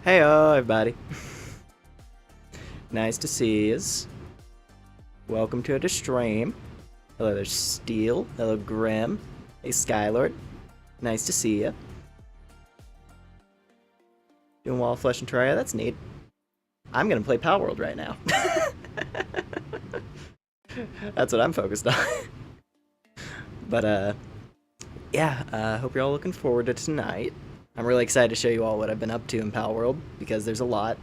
Heyo, everybody. Nice to see yous. Welcome to the stream. Hello, there's Steel. Hello, Grim. Hey, Skylord. Nice to see ya. Doing Wall of Flesh and Terraria. That's neat. I'm gonna play Palworld right now. That's what I'm focused on. But yeah. Hope you're all looking forward to tonight. I'm really excited to show you all what I've been up to in Palworld because there's a lot.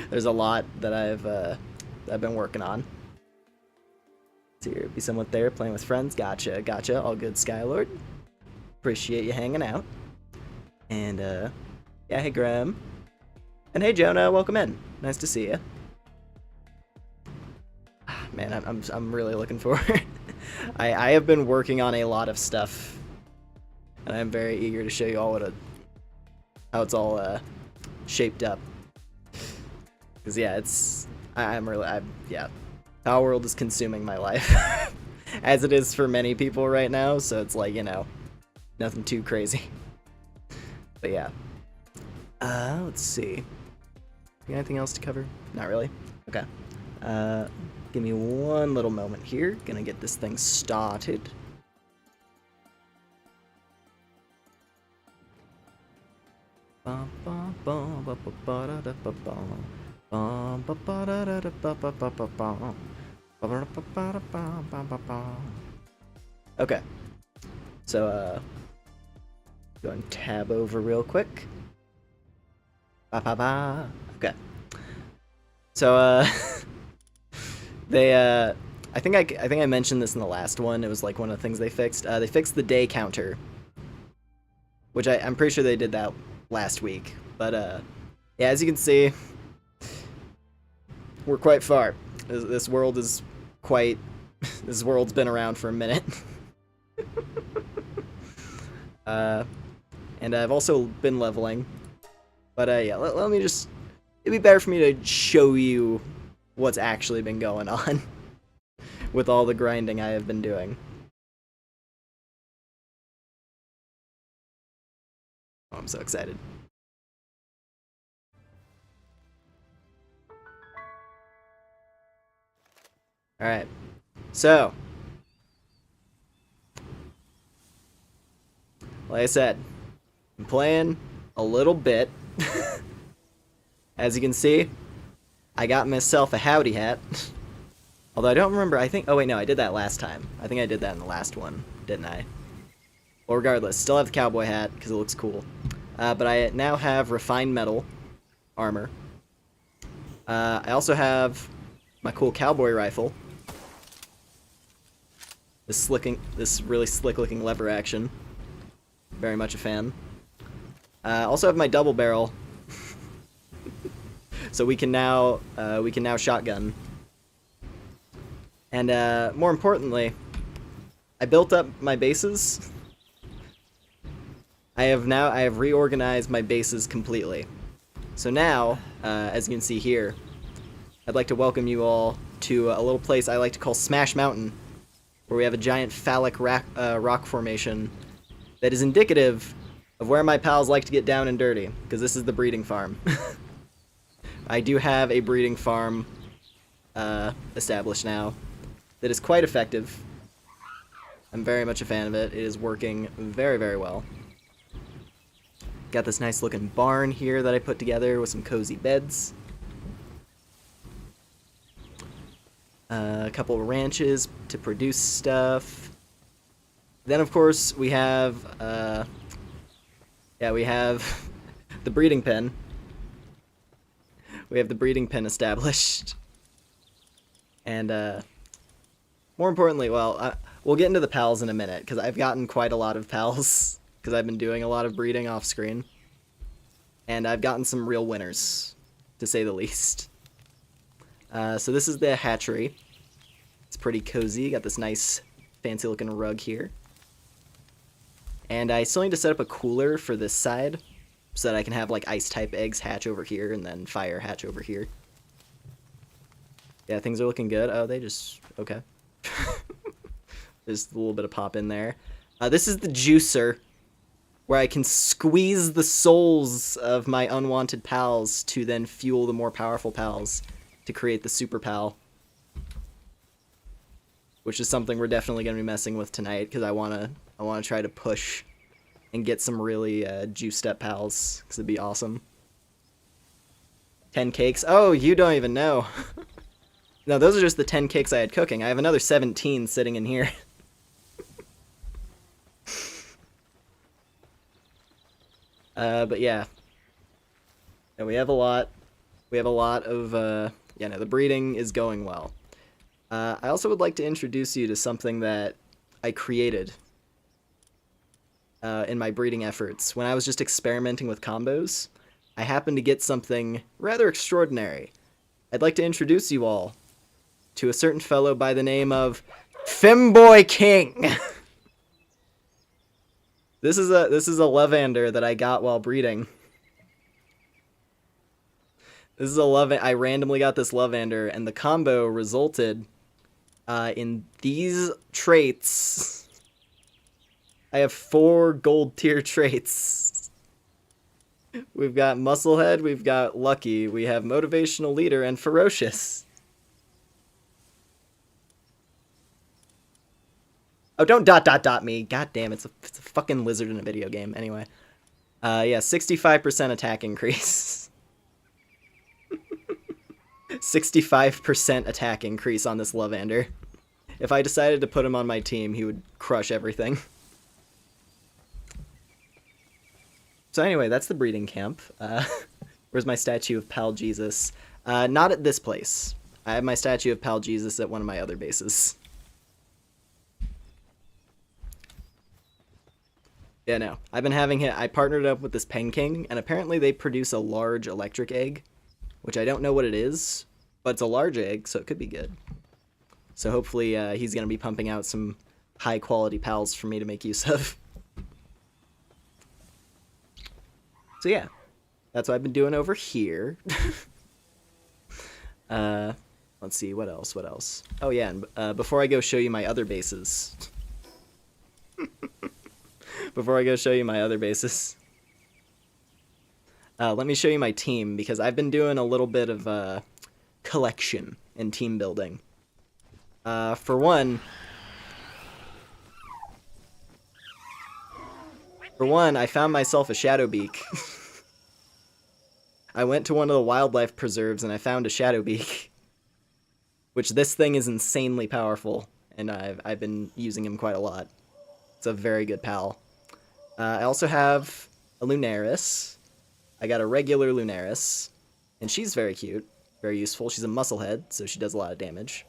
There's a lot that I've been working on. So here, be somewhat there, playing with friends. Gotcha, gotcha. All good, Skylord. Appreciate you hanging out. And yeah, hey Graham. And hey Jonah, welcome in. Nice to see you. Man, I'm really looking forward. I have been working on a lot of stuff, and I'm very eager to show you all how it's all shaped up. Cause yeah, yeah, Palworld is consuming my life, as it is for many people right now. So it's like, you know, nothing too crazy. But yeah, let's see. Anything else to cover? Not really. Okay. Give me one little moment here. Gonna get this thing started. Okay. So, go and tab over real quick. Okay. So, I think I mentioned this in the last one. It was like one of the things they fixed. They fixed the day counter, which I'm pretty sure they did that last week. But yeah, as you can see, we're quite far. This world is quite. This world's been around for a minute. And I've also been leveling. But yeah, let me just. It'd be better for me to show you what's actually been going on with all the grinding I have been doing. Oh, I'm so excited. Alright, so, like I said, I'm playing a little bit. As you can see, I got myself a howdy hat. Although I don't remember, oh wait, no, I did that last time. I think I did that in the last one, didn't I? Well, regardless, still have the cowboy hat, because it looks cool. But I now have refined metal armor. I also have my cool cowboy rifle. This really slick-looking lever action. Very much a fan. Also have my double barrel. So we can now shotgun. And more importantly, I built up my bases. I have reorganized my bases completely. So now, as you can see here, I'd like to welcome you all to a little place I like to call Smash Mountain, where we have a giant phallic rock formation that is indicative of where my pals like to get down and dirty, because this is the breeding farm. I do have a breeding farm established now that is quite effective. I'm very much a fan of it. It is working very, very well. Got this nice looking barn here that I put together with some cozy beds. A couple of ranches to produce stuff. Then of course we have we have the breeding pen. We have the breeding pen established. And more importantly, well, we'll get into the pals in a minute, because I've gotten quite a lot of pals, because I've been doing a lot of breeding off screen. And I've gotten some real winners, to say the least. So this is the hatchery. It's pretty cozy. Got this nice, fancy looking rug here. And I still need to set up a cooler for this side, so that I can have like ice type eggs hatch over here and then fire hatch over here. Yeah, things are looking good. Oh, they just, okay. There's a little bit of pop in there. This is the juicer. where I can squeeze the souls of my unwanted pals to then fuel the more powerful pals to create the super pal. Which is something we're definitely going to be messing with tonight, because I want to try to push and get some really juiced up pals, because it'd be awesome. 10 cakes? Oh, you don't even know. No, those are just the 10 cakes I had cooking. I have another 17 sitting in here. But yeah. And we have a lot. We have a lot of, yeah, no, the breeding is going well. I also would like to introduce you to something that I created in my breeding efforts. When I was just experimenting with combos, I happened to get something rather extraordinary. I'd like to introduce you all to a certain fellow by the name of Femboy King. This is a Levander that I got while breeding. This is a I randomly got this Levander, and the combo resulted in these traits. I have 4 gold tier traits. We've got Musclehead, we've got Lucky, we have Motivational Leader, and Ferocious. Oh, don't ... me. God damn, it's a fucking lizard in a video game. Anyway. Yeah, 65% attack increase. 65% attack increase on this Levander. If I decided to put him on my team, he would crush everything. So anyway, that's the breeding camp. Where's my statue of Pal Jesus? Not at this place. I have my statue of Pal Jesus at one of my other bases. Yeah, no. I've been having it. I partnered up with this Pen King, and apparently they produce a large electric egg, which I don't know what it is, but it's a large egg, so it could be good. So hopefully he's going to be pumping out some high-quality pals for me to make use of. So yeah, that's what I've been doing over here. Let's see, what else? Oh yeah, and before I go show you my other bases... Before I go show you my other bases, let me show you my team, because I've been doing a little bit of collection and team building. For one, I found myself a Shadowbeak. I went to one of the wildlife preserves and I found a Shadowbeak, which this thing is insanely powerful, and I've been using him quite a lot. It's a very good pal. I also have a Lunaris. I got a regular Lunaris, and she's very cute, very useful. She's a Musclehead, so she does a lot of damage.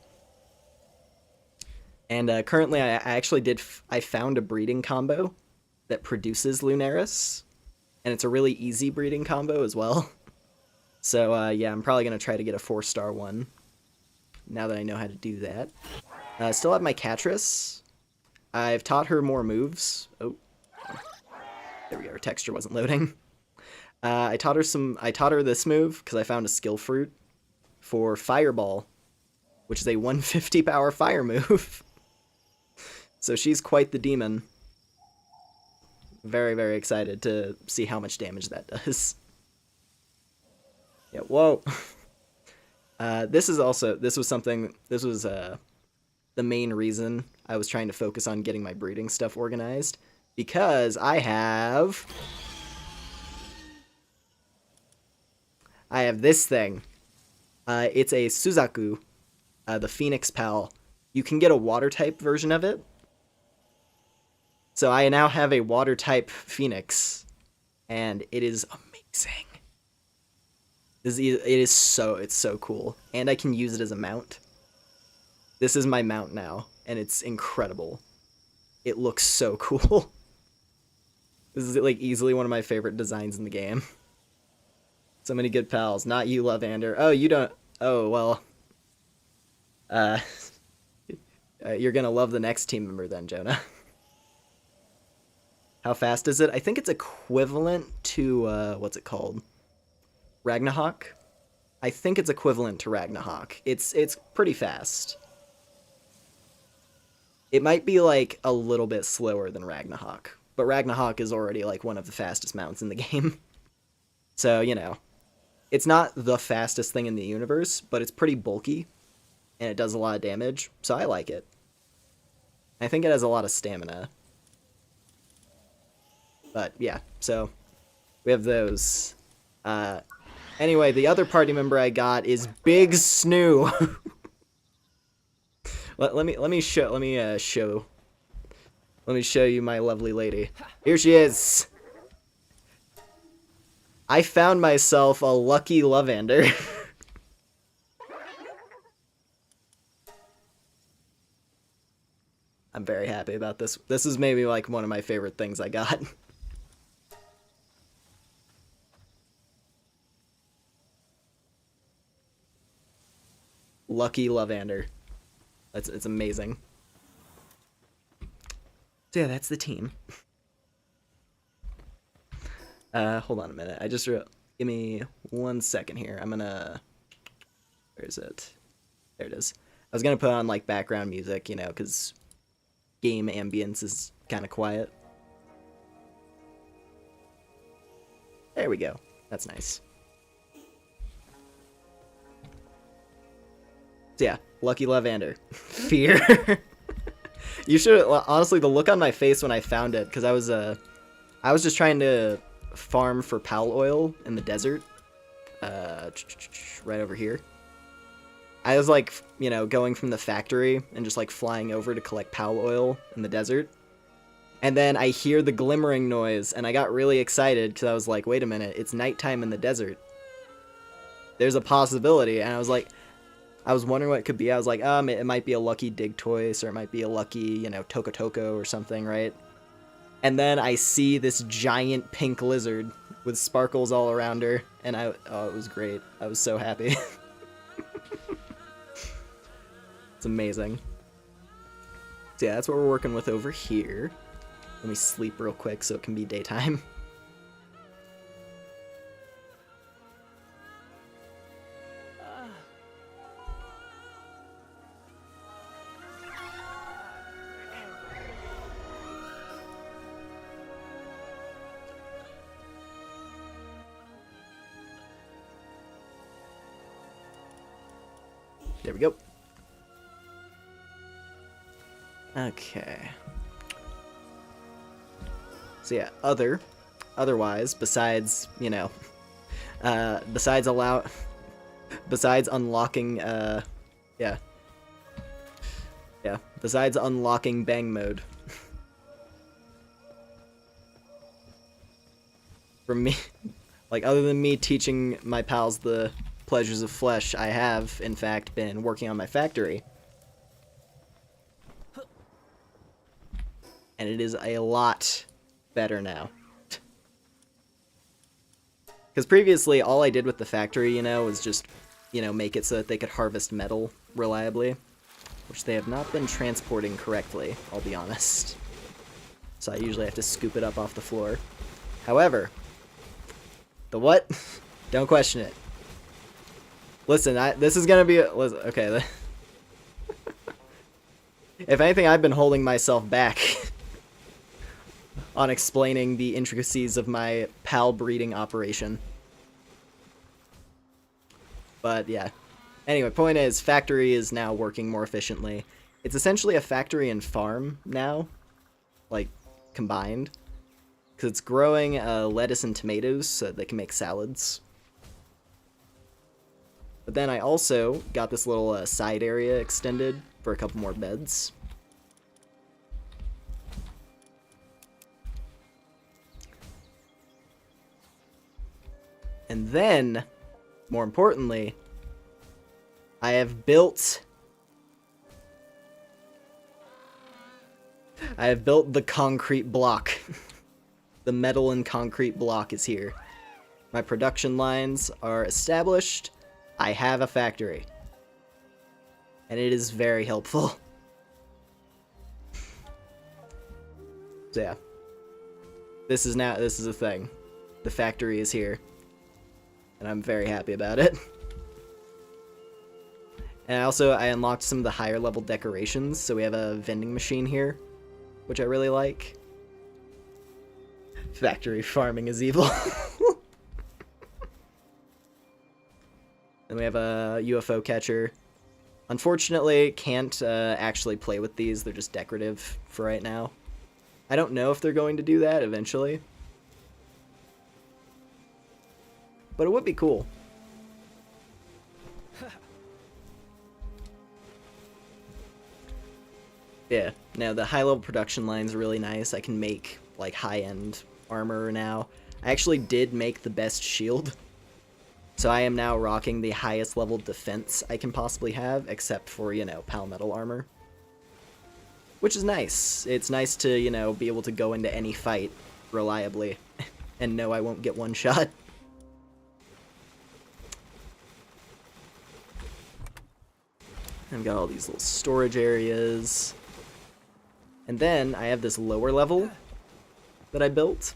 And currently, I found a breeding combo that produces Lunaris, and it's a really easy breeding combo as well. So yeah, I'm probably gonna try to get a 4-star one now that I know how to do that. I still have my Catrice. I've taught her more moves. Oh. There we go, her texture wasn't loading. I taught her this move, because I found a skill fruit for Fireball, which is a 150 power fire move. So she's quite the demon. Very, very excited to see how much damage that does. Yeah, whoa. This was the main reason I was trying to focus on getting my breeding stuff organized. Because I have this thing. It's a Suzaku, the Phoenix Pal. You can get a water type version of it. So I now have a water type Phoenix, and it is amazing. It's so cool, and I can use it as a mount. This is my mount now, and it's incredible. It looks so cool. This is like easily one of my favorite designs in the game. So many good pals. Not you, Levander. Oh, you don't... Oh, well. You're gonna love the next team member then, Jonah. How fast is it? I think it's equivalent to, what's it called? Ragnarok? I think it's equivalent to Ragnarok. It's pretty fast. It might be, like, a little bit slower than Ragnarok, but Ragnarok is already like one of the fastest mounts in the game. So, you know, it's not the fastest thing in the universe, but it's pretty bulky, and it does a lot of damage, so I like it. I think it has a lot of stamina. But, yeah, so we have those. Anyway, the other party member I got is Big Snoo. let me show you my lovely lady. Here she is. I found myself a lucky Lovander. I'm very happy about this. This is maybe like one of my favorite things I got. Lucky Lovander. It's amazing. So yeah, that's the team. Hold on a minute. Give me 1 second here. I'm gonna... Where is it? There it is. I was gonna put on like background music, you know, because game ambience is kind of quiet. There we go. That's nice. So yeah, Lucky Lovander. Fear. You should, honestly, the look on my face when I found it, because I was just trying to farm for pal oil in the desert. Right over here. I was like, you know, going from the factory and just like flying over to collect pal oil in the desert. And then I hear the glimmering noise, and I got really excited because I was like, wait a minute, it's nighttime in the desert. There's a possibility, and I was like, I was wondering what it could be. I was like, it might be a lucky Digtoise, or it might be a lucky, you know, Tokotoko or something, right? And then I see this giant pink lizard with sparkles all around her, and oh, it was great. I was so happy. It's amazing. So yeah, that's what we're working with over here. Let me sleep real quick so it can be daytime. There we go. Okay. So yeah, otherwise, besides, you know, besides unlocking, besides unlocking bang mode. From me, like, other than me teaching my pals the pleasures of flesh, I have, in fact, been working on my factory. And it is a lot better now. Because previously, all I did with the factory, you know, was just, you know, make it so that they could harvest metal reliably. Which they have not been transporting correctly, I'll be honest. So I usually have to scoop it up off the floor. However, the what? Don't question it. Listen, this is gonna be okay. If anything, I've been holding myself back on explaining the intricacies of my pal breeding operation. But yeah. Anyway, point is, factory is now working more efficiently. It's essentially a factory and farm now, like, combined. Because it's growing lettuce and tomatoes so that they can make salads. But then I also got this little side area extended for a couple more beds. And then, more importantly, I have built the concrete block. The metal and concrete block is here. My production lines are established. I have a factory. And it is very helpful. So yeah. This is a thing. The factory is here. And I'm very happy about it. And I unlocked some of the higher level decorations, so we have a vending machine here, which I really like. Factory farming is evil. Then we have a UFO catcher. Unfortunately, can't actually play with these. They're just decorative for right now. I don't know if they're going to do that eventually. But it would be cool. Yeah, now the high-level production line's really nice. I can make, like, high-end armor now. I actually did make the best shield. So I am now rocking the highest level defense I can possibly have, except for, you know, pal metal armor. Which is nice. It's nice to, you know, be able to go into any fight reliably and know I won't get one shot. I've got all these little storage areas. And then I have this lower level that I built.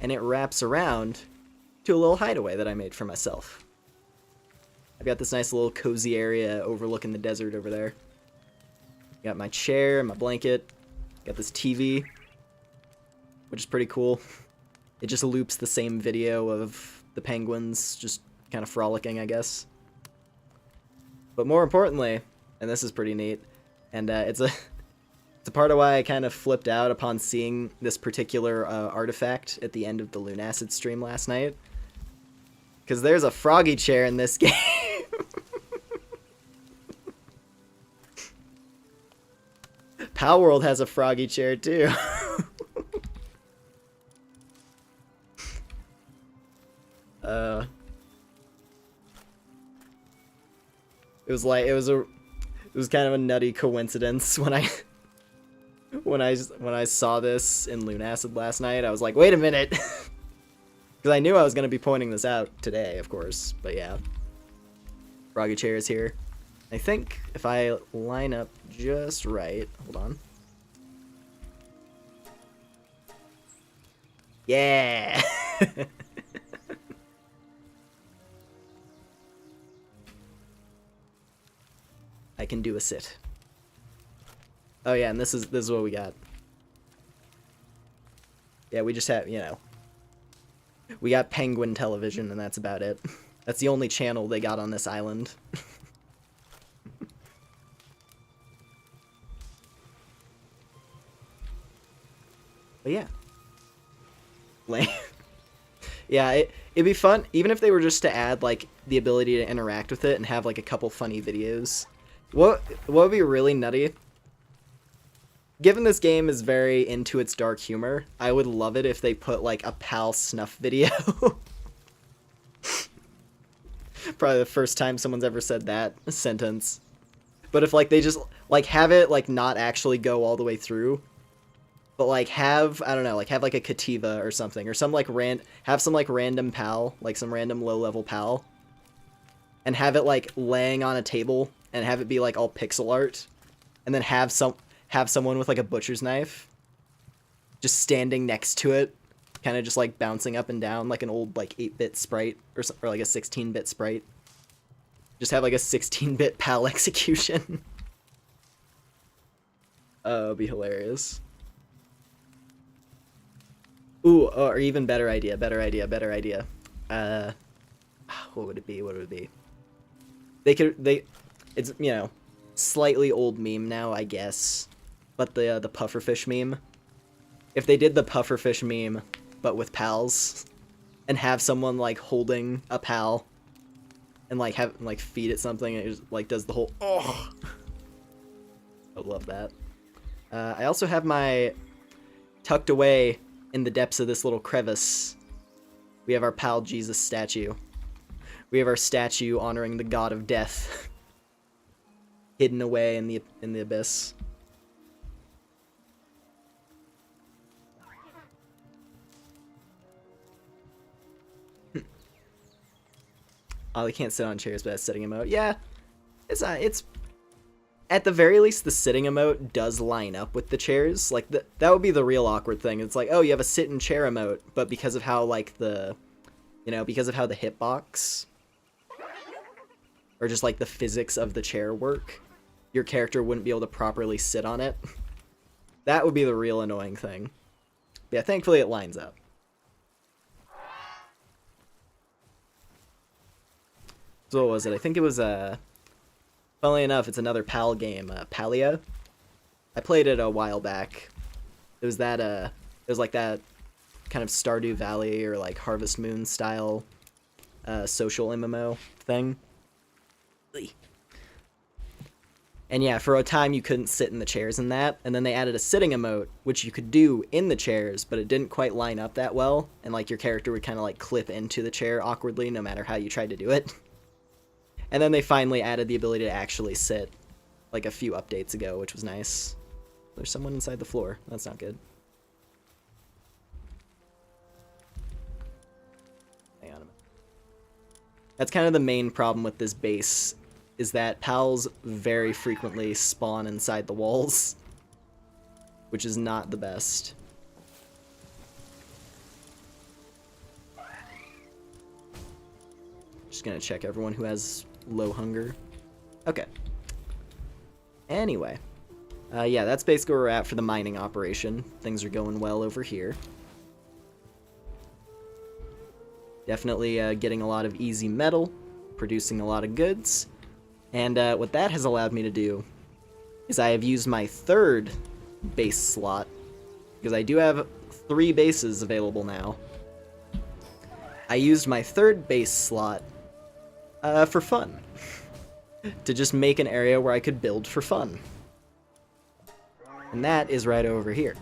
And it wraps around to a little hideaway that I made for myself. I've got this nice little cozy area overlooking the desert over there. Got my chair, my blanket, got this TV, which is pretty cool. It just loops the same video of the penguins just kind of frolicking, I guess. But more importantly, and this is pretty neat, and it's a part of why I kind of flipped out upon seeing this particular artifact at the end of the Lunacid stream last night. Because there's a froggy chair in this game. Palworld has a froggy chair too. It was kind of a nutty coincidence when I saw this in Lunacid last night. I was like, wait a minute. Because I knew I was going to be pointing this out today, of course. But yeah. Froggy chair is here. I think if I line up just right... Hold on. Yeah! I can do a sit. Oh yeah, and this is what we got. Yeah, we just have, you know, we got Penguin Television, and that's about it. That's the only channel they got on this island. But yeah. Lame. Yeah, it'd be fun, even if they were just to add, like, the ability to interact with it and have, like, a couple funny videos. What would be really nutty? Given this game is very into its dark humor, I would love it if they put, like, a PAL snuff video. Probably the first time someone's ever said that sentence. But if, like, they just, like, have it, like, not actually go all the way through, but, like, have, I don't know, like, have, like, a Kativa or something, or some, like, have some, like, random PAL, like, some random low-level PAL, and have it, like, laying on a table, and have it be, like, all pixel art, and then have someone with, like, a butcher's knife just standing next to it, kind of just, like, bouncing up and down like an old, like, 8-bit sprite, or like a 16-bit sprite. Just have, like, a 16-bit PAL execution. Oh, it'd be hilarious. Ooh, or even better idea. What would it be? It's, you know, slightly old meme now, I guess, but the pufferfish meme. If they did the pufferfish meme, but with pals, and have someone, like, holding a pal, and, like, feed it something, and it just, like, does the whole, oh! I love that. I also have my, tucked away in the depths of this little crevice, we have our pal Jesus statue. We have our statue honoring the god of death, hidden away in the abyss. Oh, they can't sit on chairs, but that's sitting emote. Yeah, it's at the very least the sitting emote does line up with the chairs. Like that would be the real awkward thing. It's like, oh, you have a sit and chair emote, but because of how, like, because of how the hitbox or just, like, the physics of the chair work, your character wouldn't be able to properly sit on it. That would be the real annoying thing. But yeah, thankfully it lines up. So what was it? I think it was, funnily enough, it's another PAL game, Palia. I played it a while back. It was that, it was like that kind of Stardew Valley or like Harvest Moon style, social MMO thing. And yeah, for a time you couldn't sit in the chairs in that, and then they added a sitting emote, which you could do in the chairs, but it didn't quite line up that well, and like your character would kind of like clip into the chair awkwardly no matter how you tried to do it. And then they finally added the ability to actually sit, like a few updates ago, which was nice. There's someone inside the floor. That's not good. Hang on a minute. That's kind of the main problem with this base, is that pals very frequently spawn inside the walls, which is not the best. Just gonna check everyone who has low hunger. Okay. Anyway. Yeah, that's basically where we're at for the mining operation. Things are going well over here. Definitely getting a lot of easy metal, producing a lot of goods. And what that has allowed me to do is I have used my third base slot, because I do have 3 bases available now. I used my third base slot for fun, to just make an area where I could build for fun. And that is right over here.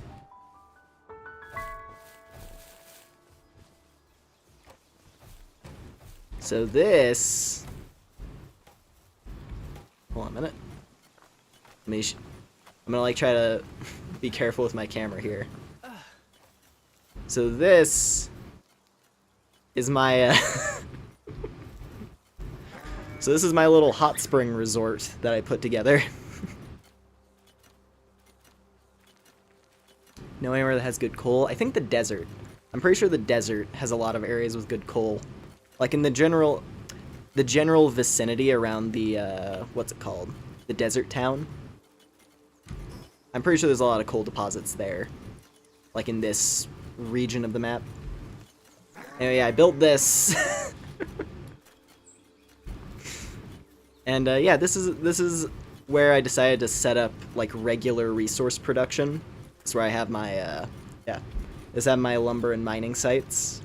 So this... Hold on a minute. I'm gonna like try to be careful with my camera here. So this is my so this is my little hot spring resort that I put together. Know anywhere that has good coal? I think the desert. I'm pretty sure the desert has a lot of areas with good coal. Like in the general vicinity around the, what's it called? The desert town. I'm pretty sure there's a lot of coal deposits there. Like in this region of the map. Anyway, yeah, I built this. And, yeah, this is where I decided to set up, like, regular resource production. It's where I have my, yeah. This have my lumber and mining sites.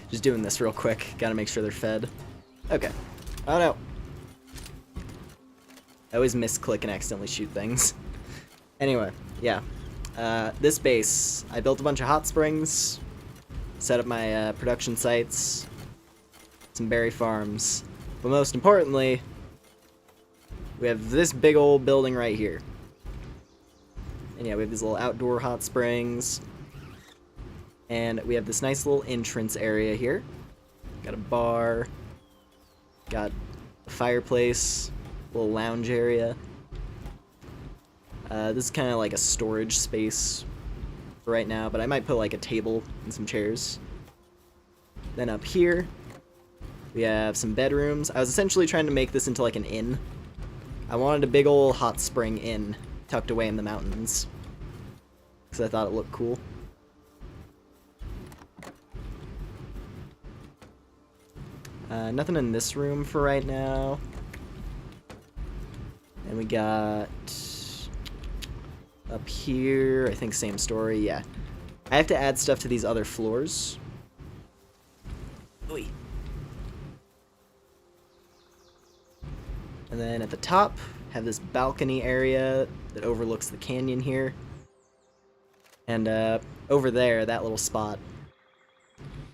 Just doing this real quick. Gotta make sure they're fed. Okay. Oh no. I always misclick and accidentally shoot things. Anyway, yeah. This base, I built a bunch of hot springs, set up my production sites, some berry farms, but most importantly, we have this big old building right here. And yeah, we have these little outdoor hot springs. And we have this nice little entrance area here. Got a bar. Got a fireplace. Little lounge area. This is kind of like a storage space for right now, but I might put like a table and some chairs. Then up here, we have some bedrooms. I was essentially trying to make this into like an inn. I wanted a big old hot spring inn tucked away in the mountains, because I thought it looked cool. Nothing in this room for right now. And we got up here, I think same story, yeah. I have to add stuff to these other floors. Oy. And then at the top, have this balcony area that overlooks the canyon here. And over there, that little spot,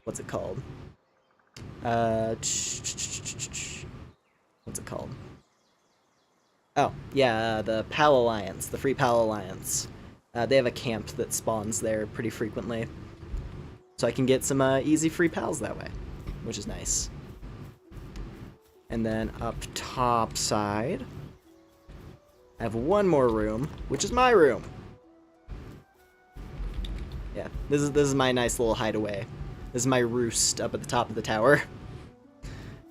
what's it called? What's it called? Oh, yeah, the PAL Alliance, the Free PAL Alliance. They have a camp that spawns there pretty frequently. So I can get some easy free pals that way, which is nice. And then up top side, I have one more room, which is my room. Yeah, this is my nice little hideaway. This is my roost up at the top of the tower.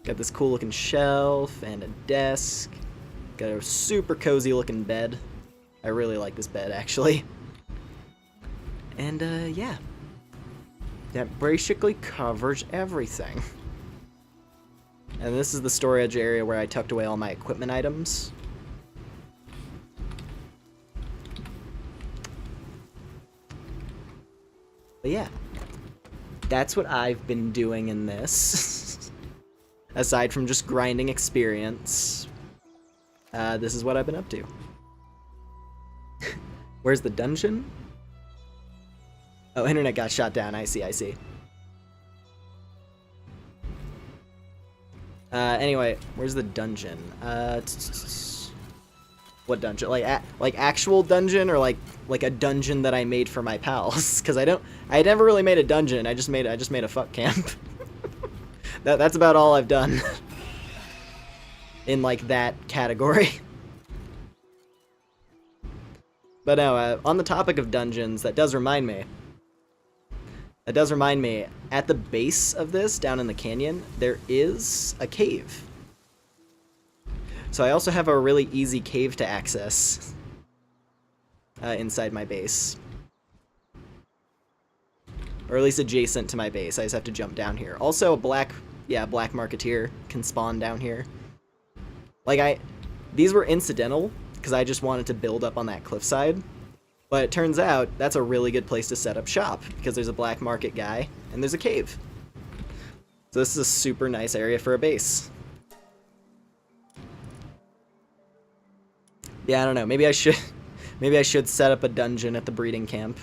Got this cool looking shelf and a desk. Got a super cozy looking bed. I really like this bed, actually. And, yeah. That basically covers everything. And this is the storage area where I tucked away all my equipment items. But yeah. That's what I've been doing in this. Aside from just grinding experience. This is what I've been up to. Where's the dungeon? Oh, internet got shot down. I see, I see. Anyway, where's the dungeon? What dungeon? Like actual dungeon, or like a dungeon that I made for my pals? Because I never really made a dungeon. I just made a fuck camp. That's about all I've done. In like that category. But no, on the topic of dungeons, that does remind me, at the base of this, down in the canyon, there is a cave. So I also have a really easy cave to access inside my base. Or at least adjacent to my base. I just have to jump down here. Also, a black marketeer can spawn down here. These were incidental, because I just wanted to build up on that cliffside. But it turns out that's a really good place to set up shop, because there's a black market guy, and there's a cave. So this is a super nice area for a base. Yeah, I don't know. Maybe I should set up a dungeon at the breeding camp.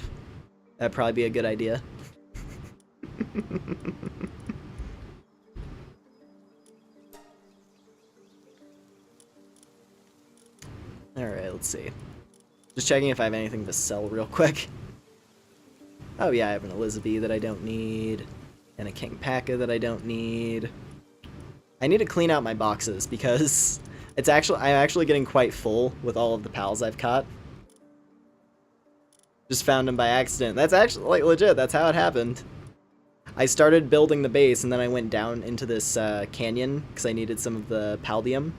That'd probably be a good idea. Alright, let's see. Just checking if I have anything to sell real quick. Oh yeah, I have an Elizabeth that I don't need, and a King Paka that I don't need. I need to clean out my boxes because I'm actually getting quite full with all of the pals I've caught. Just found them by accident. That's actually, like, legit, that's how it happened. I started building the base, and then I went down into this canyon because I needed some of the paldium.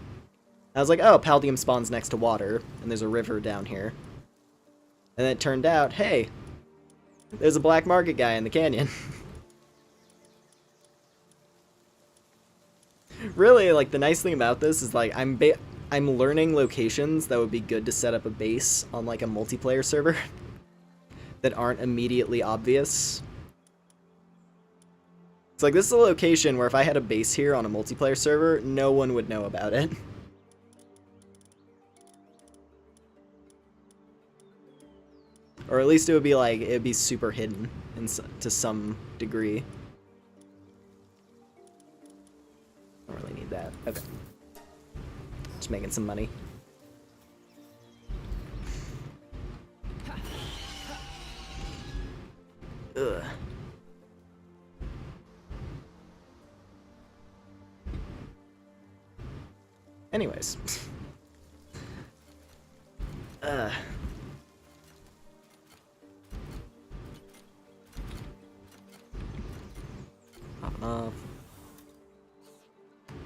I was like, oh, paldium spawns next to water, and there's a river down here. And then it turned out, hey, there's a black market guy in the canyon. Really, like, the nice thing about this is, like, I'm learning locations that would be good to set up a base on, like, a multiplayer server that aren't immediately obvious. It's like, this is a location where if I had a base here on a multiplayer server, no one would know about it. Or at least it would be like, it'd be super hidden to some degree. Don't really need that. Okay. Just making some money. Ugh. Anyways.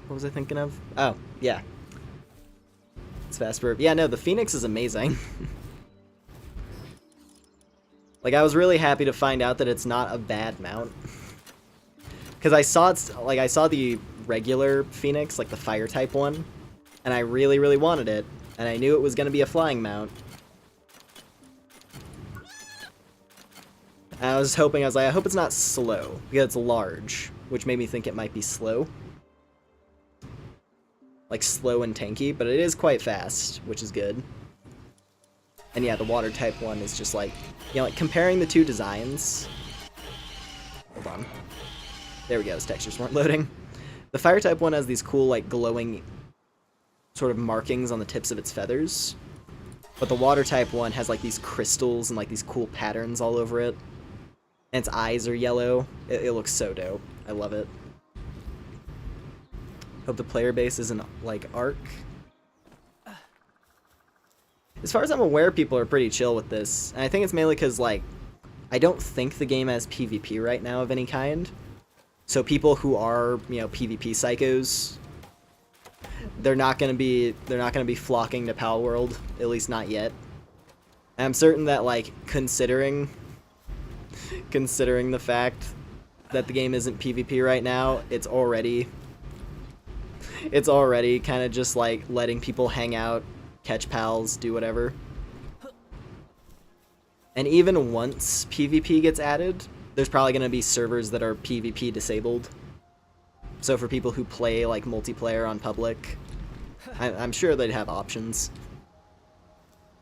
What was I thinking of? Oh, yeah. It's Vesper. Yeah, no, the Phoenix is amazing. Like, I was really happy to find out that it's not a bad mount. Because I saw the regular Phoenix, like the fire type one, and I really, really wanted it, and I knew it was going to be a flying mount. And I was like, I hope it's not slow, because it's large, which made me think it might be slow. Like, slow and tanky, but it is quite fast, which is good. And yeah, the water type one is just like, you know, like comparing the two designs. Hold on. There we go, those textures weren't loading. The fire type one has these cool, like, glowing sort of markings on the tips of its feathers. But the water type one has, like, these crystals and, like, these cool patterns all over it. And its eyes are yellow. It looks so dope. I love it. Hope the player base isn't, like, Arc. As far as I'm aware, people are pretty chill with this. And I think it's mainly because, like, I don't think the game has PvP right now of any kind. So people who are, you know, PvP psychos, they're not gonna be flocking to Palworld, at least not yet. And I'm certain that, like, considering the fact that the game isn't PvP right now, it's already kind of just like letting people hang out, catch pals, do whatever. And even once PvP gets added, there's probably going to be servers that are PvP disabled. So for people who play like multiplayer on public, I'm sure they'd have options.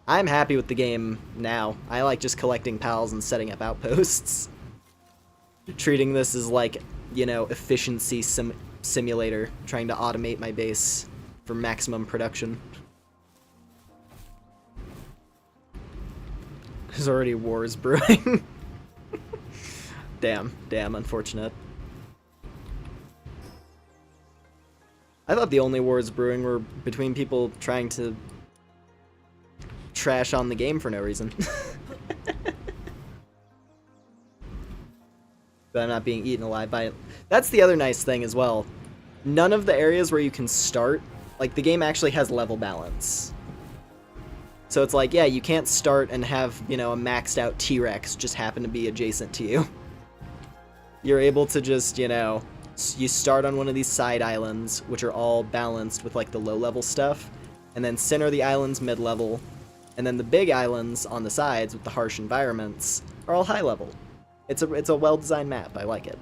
I'm happy with the game now. I like just collecting pals and setting up outposts. Treating this as like, you know, efficiency simulator, trying to automate my base for maximum production. There's already wars brewing. Damn, unfortunate. I thought the only wars brewing were between people trying to trash on the game for no reason. But I'm not being eaten alive by it. That's the other nice thing as well. None of the areas where you can start, like, the game actually has level balance. So it's like, yeah, you can't start and have, you know, a maxed out T-Rex just happen to be adjacent to you. You're able to just, you know, you start on one of these side islands, which are all balanced with, like, the low-level stuff, and then center the islands mid-level, and then the big islands on the sides with the harsh environments are all high-level. It's a well-designed map. I like it.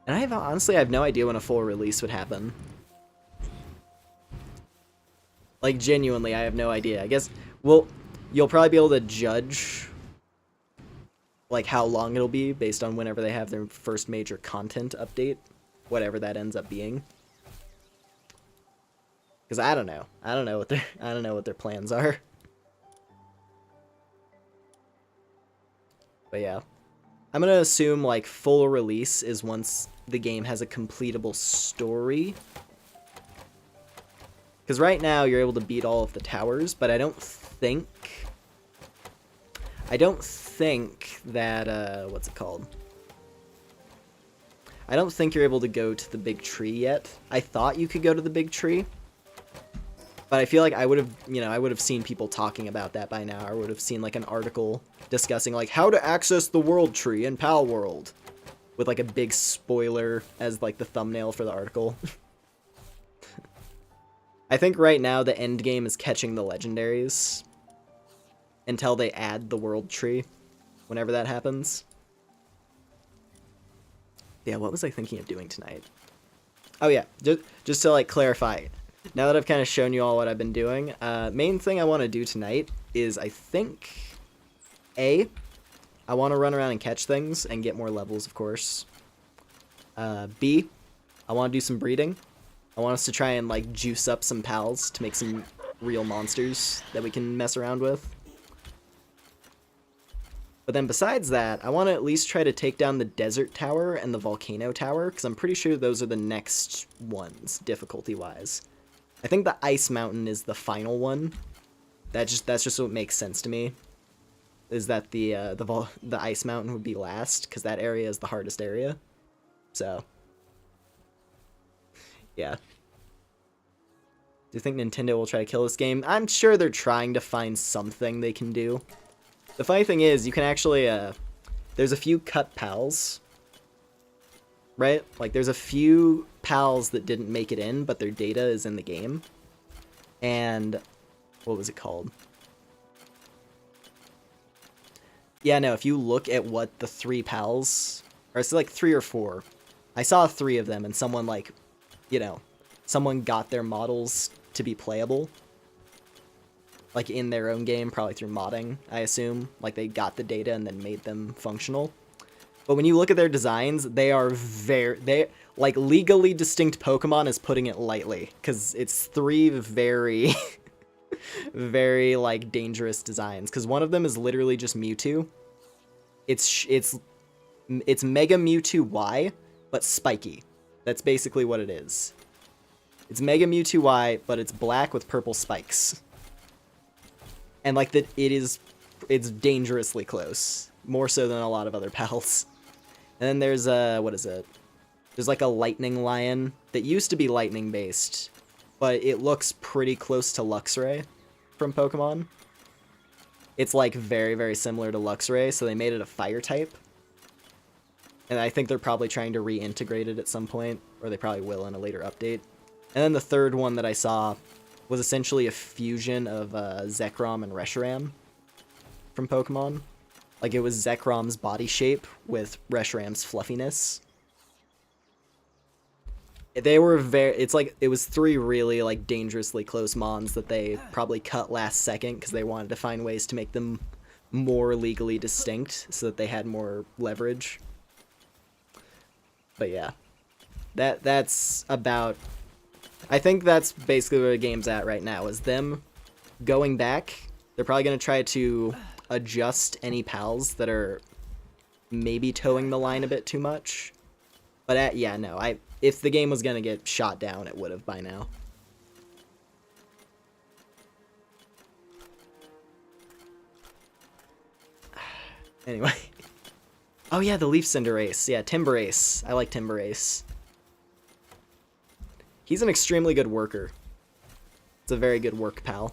And honestly, I have no idea when a full release would happen. Like, genuinely, I have no idea. I guess, well, you'll probably be able to judge, like, how long it'll be based on whenever they have their first major content update, whatever that ends up being. Because I don't know. I don't know what their plans are. But yeah, I'm gonna assume like full release is once the game has a completable story. Because right now you're able to beat all of the towers, but I don't think that what's it called? I don't think you're able to go to the big tree yet. I thought you could go to the big tree, but I feel like I would have seen people talking about that by now. I would have seen like an article discussing like how to access the world tree in Palworld, with like a big spoiler as like the thumbnail for the article. I think right now the end game is catching the legendaries until they add the world tree, whenever that happens. Yeah, what was I thinking of doing tonight? Oh yeah, just to like clarify, now that I've kind of shown you all what I've been doing, main thing I want to do tonight is, I think, I want to run around and catch things and get more levels, of course. B, I want to do some breeding. I want us to try and, like, juice up some pals to make some real monsters that we can mess around with. But then besides that, I want to at least try to take down the Desert Tower and the Volcano Tower, because I'm pretty sure those are the next ones, difficulty-wise. I think the Ice Mountain is the final one. That's just what makes sense to me, is that the Ice Mountain would be last, because that area is the hardest area. So, yeah. Do you think Nintendo will try to kill this game? I'm sure they're trying to find something they can do. The funny thing is, you can actually, there's a few cut pals, right? Like, there's a few pals that didn't make it in, but their data is in the game. And, what was it called? Yeah, no, if you look at what the 3 pals, or it's like 3 or 4. I saw 3 of them, and someone, like, you know, someone got their models to be playable. Like, in their own game, probably through modding, I assume. Like, they got the data and then made them functional. But when you look at their designs, they are like, legally distinct Pokemon is putting it lightly. Because it's 3 very, very, like, dangerous designs. Because one of them is literally just Mewtwo. It's Mega Mewtwo Y, but spiky. That's basically what it is. It's Mega Mewtwo Y, but it's black with purple spikes. And like that, it's dangerously close, more so than a lot of other pals. And then there's what is it? There's like a lightning lion that used to be lightning based, but it looks pretty close to Luxray from Pokemon. It's like very, very similar to Luxray, so they made it a fire type. And I think they're probably trying to reintegrate it at some point, or they probably will in a later update. And then the third one that I saw was essentially a fusion of Zekrom and Reshiram from Pokemon. Like, it was Zekrom's body shape with Reshiram's fluffiness. They were it's like, it was 3 really, like, dangerously close mons that they probably cut last second because they wanted to find ways to make them more legally distinct so that they had more leverage. But yeah, that's about... I think that's basically where the game's at right now, is them going back. They're probably going to try to adjust any pals that are maybe towing the line a bit too much. But yeah, no, if the game was going to get shot down, it would have by now. Anyway. Oh yeah, the Leaf Cinderace. Yeah, Timberace. I like Timberace. He's an extremely good worker. It's a very good work pal.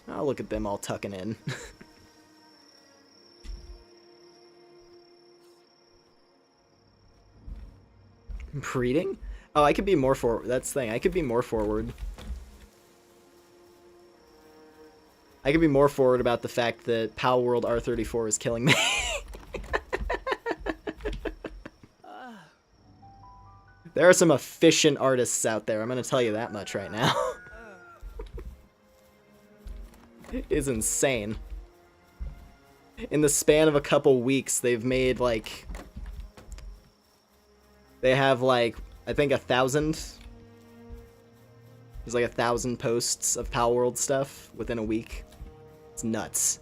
Oh, look at them all tucking in. Breeding? Oh, I could be more forward. That's the thing. I could be more forward. I could be more forward about the fact that Palworld R34 is killing me. There are some efficient artists out there, I'm going to tell you that much right now. It is insane. In the span of a couple weeks, they've made, like... They have, like, I think 1,000... There's like 1,000 posts of Palworld stuff within a week. It's nuts.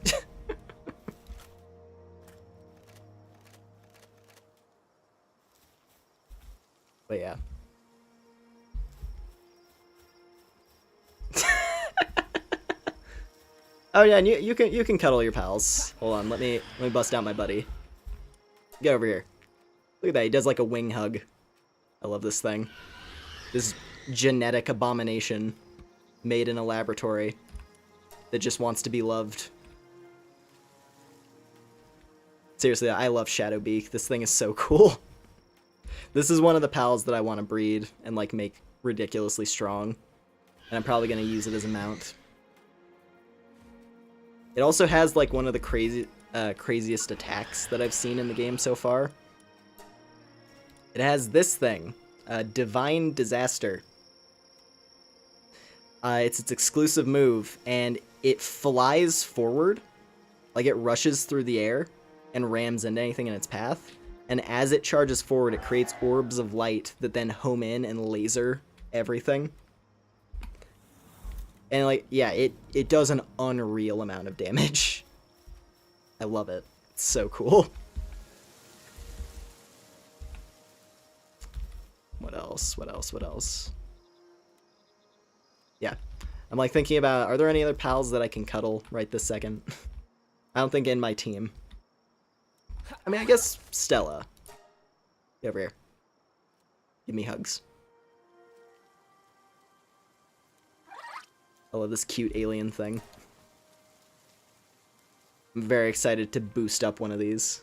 But yeah. Oh yeah, and you can cuddle your pals. Hold on, let me bust out my buddy. Get over here. Look at that, he does like a wing hug. I love this thing. This genetic abomination made in a laboratory that just wants to be loved. Seriously, I love Shadowbeak. This thing is so cool. This is one of the pals that I want to breed and like make ridiculously strong. And I'm probably going to use it as a mount. It also has like one of the craziest attacks that I've seen in the game so far. It has this thing, Divine Disaster. It's its exclusive move, and it flies forward, like it rushes through the air and rams into anything in its path. And as it charges forward, it creates orbs of light that then home in and laser everything. And like, yeah, it does an unreal amount of damage. I love it. It's so cool. What else? What else? What else? Yeah. I'm like thinking about, are there any other pals that I can cuddle right this second? I don't think in my team. I mean, I guess Stella. Get over here. Give me hugs. I love this cute alien thing. I'm very excited to boost up one of these.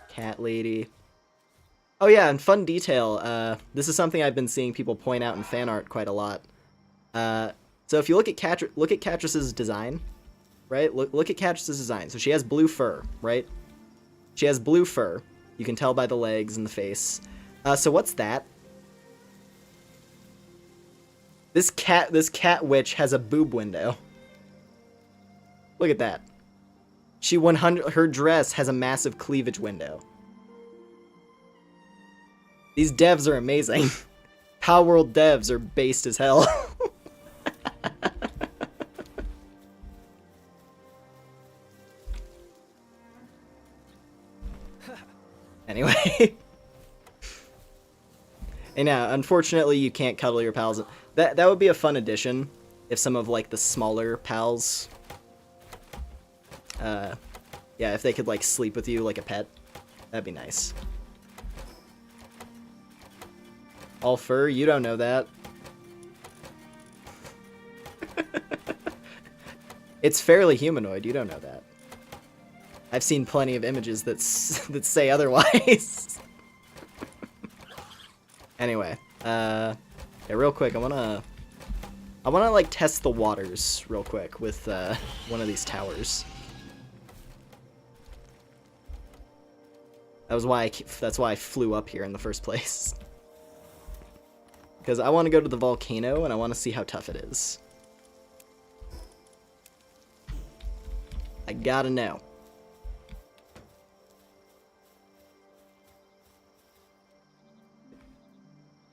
Cat lady. Oh yeah, and fun detail. This is something I've been seeing people point out in fan art quite a lot. So if you look at Catriss's design, right? Look at Catriss's design. So she has blue fur, right? She has blue fur. You can tell by the legs and the face. So what's that? This cat witch has a boob window. Look at that. Her dress has a massive cleavage window. These devs are amazing. Palworld devs are based as hell. Anyway. And now, unfortunately, you can't cuddle your pals. That would be a fun addition if some of, like, the smaller pals... yeah, if they could, like, sleep with you like a pet. That'd be nice. All fur? You don't know that. It's fairly humanoid. You don't know that. I've seen plenty of images that say otherwise. Anyway, yeah, real quick, I wanna like test the waters real quick with one of these towers. That's why I flew up here in the first place. Because I want to go to the volcano and I want to see how tough it is. I gotta know.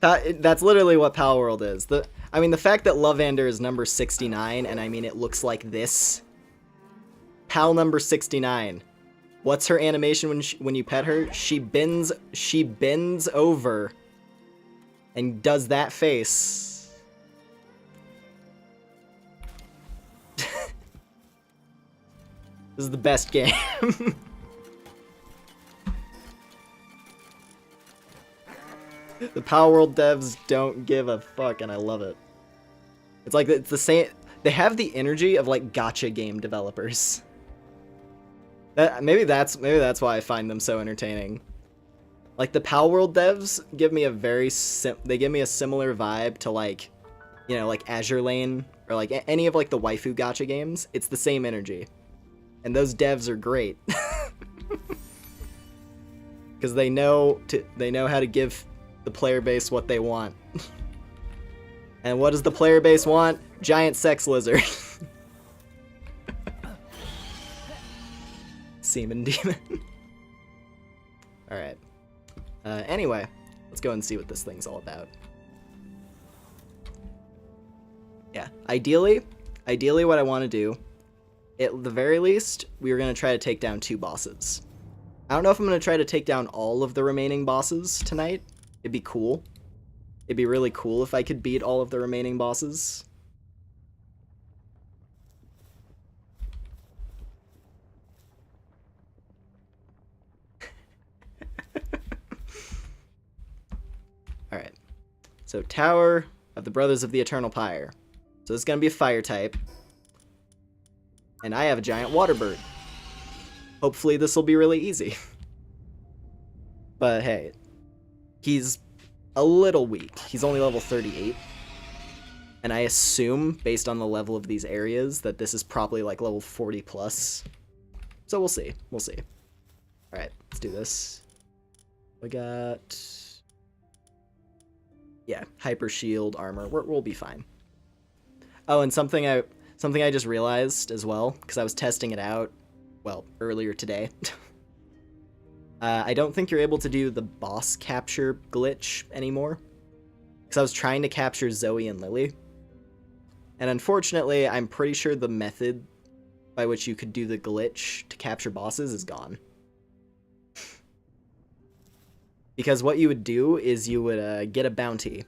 That's literally what Palworld is. I mean, the fact that Lovander is number 69, and I mean, it looks like this. Pal number 69. What's her animation when you pet her? She bends over and does that face. This is the best game. The Palworld devs don't give a fuck, and I love it. It's like it's the same. They have the energy of like gacha game developers. Maybe that's why I find them so entertaining. Like the Palworld devs give me a they give me a similar vibe to like, you know, like Azure Lane or like any of like the waifu gacha games. It's the same energy, and those devs are great because they know how to give the player base what they want. And what does the player base want? Giant sex lizard. Semen demon. Alright. Anyway, let's go and see what this thing's all about. Yeah, ideally what I want to do, at the very least, we were going to try to take down 2 bosses. I don't know if I'm going to try to take down all of the remaining bosses tonight. It'd be cool. It'd be really cool if I could beat all of the remaining bosses. Alright. So, Tower of the Brothers of the Eternal Pyre. So this is going to be a fire type. And I have a giant water bird. Hopefully this will be really easy. But hey, he's a little weak. He's only level 38. And I assume, based on the level of these areas, that this is probably like level 40 plus. So we'll see. We'll see. Alright, let's do this. We got... yeah, hyper shield armor. We'll be fine. Oh, and something I just realized as well, because I was testing it out, well, earlier today. I don't think you're able to do the boss capture glitch anymore, because I was trying to capture Zoe and Lily. And unfortunately, I'm pretty sure the method by which you could do the glitch to capture bosses is gone. Because what you would do is you would get a bounty.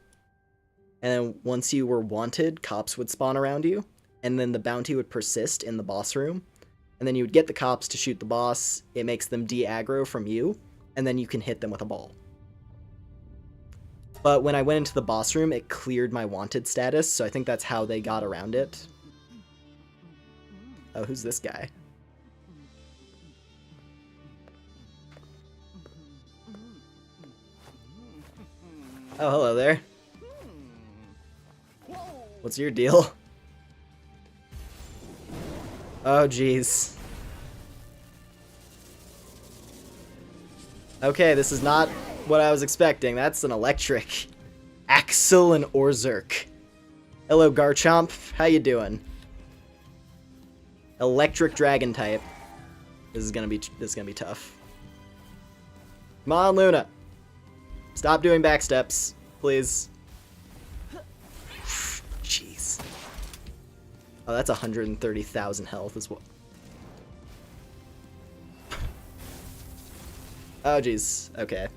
And then once you were wanted, cops would spawn around you. And then the bounty would persist in the boss room. And then you would get the cops to shoot the boss. It makes them de-aggro from you. And then you can hit them with a ball. But when I went into the boss room, it cleared my wanted status. So I think that's how they got around it. Oh, who's this guy? Oh, hello there. What's your deal? Oh, jeez. Okay, this is not what I was expecting. That's an electric. Axel and Orzerk. Hello, Garchomp. How you doing? Electric dragon type. This is gonna be tough. Come on, Luna. Stop doing backsteps, please. Jeez. Oh, that's 130,000 health as well. Oh, jeez. Okay.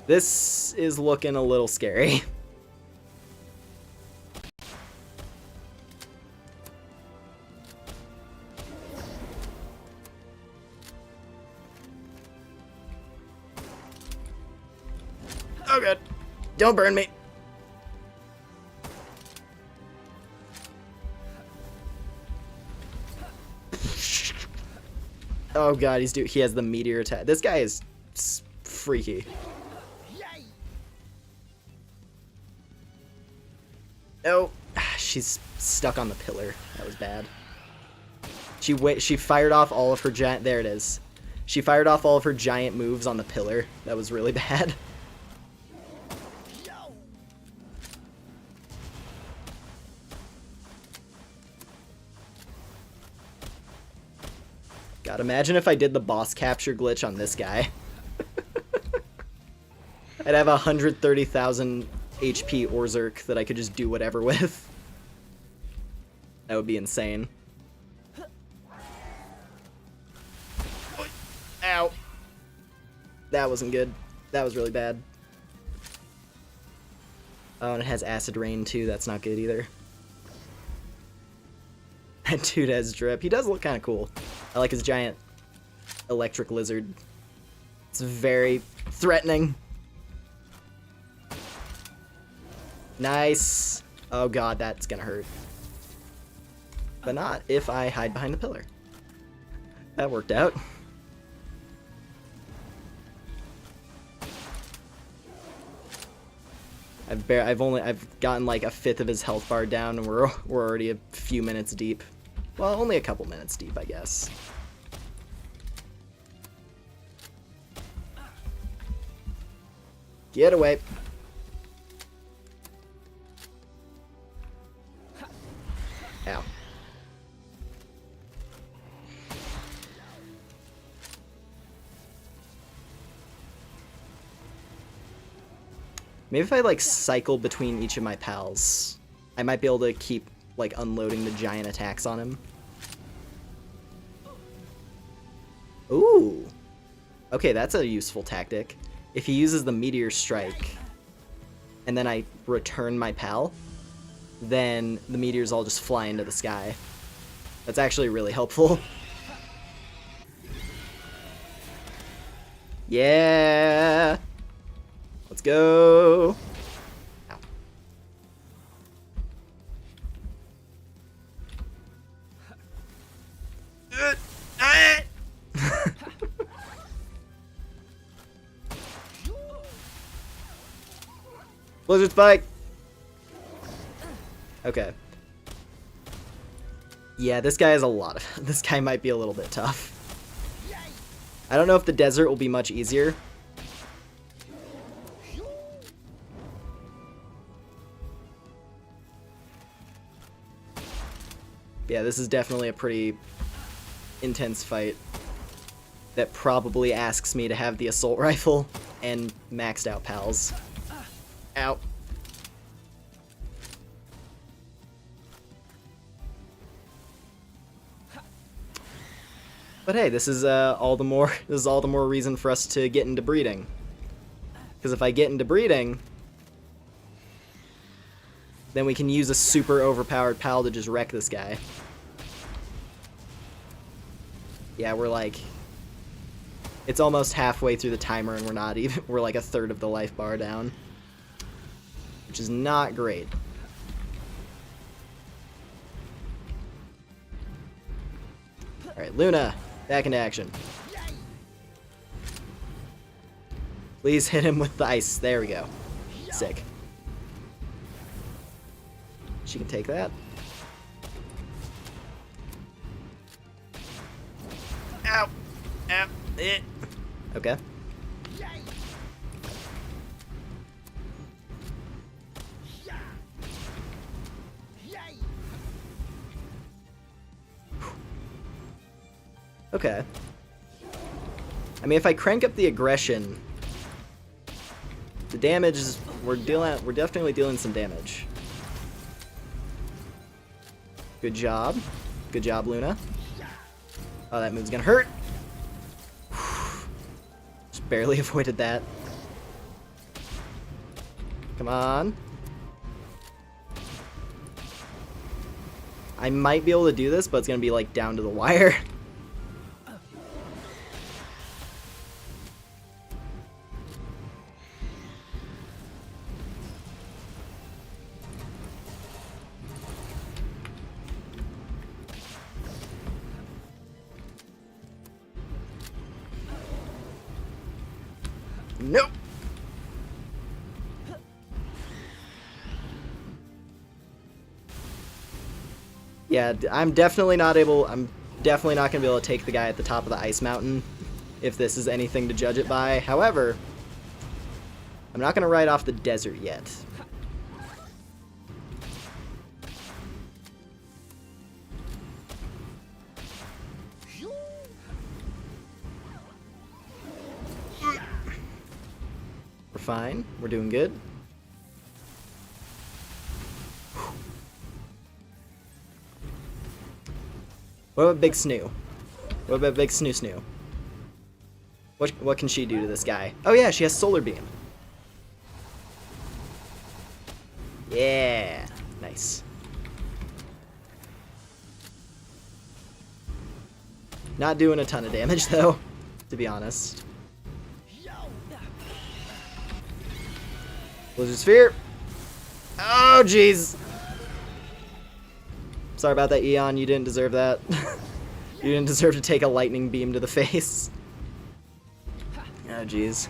This is looking a little scary. Oh, God. Don't burn me. Oh god, he has the meteor attack. This guy is freaky. Oh, she's stuck on the pillar. That was bad. She fired off all of her giant. There it is. She fired off all of her giant moves on the pillar. That was really bad. God, imagine if I did the boss capture glitch on this guy. I'd have 130,000 HP Orzerk that I could just do whatever with. That would be insane. Ow. That wasn't good. That was really bad. Oh, and it has acid rain too. That's not good either. That dude has drip. He does look kind of cool. I like his giant electric lizard. It's very threatening. Nice. Oh god, that's gonna hurt. But not if I hide behind the pillar. That worked out. I've gotten like a fifth of his health bar down, and we're already a few minutes deep. Well, only a couple minutes deep, I guess. Get away. Ow. Maybe if I like cycle between each of my pals, I might be able to keep like unloading the giant attacks on him. Ooh. Okay, that's a useful tactic. If he uses the meteor strike and then I return my pal, then the meteors all just fly into the sky. That's actually really helpful. Yeah. Let's go. Ow. Blizzard spike. Okay. Yeah, this guy has a lot of... This guy might be a little bit tough. I don't know if the desert will be much easier. Yeah, this is definitely a pretty intense fight that probably asks me to have the assault rifle and maxed out pals. Ow. But hey, this is all the more reason for us to get into breeding. Because if I get into breeding, then we can use a super overpowered pal to just wreck this guy. Yeah, we're like... It's almost halfway through the timer and we're not even... We're like a third of the life bar down. Which is not great. Alright, Luna, back into action. Please hit him with the ice. There we go. Sick. She can take that. Ow! Ow! Eh. Okay. Okay. I mean, if I crank up the aggression, the damage is... We're definitely dealing some damage. Good job. Good job, Luna. Oh, that move's gonna hurt. Barely avoided that. Come on. I might be able to do this, but it's gonna be like down to the wire. Nope. Yeah, I'm definitely not gonna be able to take the guy at the top of the ice mountain, if this is anything to judge it by. However, I'm not gonna ride off the desert yet. We're fine. We're doing good. What about Big Snoo? What about Big Snoo Snoo? What can she do to this guy? Oh yeah, she has Solar Beam. Yeah, nice. Not doing a ton of damage though, to be honest. Blizzard Sphere. Oh jeez. Sorry about that, Eon. You didn't deserve that. You didn't deserve to take a lightning beam to the face. Oh jeez.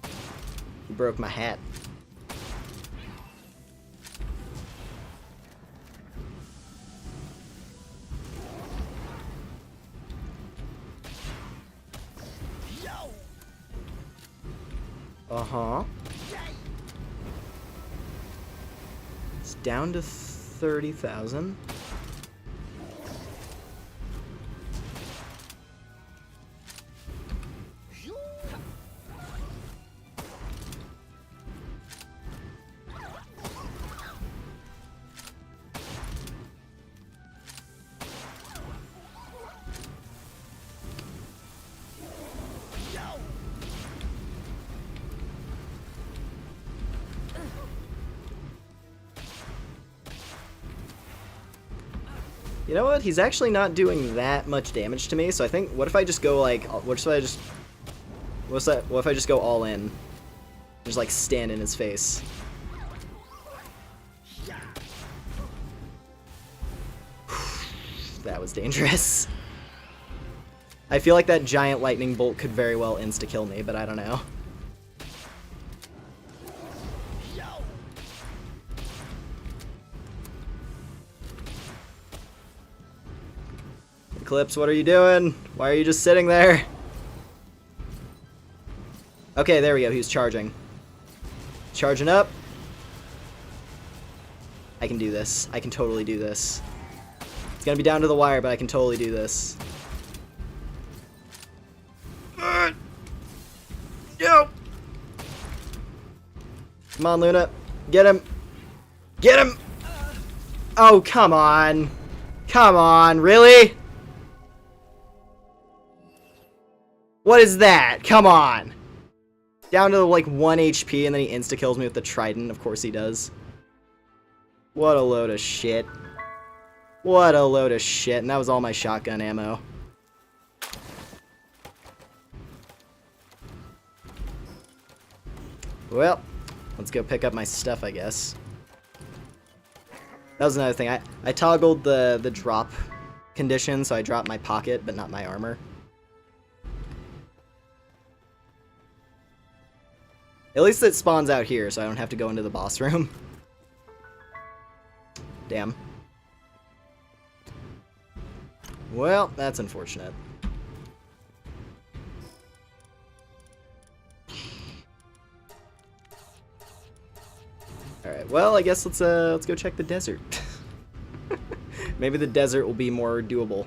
You broke my hat. Uh-huh. It's down to 30,000. You know what? He's actually not doing that much damage to me, so I think, what if I just go like, what if I just go all in? Just like stand in his face. That was dangerous. I feel like that giant lightning bolt could very well insta-kill me, but I don't know. Eclipse, what are you doing? Why are you just sitting there? Okay, there we go. He was charging. Charging up. I can do this. I can totally do this. It's gonna be down to the wire, but I can totally do this. Yo! Come on, Luna. Get him. Get him! Oh, come on. Come on, really? What is that? Come on! Down to like 1 HP and then he insta-kills me with the trident. Of course he does. What a load of shit. What a load of shit. And that was all my shotgun ammo. Well, let's go pick up my stuff, I guess. That was another thing. I toggled the drop condition, so I dropped my pocket, but not my armor. At least it spawns out here, so I don't have to go into the boss room. Damn. Well, that's unfortunate. Alright, well, I guess let's go check the desert. Maybe the desert will be more doable.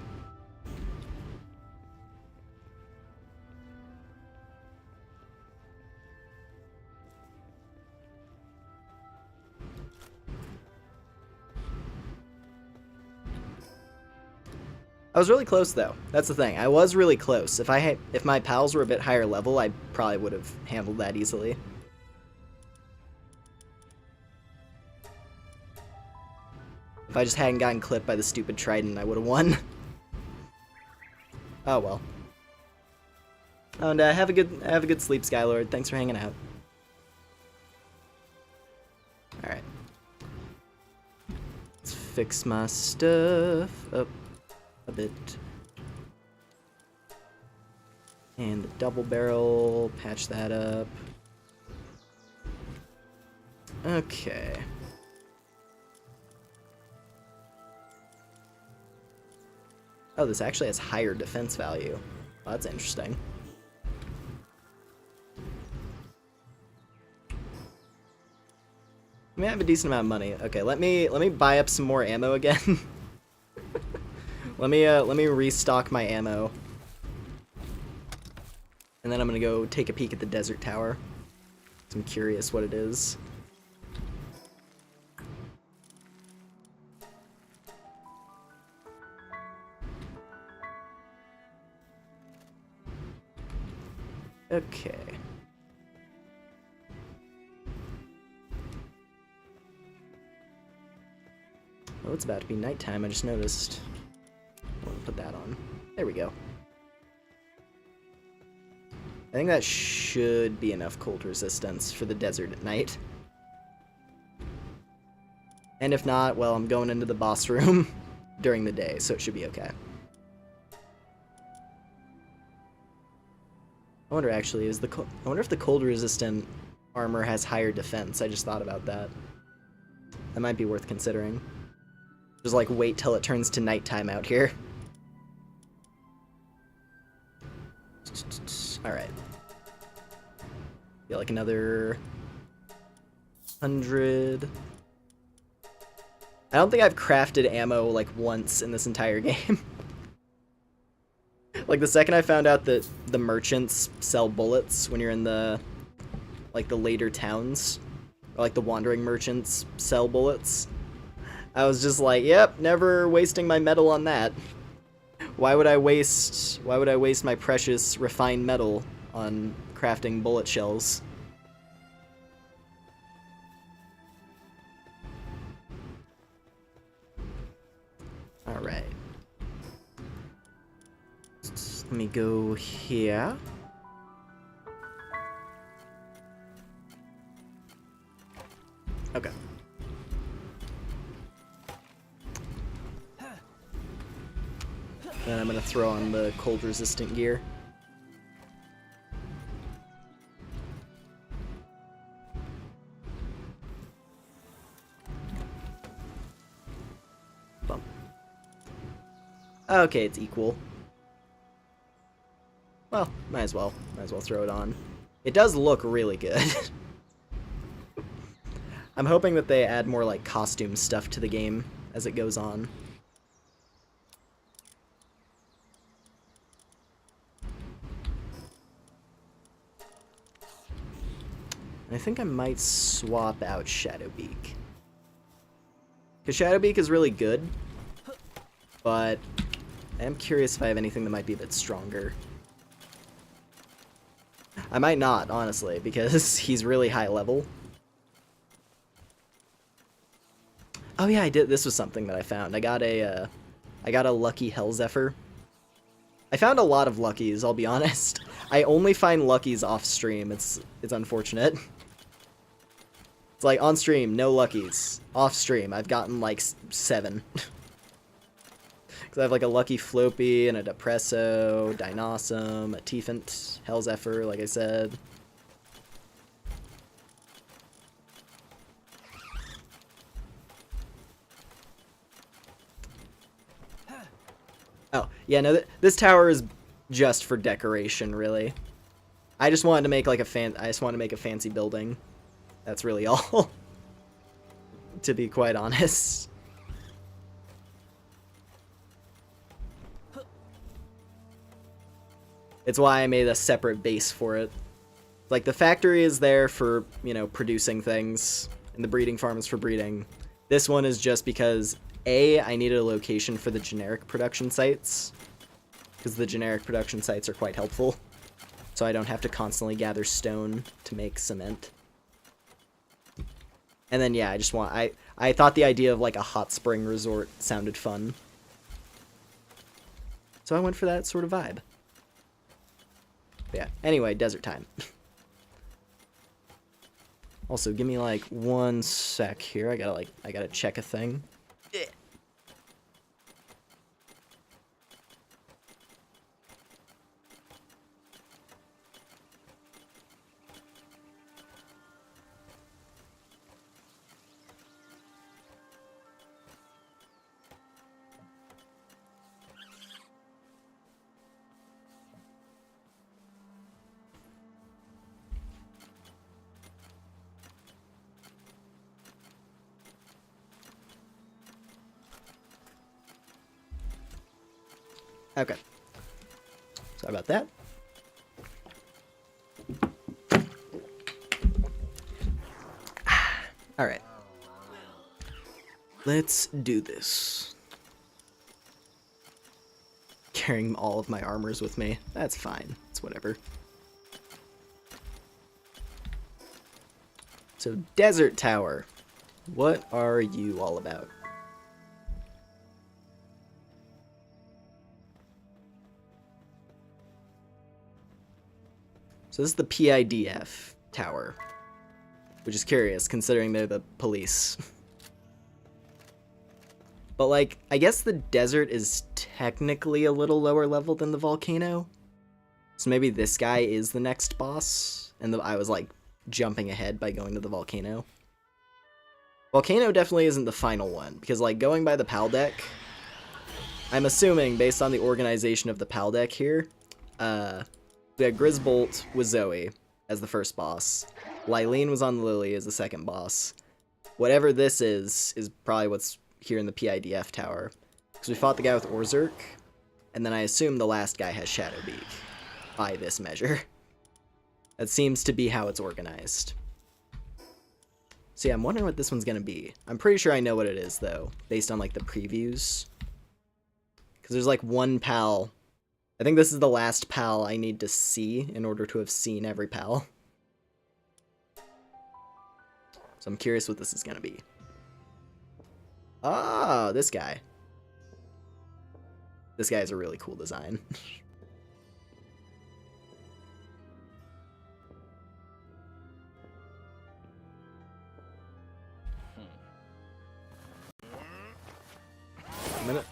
I was really close though. That's the thing. I was really close. If my pals were a bit higher level, I probably would have handled that easily. If I just hadn't gotten clipped by the stupid trident, I would have won. Oh well. Oh, and have a good sleep, Skylord. Thanks for hanging out. All right. Let's fix my stuff up a bit. And the double barrel, patch that up. Okay. Oh, this actually has higher defense value. Well, that's interesting. I mean, I have a decent amount of money. Okay, let me buy up some more ammo again. let me restock my ammo. And then I'm gonna go take a peek at the desert tower. I'm curious what it is. Okay. Oh, it's about to be nighttime, I just noticed. I'll put that on. There we go. I think that should be enough cold resistance for the desert at night. And if not, well, I'm going into the boss room during the day, so it should be okay. I wonder actually, I wonder if the cold resistant armor has higher defense. I just thought about that. That might be worth considering. Just like wait till it turns to nighttime out here. Alright. Feel like another 100. I don't think I've crafted ammo like once in this entire game. Like the second I found out that the merchants sell bullets when you're in the like the later towns, or like the wandering merchants sell bullets, I was just like, yep, never wasting my metal on that. Why would I waste my precious refined metal on crafting bullet shells? All right. Let me go here. Okay. Then I'm gonna throw on the cold resistant gear. Bump. Okay, it's equal. Well, might as well throw it on. It does look really good. I'm hoping that they add more like costume stuff to the game as it goes on. I think I might swap out Shadowbeak. Because Shadowbeak is really good, but I am curious if I have anything that might be a bit stronger. I might not, honestly, because he's really high level. Oh yeah, I did. This was something that I found. I got a lucky Hell Zephyr. I found a lot of luckies, I'll be honest. I only find luckies off stream. It's unfortunate. It's like on stream, no luckies. Off stream, I've gotten like 7. Because I have like a lucky Floppy and a Depresso, Dinossum, a Tiefant, Hell Zephyr, like I said. Oh, yeah, no, this tower is just for decoration, really. I just wanted to make like a fancy building. That's really all. To be quite honest. It's why I made a separate base for it. Like, the factory is there for, you know, producing things, and the breeding farm is for breeding. This one is just because I needed a location for the generic production sites, because the generic production sites are quite helpful, so I don't have to constantly gather stone to make cement. And then, yeah, I thought the idea of, like, a hot spring resort sounded fun. So I went for that sort of vibe. But yeah, anyway, desert time. Also, give me, like, 1 sec here. I gotta check a thing. Okay. Sorry about that. Alright. Let's do this. Carrying all of my armors with me. That's fine. It's whatever. So, Desert Tower. What are you all about? So this is the PIDF tower, which is curious considering they're the police. But like, I guess the desert is technically a little lower level than the volcano. So maybe this guy is the next boss, and I was like jumping ahead by going to the volcano. Volcano definitely isn't the final one, because like going by the PAL deck, I'm assuming based on the organization of the PAL deck here, we had Grisbolt with Zoe as the first boss. Lylene was on Lily as the second boss. Whatever this is probably what's here in the PIDF tower. Because we fought the guy with Orzurk, and then I assume the last guy has Shadowbeak, by this measure. That seems to be how it's organized. So yeah, I'm wondering what this one's gonna be. I'm pretty sure I know what it is, though, based on like the previews. Because there's like one PAL. I think this is the last PAL I need to see in order to have seen every PAL. So I'm curious what this is going to be. Ah, this guy. This guy has a really cool design. I'm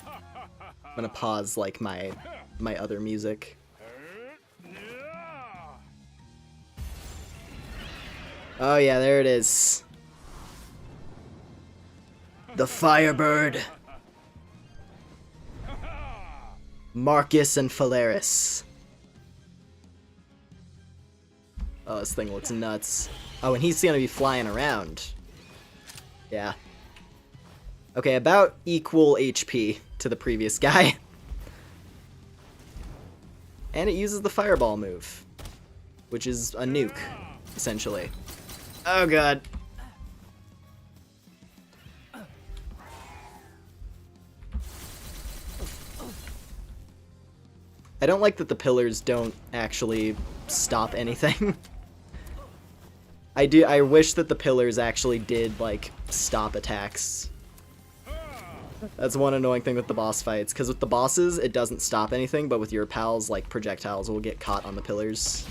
gonna pause like my other music. Oh yeah, there it is. The Firebird. Marcus and Phalaris. Oh, this thing looks nuts. Oh, and he's gonna be flying around. Yeah. Okay, about equal HP to the previous guy. And it uses the fireball move, which is a nuke, essentially. Oh god. I don't like that the pillars don't actually stop anything. I wish that the pillars actually did, like, stop attacks. That's one annoying thing with the boss fights, because with the bosses, it doesn't stop anything, but with your pals, like, projectiles will get caught on the pillars.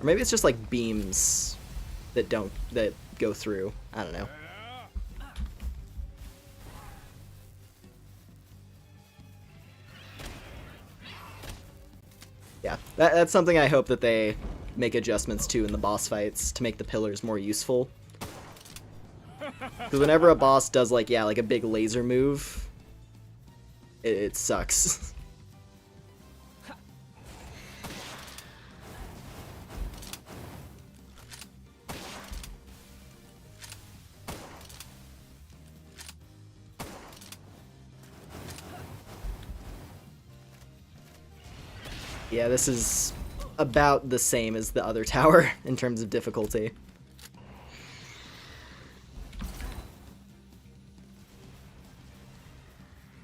Or maybe it's just, like, beams that go through. I don't know. Yeah, that's something I hope that they make adjustments to in the boss fights to make the pillars more useful. Because whenever a boss does, like, yeah, like a big laser move, it sucks. Yeah, this is about the same as the other tower in terms of difficulty.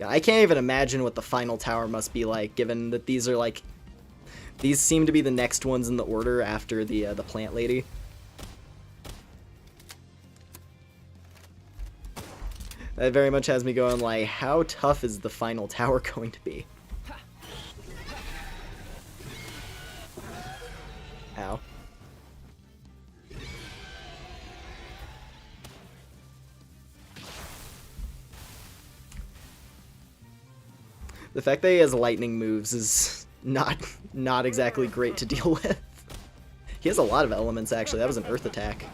I can't even imagine what the final tower must be like, given that these are like... These seem to be the next ones in the order after the plant lady. That very much has me going like, how tough is the final tower going to be? Ow. The fact that he has lightning moves is not exactly great to deal with. He has a lot of elements, actually. That was an earth attack.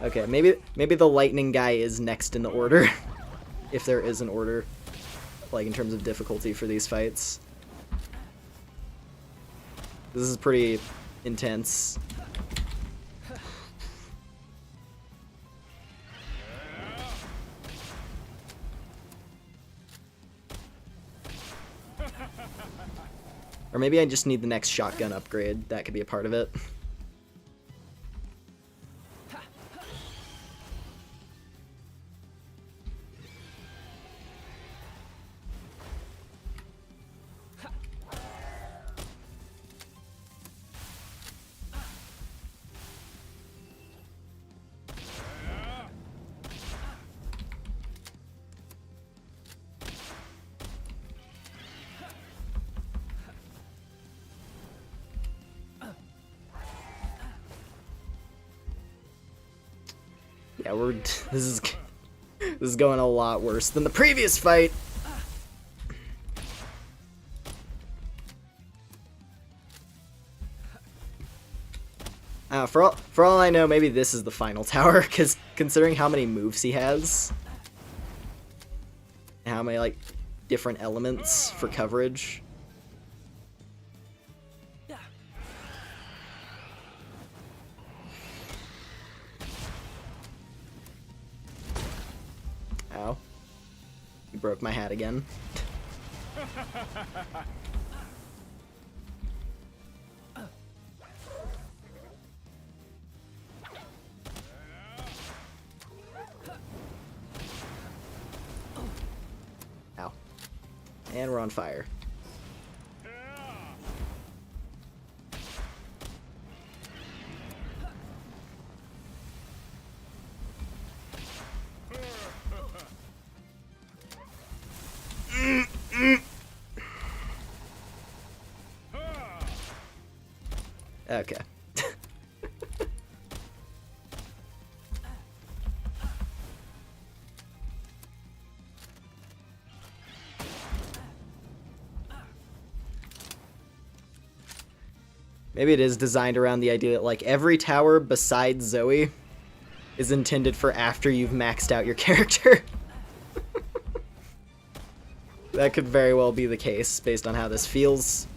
Okay, maybe the lightning guy is next in the order. If there is an order, like in terms of difficulty for these fights. This is pretty intense. Or maybe I just need the next shotgun upgrade. That could be a part of it. Yeah, this is going a lot worse than the previous fight. For all I know, maybe this is the final tower, because considering how many moves he has, and how many like different elements for coverage. Ow. You broke my hat again. Ow. And we're on fire. Okay. Maybe it is designed around the idea that like every tower besides Zoe is intended for after you've maxed out your character. That could very well be the case based on how this feels.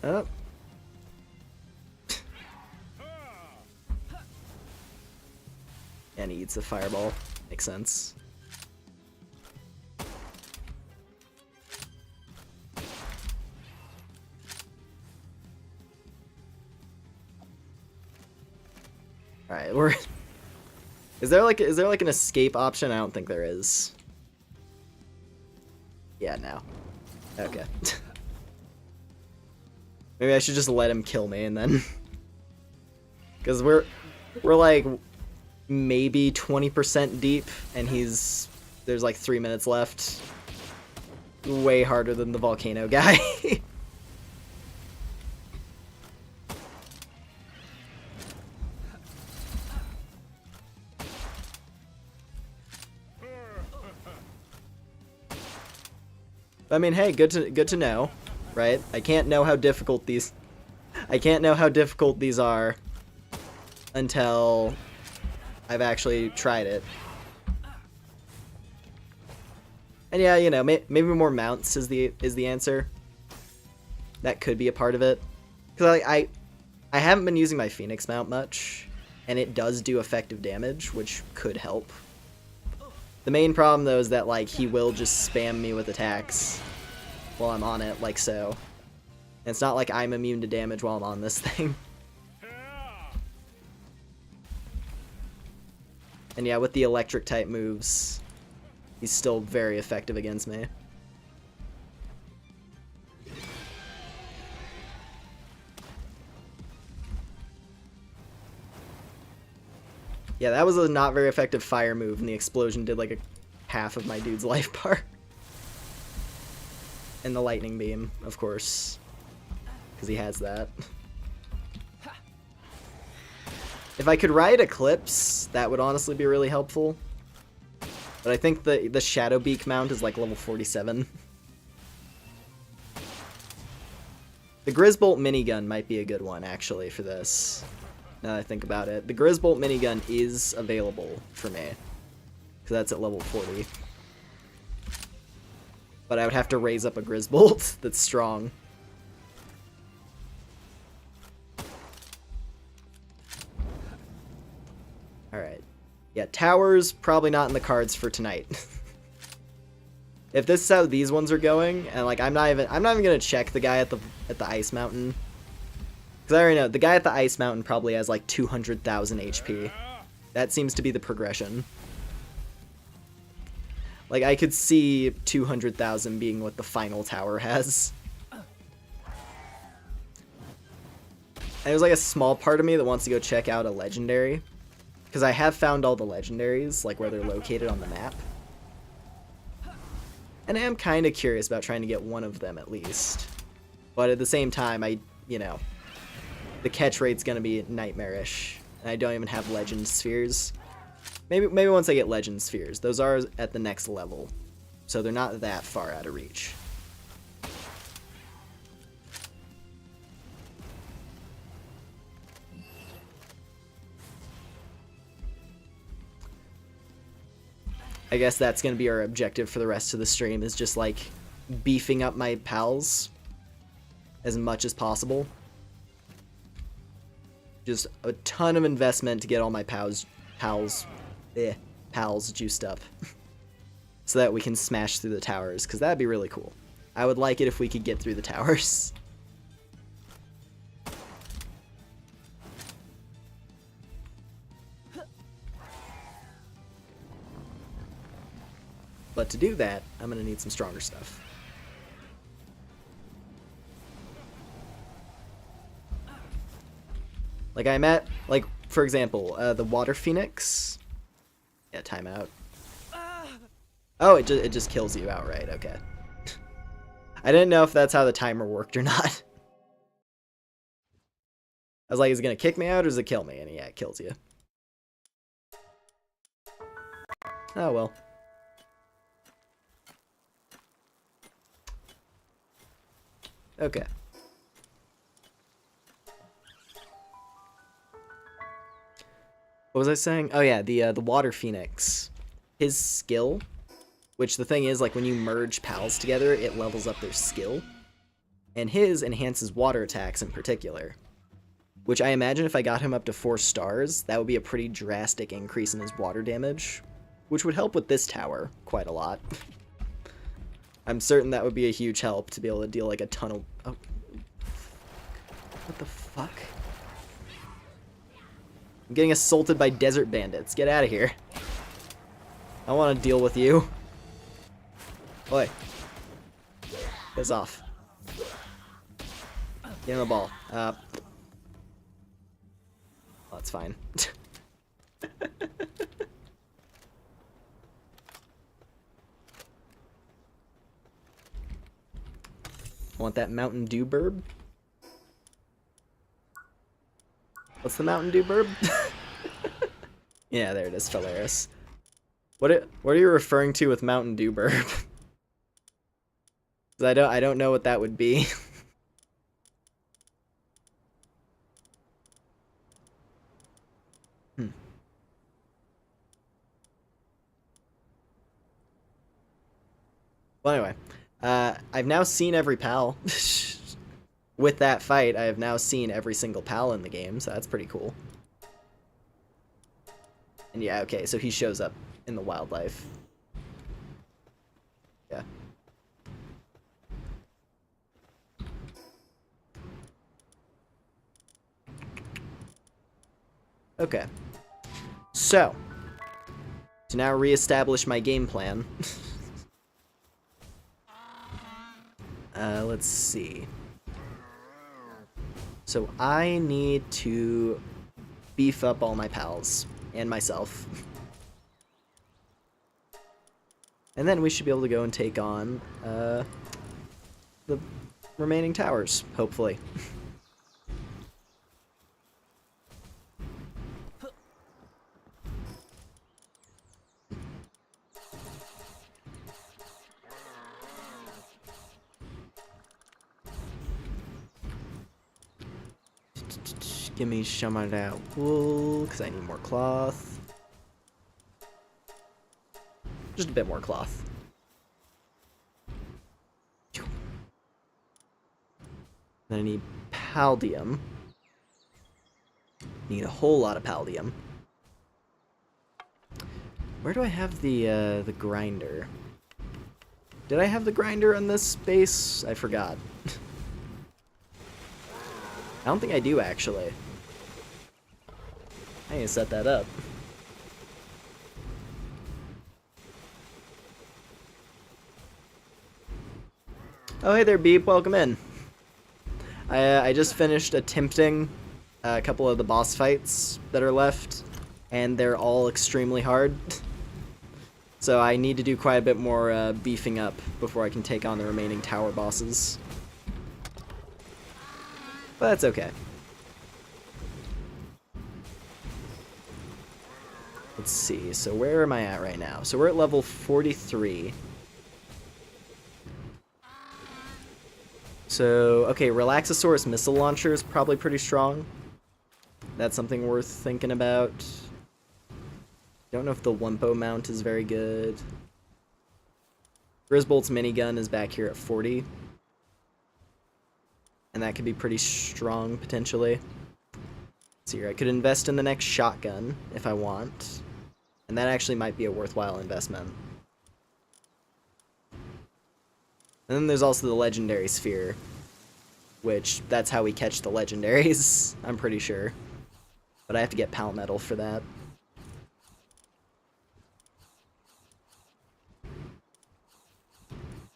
Oh. And he eats a fireball. Makes sense. Alright, we're... Is there like an escape option? I don't think there is. Yeah, no. Okay. Maybe I should just let him kill me and then... Because we're like maybe 20% deep and there's like 3 minutes left. Way harder than the volcano guy. I mean, hey, good to know, right? I can't know how difficult these are until I've actually tried it. And yeah, you know, maybe more mounts is the answer. That could be a part of it. Because I haven't been using my Phoenix mount much, and it does do effective damage, which could help. The main problem, though, is that, like, he will just spam me with attacks while I'm on it, like so. And it's not like I'm immune to damage while I'm on this thing. And yeah, with the electric type moves, he's still very effective against me. Yeah, that was a not very effective fire move, and the explosion did like a half of my dude's life bar. And the lightning beam, of course, because he has that. If I could ride Eclipse, that would honestly be really helpful. But I think the Shadow Beak mount is like level 47. The Grizzbolt minigun might be a good one, actually, for this. Now that I think about it. The Grizzbolt minigun is available for me, because that's at level 40. But I would have to raise up a Grizzbolt that's strong. Alright. Yeah, towers, probably not in the cards for tonight. If this is how these ones are going, and like I'm not even gonna check the guy at the ice mountain. Because I already know, the guy at the ice mountain probably has like 200,000 HP. That seems to be the progression. Like, I could see 200,000 being what the final tower has. And there's like a small part of me that wants to go check out a legendary. Because I have found all the legendaries, like where they're located on the map. And I am kind of curious about trying to get one of them at least. But at the same time, you know, the catch rate's gonna be nightmarish. And I don't even have legend spheres. Maybe once I get legend spheres. Those are at the next level. So they're not that far out of reach. I guess that's gonna be our objective for the rest of the stream, is just like beefing up my pals as much as possible. Just a ton of investment to get all my pals juiced up. So that we can smash through the towers, because that'd be really cool. I would like it if we could get through the towers. But to do that, I'm gonna need some stronger stuff. Like I'm at, like, for example, the Water Phoenix. Yeah, timeout. Oh, it just kills you outright, okay. I didn't know if that's how the timer worked or not. I was like, is it gonna kick me out or does it kill me? And yeah, it kills you. Oh well. Okay. What was I saying? Oh yeah, the Water Phoenix. His skill, which the thing is, like, when you merge pals together, it levels up their skill. And his enhances water attacks in particular. Which I imagine if I got him up to 4 stars, that would be a pretty drastic increase in his water damage. Which would help with this tower quite a lot. I'm certain that would be a huge help to be able to deal like a ton of... Oh. What the fuck? I'm getting assaulted by desert bandits. Get out of here. I want to deal with you. Oi. Piss off. Get in the ball. Oh, that's fine. Want that Mountain Dew burb? What's the Mountain Dew burb? Yeah, there it is, Phalaris. What are you referring to with Mountain Dew burb? I don't know what that would be. Well, anyway, I've now seen every pal. With that fight, I have now seen every single pal in the game, so that's pretty cool. And yeah, okay, so he shows up in the wildlife. Yeah. Okay. So, to now reestablish my game plan. Let's see. So I need to beef up all my pals and myself. And then we should be able to go and take on the remaining towers, hopefully. Give me some of that wool, because I need more cloth. Just a bit more cloth. Then I need paldium. Need a whole lot of paldium. Where do I have the grinder? Did I have the grinder on this base? I forgot. I don't think I do, actually. I need to set that up. Oh, hey there, Beep. Welcome in. I just finished attempting a couple of the boss fights that are left, and they're all extremely hard. So I need to do quite a bit more beefing up before I can take on the remaining tower bosses. But that's okay. Let's see, so where am I at right now? So we're at level 43. So, okay, Relaxosaurus missile launcher is probably pretty strong. That's something worth thinking about. Don't know if the Wumpo mount is very good. Grisbolt's minigun is back here at 40. And that could be pretty strong, potentially. Let's see here, I could invest in the next shotgun, if I want. And that actually might be a worthwhile investment. And then there's also the legendary sphere, which that's how we catch the legendaries, I'm pretty sure. But I have to get pal metal for that.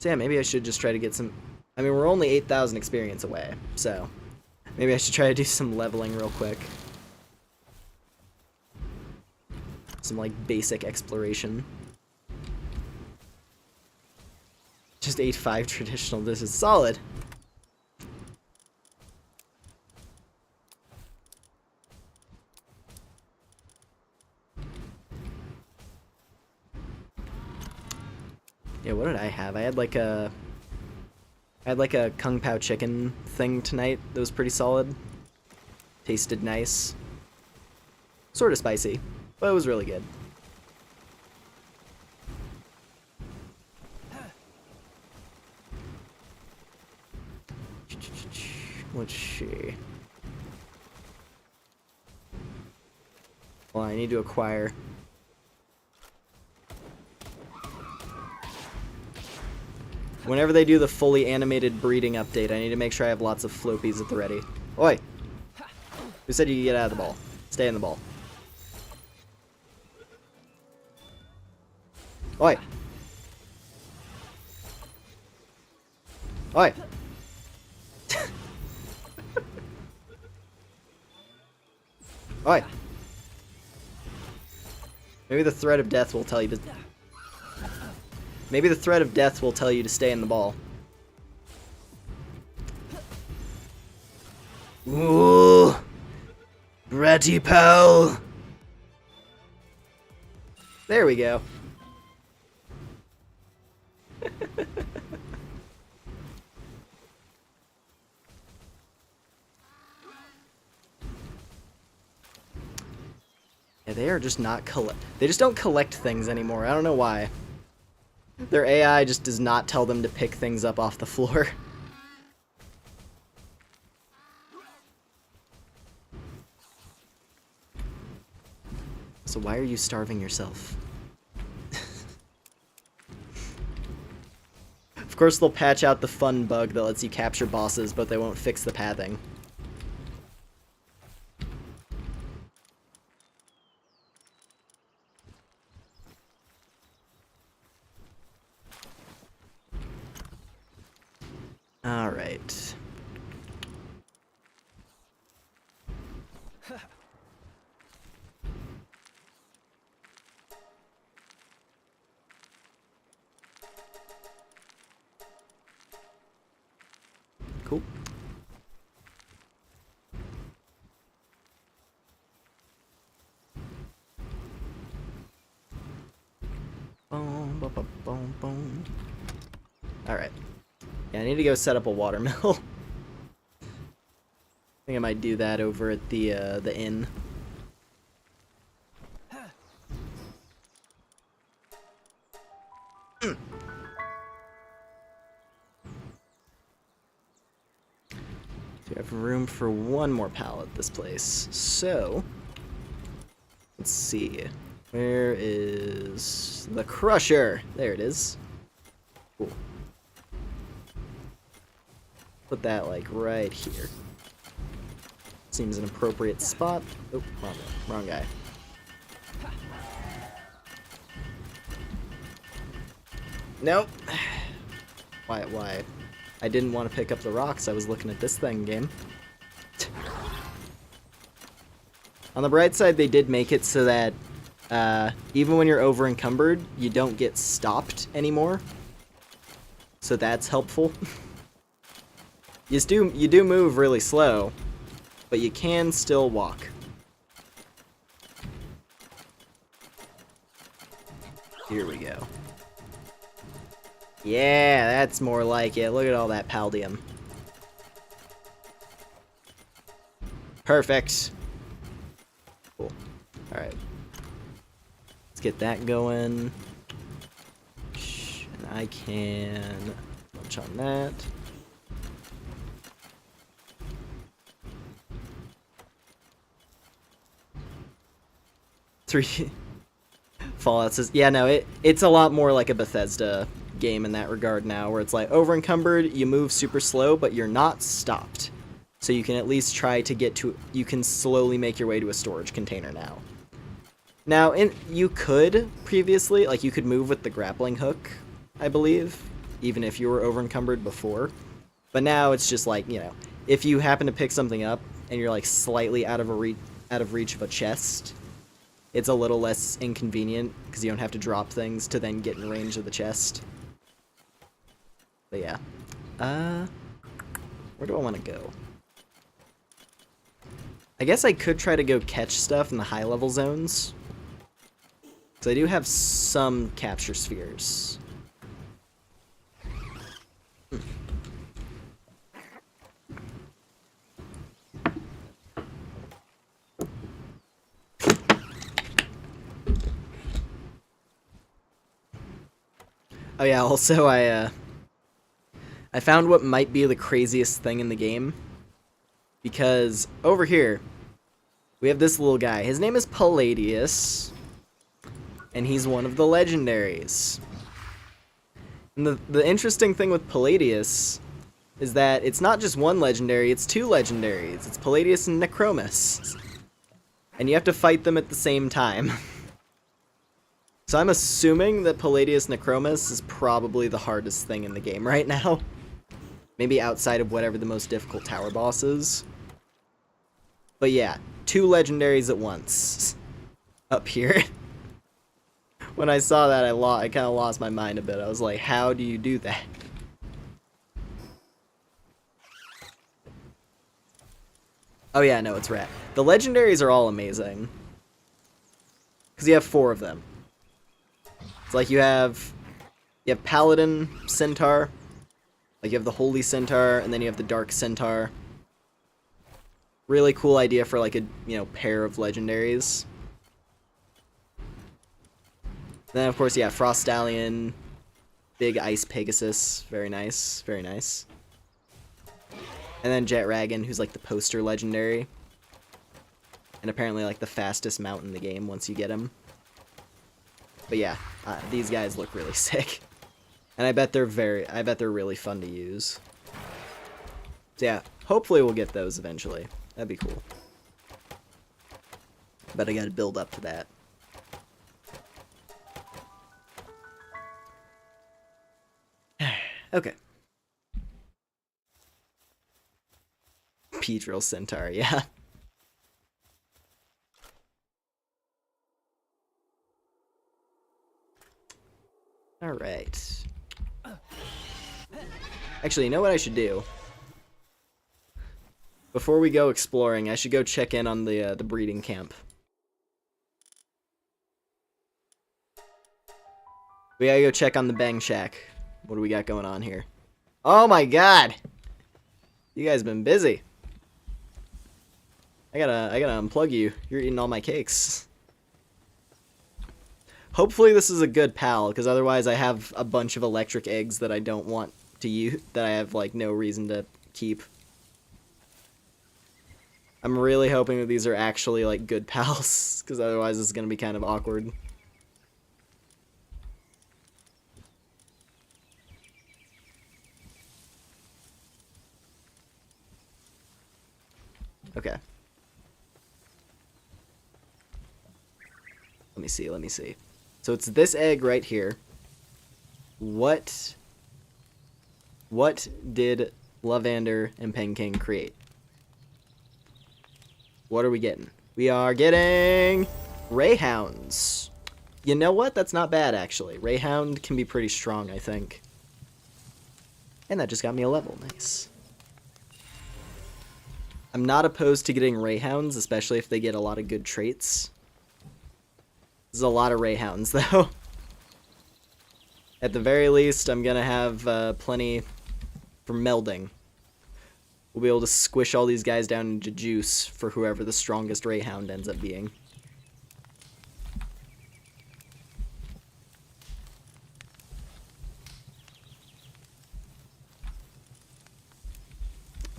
So yeah, maybe I should just try to get some... I mean, we're only 8,000 experience away, so maybe I should try to do some leveling real quick. Some, like, basic exploration. Just 8.5 traditional, this is solid. Yeah, what did I have? I had like a Kung Pao chicken thing tonight that was pretty solid. Tasted nice. Sort of spicy, but it was really good. Let's see. Well, I need to acquire. Whenever they do the fully animated breeding update, I need to make sure I have lots of floppies at the ready. Oi! Who said you could get out of the ball? Stay in the ball. Oi! Oi! Oi! Maybe the threat of death will tell you to... Maybe the threat of death will tell you to stay in the ball. Ooh! Bratty pal! There we go. Yeah, they are just not they just don't collect things anymore. I don't know why. Their AI just does not tell them to pick things up off the floor. So why are you starving yourself? Of course they'll patch out the fun bug that lets you capture bosses, but they won't fix the pathing. Alright. Cool. Boom, boom, boom, boom, boom. Alright. Yeah, I need to go set up a watermill. I think I might do that over at the inn. We have room for one more pallet this place. So, let's see. Where is the crusher? There it is. Cool. Put that like right here. Seems an appropriate spot. Oh, wrong guy. Nope. Why? I didn't want to pick up the rocks. I was looking at this thing, game. On the bright side, they did make it so that even when you're over encumbered, you don't get stopped anymore. So that's helpful. You do move really slow, but you can still walk. Here we go. Yeah, that's more like it. Look at all that paldium. Perfect. Cool. Alright. Let's get that going. And I can launch on that. Fallout says, yeah, no, it's a lot more like a Bethesda game in that regard now, where it's like over encumbered, you move super slow, but you're not stopped. So you can at least try to get to, you can slowly make your way to a storage container now. Now, you could previously, like you could move with the grappling hook, I believe, even if you were over encumbered before. But now it's just like, you know, if you happen to pick something up and you're like slightly out of reach of a chest, it's a little less inconvenient because you don't have to drop things to then get in range of the chest. But yeah. Where do I want to go? I guess I could try to go catch stuff in the high level zones. Because I do have some capture spheres. Oh yeah, also I found what might be the craziest thing in the game. Because over here, we have this little guy. His name is Palladius, and he's one of the legendaries. And the interesting thing with Palladius is that it's not just one legendary, it's two legendaries. It's Palladius and Necromus. And you have to fight them at the same time. So I'm assuming that Palladius Necromus is probably the hardest thing in the game right now. Maybe outside of whatever the most difficult tower boss is. But yeah, two legendaries at once. Up here. When I saw that, I kind of lost my mind a bit. I was like, how do you do that? Oh yeah, no, it's rad. The legendaries are all amazing. Because you have 4 of them. It's like you have Paladin, Centaur, like you have the Holy Centaur, and then you have the Dark Centaur. Really cool idea for like a, you know, pair of legendaries. Then, of course, yeah, Frost Stallion, Big Ice Pegasus. Very nice, very nice. And then Jet Dragon, who's like the poster legendary. And apparently like the fastest mount in the game once you get him. But yeah, these guys look really sick. And I bet they're really fun to use. So yeah, hopefully we'll get those eventually. That'd be cool. But I gotta build up to that. Okay. Pedril Centaur, yeah. Alright. Actually, you know what I should do? Before we go exploring, I should go check in on the breeding camp. We gotta go check on the Bang Shack. What do we got going on here? Oh my god! You guys been busy. I gotta unplug you. You're eating all my cakes. Hopefully this is a good pal, because otherwise I have a bunch of electric eggs that I don't want to use, that I have, like, no reason to keep. I'm really hoping that these are actually, like, good pals, because otherwise this is gonna be kind of awkward. Okay. Let me see. So it's this egg right here. What did Lavander and Penking create? What are we getting? We are getting Rayhounds. You know what? That's not bad, actually. Rayhound can be pretty strong, I think. And that just got me a level. Nice. I'm not opposed to getting Rayhounds, especially if they get a lot of good traits. There's a lot of Rayhounds, though. At the very least, I'm gonna have plenty for melding. We'll be able to squish all these guys down into juice for whoever the strongest Rayhound ends up being.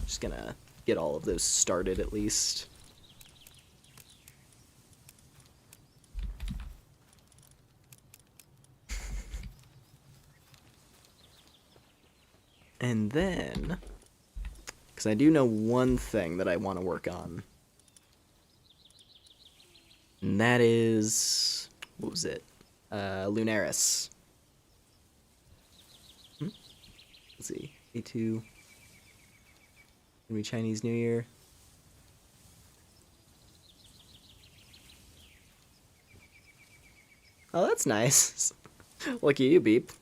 Just gonna get all of those started at least. And then, because I do know one thing that I want to work on. And that is, what was it? Lunaris. Let's see, A2. Gonna be Chinese New Year. Oh, that's nice. Lucky you, Beep.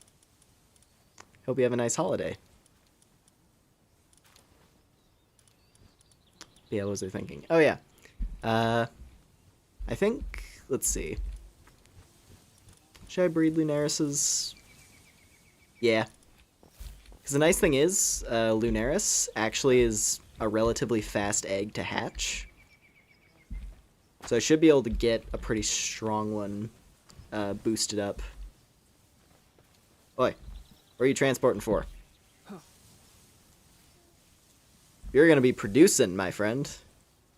Hope you have a nice holiday. Yeah, what was I thinking? Oh, yeah. I think, let's see. Should I breed Lunarises? Yeah. Because the nice thing is, Lunaris actually is a relatively fast egg to hatch. So I should be able to get a pretty strong one boosted up. Oi, where are you transporting for? You're gonna be producing, my friend.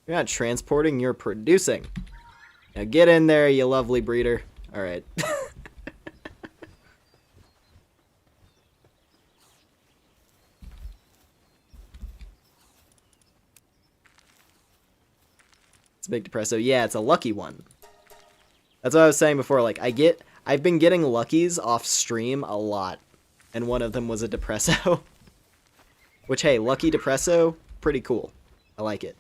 You're not transporting, you're producing. Now get in there, you lovely breeder. Alright. It's a big depresso. Yeah, it's a lucky one. That's what I was saying before, like, I've been getting luckies off stream a lot. And one of them was a depresso. Which, hey, lucky depresso, pretty cool. I like it.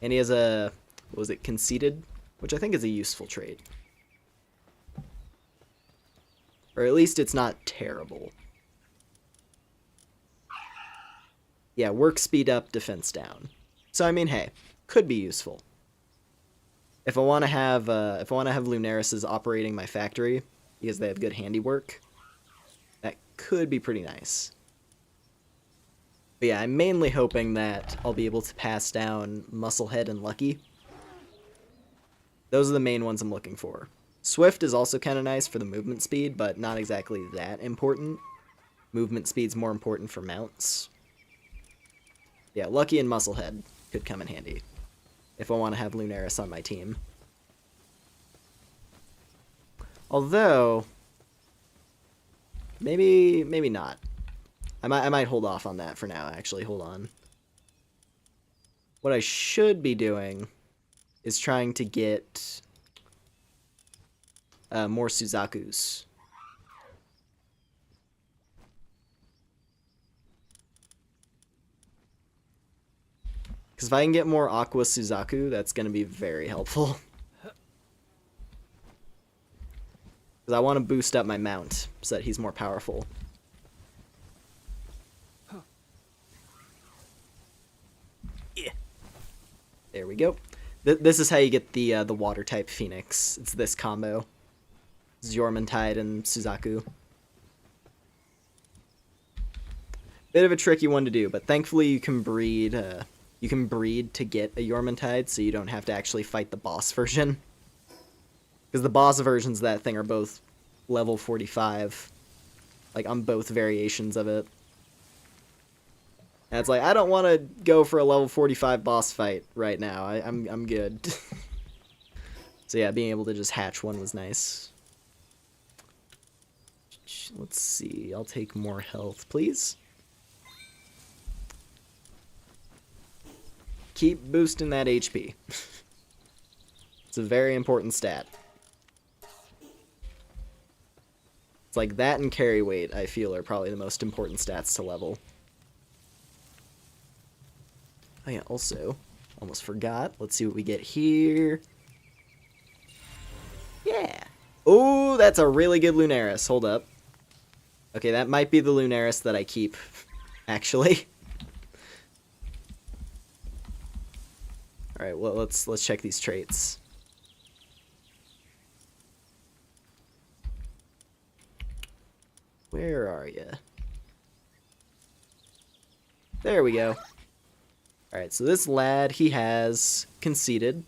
And he has a, what was it, conceited? Which I think is a useful trait. Or at least it's not terrible. Yeah, work speed up, defense down. So, I mean, hey, could be useful. If I want to have Lunarises operating my factory, because they have good handiwork, that could be pretty nice. But yeah, I'm mainly hoping that I'll be able to pass down Musclehead and Lucky. Those are the main ones I'm looking for. Swift is also kind of nice for the movement speed, but not exactly that important. Movement speed's more important for mounts. Yeah, Lucky and Musclehead could come in handy if I want to have Lunaris on my team. Although, maybe not. I might hold off on that for now, actually. Hold on. What I should be doing is trying to get more Suzakus. Because if I can get more Aqua Suzaku, that's going to be very helpful. Because I want to boost up my mount so that he's more powerful. Yeah. There we go. This is how you get the water type Phoenix. It's this combo. Yormantide and Suzaku. Bit of a tricky one to do, but thankfully you can breed. You can breed to get a Yormantide, so you don't have to actually fight the boss version. Because the boss versions of that thing are both level 45. Like, on both variations of it. And it's like, I don't want to go for a level 45 boss fight right now. I'm good. So yeah, being able to just hatch one was nice. Let's see. I'll take more health, please. Keep boosting that HP. It's a very important stat. It's like that and carry weight, I feel, are probably the most important stats to level. Oh yeah, also, almost forgot. Let's see what we get here. Yeah. Oh, that's a really good Lunaris. Hold up. Okay, that might be the Lunaris that I keep, actually. Alright, well, let's check these traits. Where are you? There we go. Alright, so this lad, he has Conceited.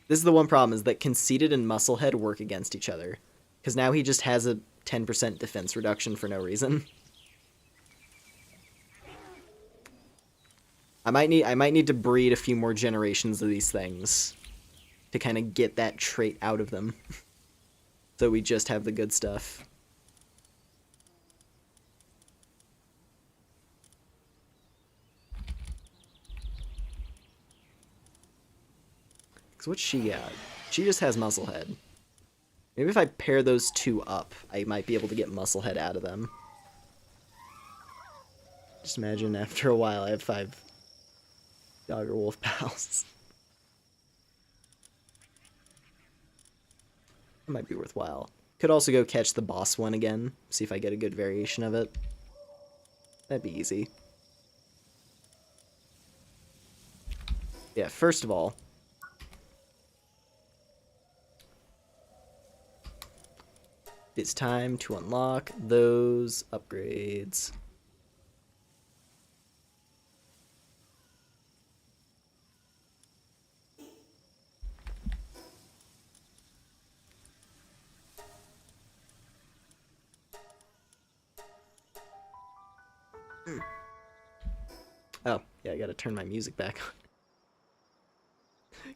This is the one problem, is that Conceited and Musclehead work against each other. Because now he just has a 10% defense reduction for no reason. I might need to breed a few more generations of these things to kind of get that trait out of them. So we just have the good stuff. Because what's she got? She just has Musclehead. Maybe if I pair those two up, I might be able to get Musclehead out of them. Just imagine after a while I have 5 dog or wolf pals. That might be worthwhile. Could also go catch the boss one again, see if I get a good variation of it. That'd be easy. Yeah, first of all, it's time to unlock those upgrades. Oh, yeah, I gotta turn my music back on.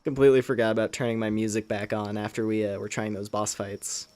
Completely forgot about turning my music back on after we were trying those boss fights.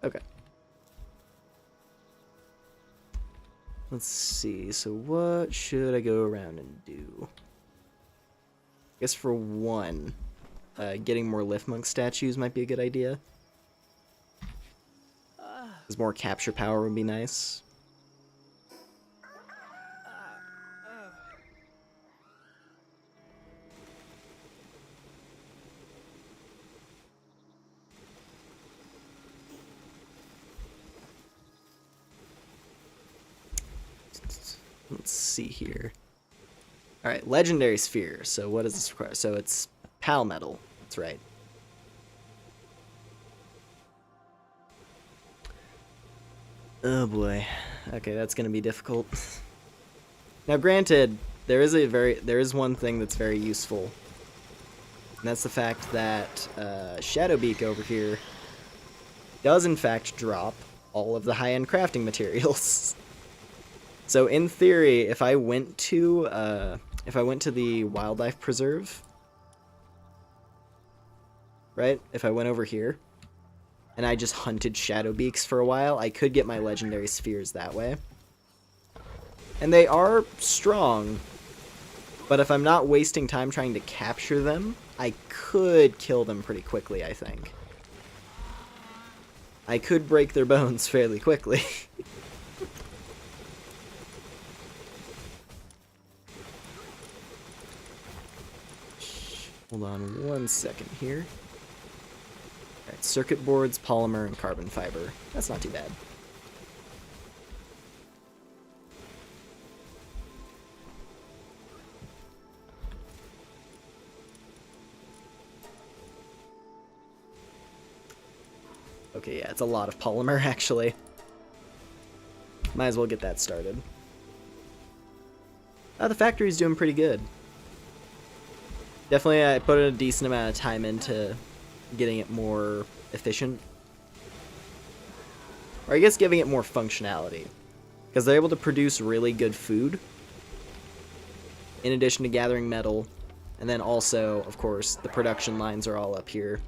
Okay. Let's see, so what should I go around and do? I guess for one, getting more Lift Monk statues might be a good idea. Because more capture power would be nice. Let's see here. Alright, legendary sphere. So what does this require? So it's pal metal. That's right. Oh boy. Okay, that's gonna be difficult. Now granted, there is one thing that's very useful. And that's the fact that Shadowbeak over here does in fact drop all of the high-end crafting materials. So in theory, if I went to the wildlife preserve, right? If I went over here and I just hunted Shadowbeaks for a while, I could get my legendary spheres that way. And they are strong, but if I'm not wasting time trying to capture them, I could kill them pretty quickly, I think. I could break their bones fairly quickly. Hold on 1 second here. Alright, circuit boards, polymer, and carbon fiber. That's not too bad. Okay, yeah, it's a lot of polymer, actually. Might as well get that started. The factory's doing pretty good. Definitely, I put a decent amount of time into getting it more efficient. Or I guess giving it more functionality. Because they're able to produce really good food, in addition to gathering metal. And then also, of course, the production lines are all up here.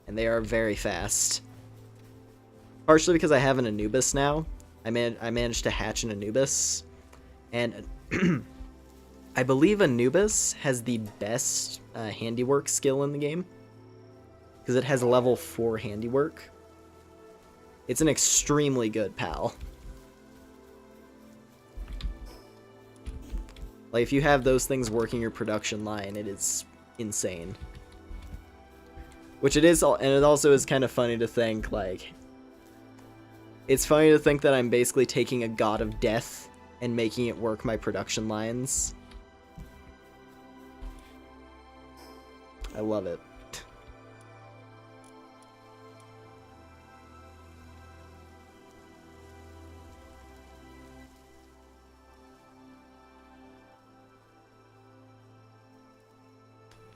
And they are very fast. Partially because I have an Anubis now. I managed to hatch an Anubis. And I believe Anubis has the best handiwork skill in the game. Because it has level 4 handiwork. It's an extremely good pal. Like, if you have those things working your production line, it is insane. Which it is, and it also is kind of funny to think, like... It's funny to think that I'm basically taking a god of death and making it work my production lines. I love it.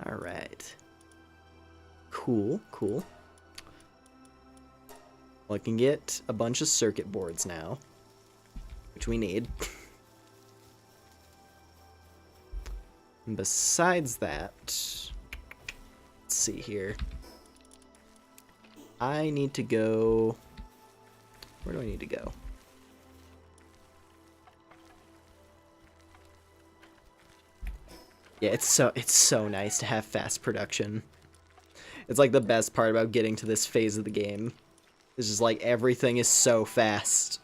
All right. Cool, cool. Well, I can get a bunch of circuit boards now, which we need. And besides that, let's see here. I need to go... Where do I need to go? Yeah, it's so nice to have fast production. It's like the best part about getting to this phase of the game. It's just like everything is so fast.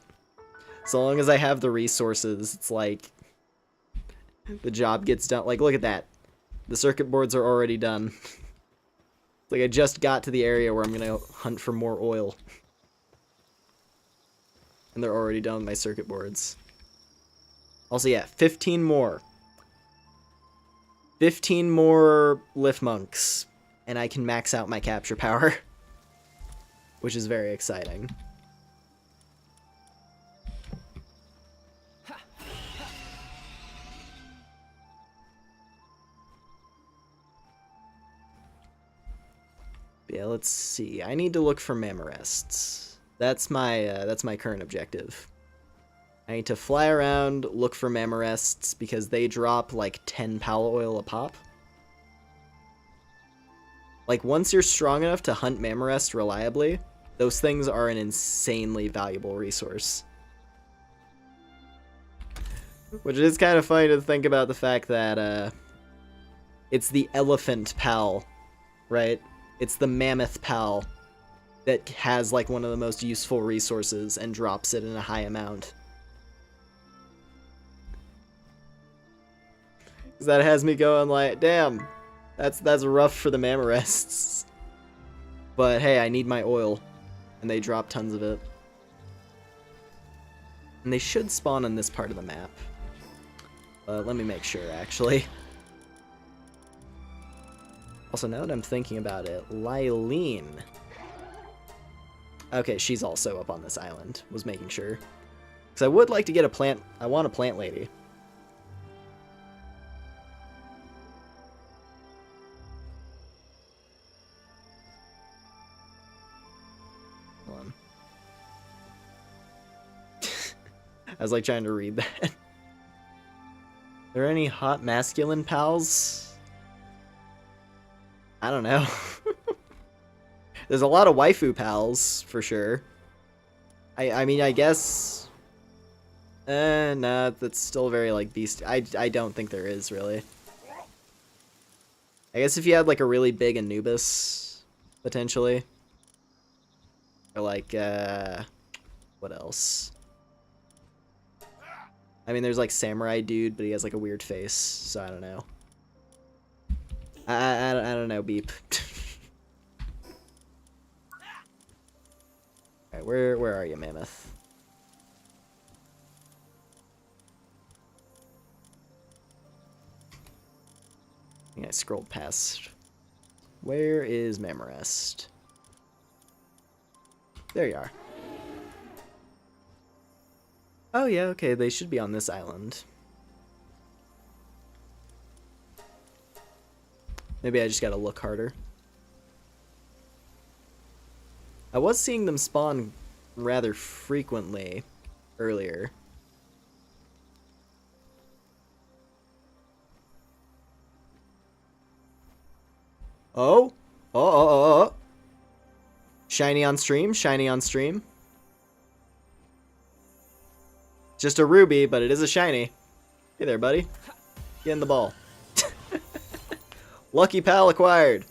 So long as I have the resources, it's like the job gets done. Like, look at that. The circuit boards are already done. Like, I just got to the area where I'm gonna hunt for more oil. And they're already done with my circuit boards. Also, yeah, 15 more. 15 more lift monks. And I can max out my capture power. Which is very exciting. Yeah, let's see. I need to look for Mamorests. That's my current objective. I need to fly around, look for Mamorests, because they drop like 10 pal oil a pop. Like, once you're strong enough to hunt Mamorest reliably, those things are an insanely valuable resource. Which is kind of funny to think about the fact that, it's the elephant pal, right? It's the mammoth pal that has like one of the most useful resources and drops it in a high amount. Cause that has me going like, damn, that's rough for the Mammorests. But hey, I need my oil, and they drop tons of it. And they should spawn on this part of the map. Let me make sure, actually. Also, now that I'm thinking about it, Lylene. Okay, she's also up on this island. Was making sure. Because I would like to get a plant. I want a plant lady. Hold on. I was like trying to read that. Are there any hot masculine pals? I don't know. There's a lot of waifu pals, for sure. I mean, I guess... nah, that's still very, like, beast... I don't think there is, really. I guess if you had, like, a really big Anubis, potentially. Or, like, what else? I mean, there's, like, Samurai Dude, but he has, like, a weird face, so I don't know. I don't know, Beep. Alright, where are you, Mammoth? I think I scrolled past. Where is Mamorest? There you are. Oh yeah, okay, they should be on this island. Maybe I just gotta look harder. I was seeing them spawn rather frequently earlier. Oh? Oh. Shiny on stream, shiny on stream. Just a ruby, but it is a shiny. Hey there, buddy. Get in the ball. Lucky pal acquired.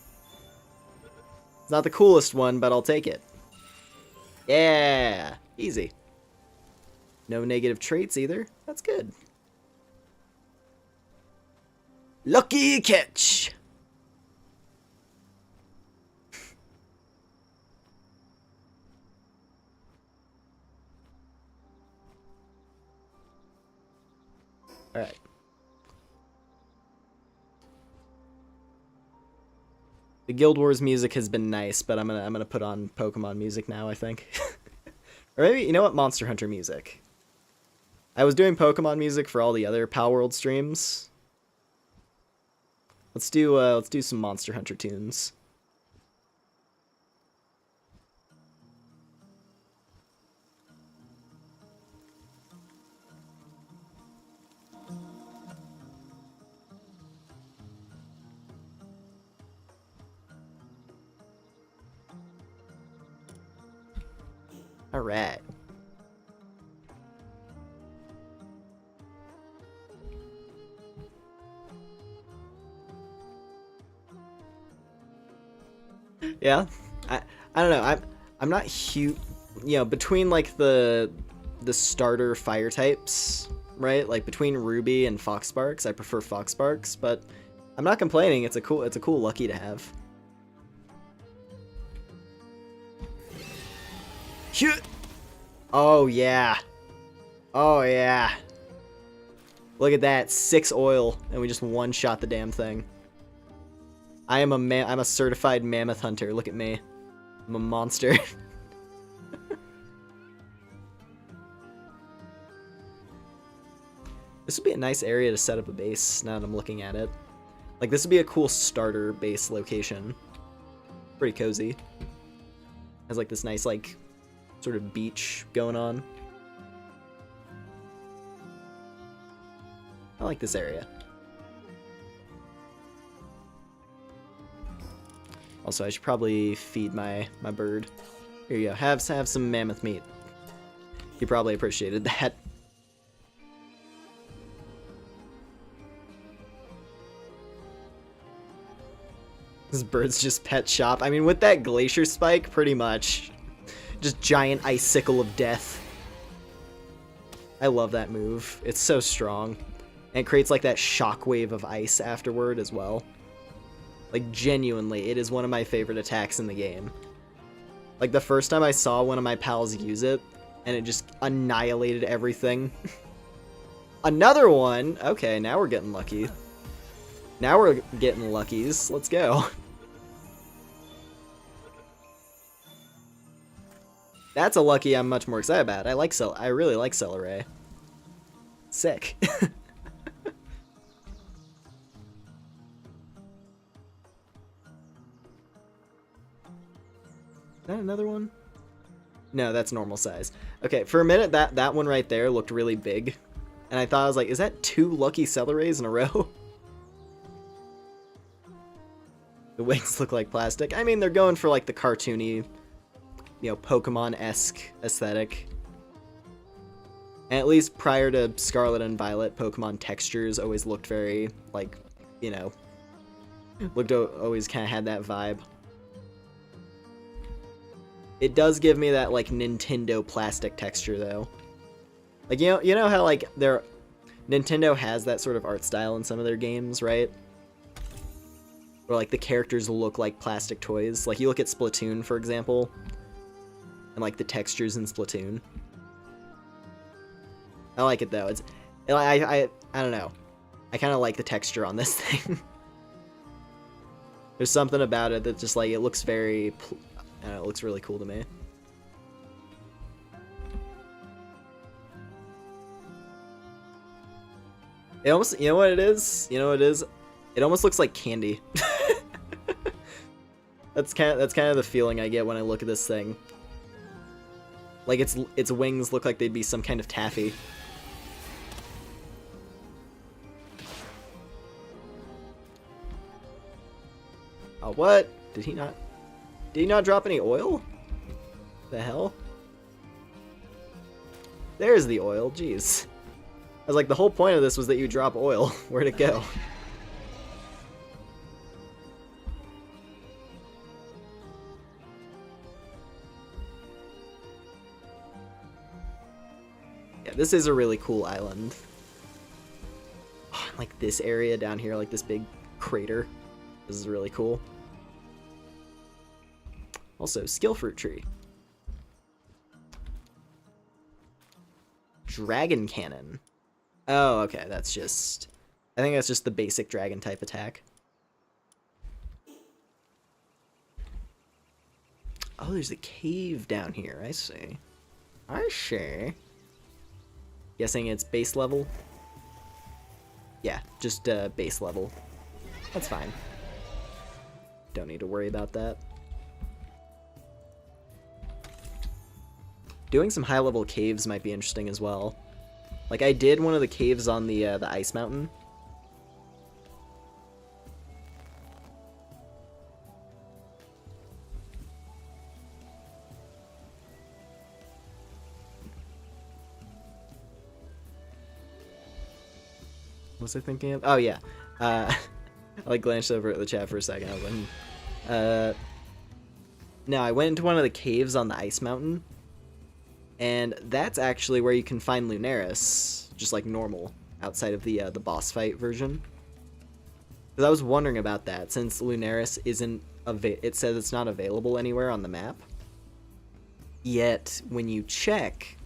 It's not the coolest one, but I'll take it. Yeah, easy. No negative traits either. That's good. Lucky catch. All right. The Guild Wars music has been nice, but I'm gonna put on Pokemon music now, I think. Or maybe, you know what, Monster Hunter music. I was doing Pokemon music for all the other Palworld streams. Let's do some Monster Hunter tunes. All right. Yeah, I don't know. I'm not huge, you know, between like the starter fire types, right? Like between Ruby and Foxsparks, I prefer Foxsparks, but I'm not complaining. It's a cool lucky to have. Oh yeah. Oh yeah. Look at that, 6 oil, and we just one-shot the damn thing. I'm a certified mammoth hunter. Look at me. I'm a monster. This would be a nice area to set up a base, now that I'm looking at it. Like, this would be a cool starter base location. Pretty cozy. Has like this nice, like, sort of beach going on. I like this area. Also, I should probably feed my bird. Here you go. Have some mammoth meat. He probably appreciated that. This bird's just pet shop. I mean, with that glacier spike, pretty much. Just giant icicle of death. I love that move. It's so strong. And it creates like that shockwave of ice afterward as well. Like, genuinely, it is one of my favorite attacks in the game. Like, the first time I saw one of my pals use it, and it just annihilated everything. Another one! Okay, now we're getting lucky. Now we're getting luckies. Let's go. That's a lucky I'm much more excited about. I really like Celeray. Sick. Is that another one? No, that's normal size. Okay, for a minute, that one right there looked really big. And I thought, I was like, is that 2 lucky Celerays in a row? The wings look like plastic. I mean, they're going for, like, the cartoony, you know, Pokemon-esque aesthetic. And at least prior to Scarlet and Violet, Pokemon textures always looked very, like, you know, always kind of had that vibe. It does give me that, like, Nintendo plastic texture, though. Like, you know how, like, Nintendo has that sort of art style in some of their games, right? Where, like, the characters look like plastic toys. Like, you look at Splatoon, for example, and, like, the textures in Splatoon. I like it, though. I don't know. I kind of like the texture on this thing. There's something about it that just, like, it looks very... I don't know, it looks really cool to me. It almost, you know what it is? You know what it is? It almost looks like candy. That's kind of the feeling I get when I look at this thing. Like its wings look like they'd be some kind of taffy. Oh, what? Did he not drop any oil? The hell? There's the oil, jeez. I was like, the whole point of this was that you drop oil. Where'd it go? Yeah, this is a really cool island. Oh, like this area down here, like this big crater. This is really cool. Also, skill fruit tree. Dragon cannon. Oh, okay, that's just... I think that's just the basic dragon type attack. Oh, there's a cave down here, I see. I see. Guessing it's base level? Yeah, just base level. That's fine. Don't need to worry about that. Doing some high-level caves might be interesting as well. Like, I did one of the caves on the ice mountain. What was I thinking of? Oh, yeah. I like glanced over at the chat for a second. I was like, no, I went into one of the caves on the ice mountain. And that's actually where you can find Lunaris, just like normal, outside of the boss fight version. Because I was wondering about that, since Lunaris isn't it says it's not available anywhere on the map. Yet when you check,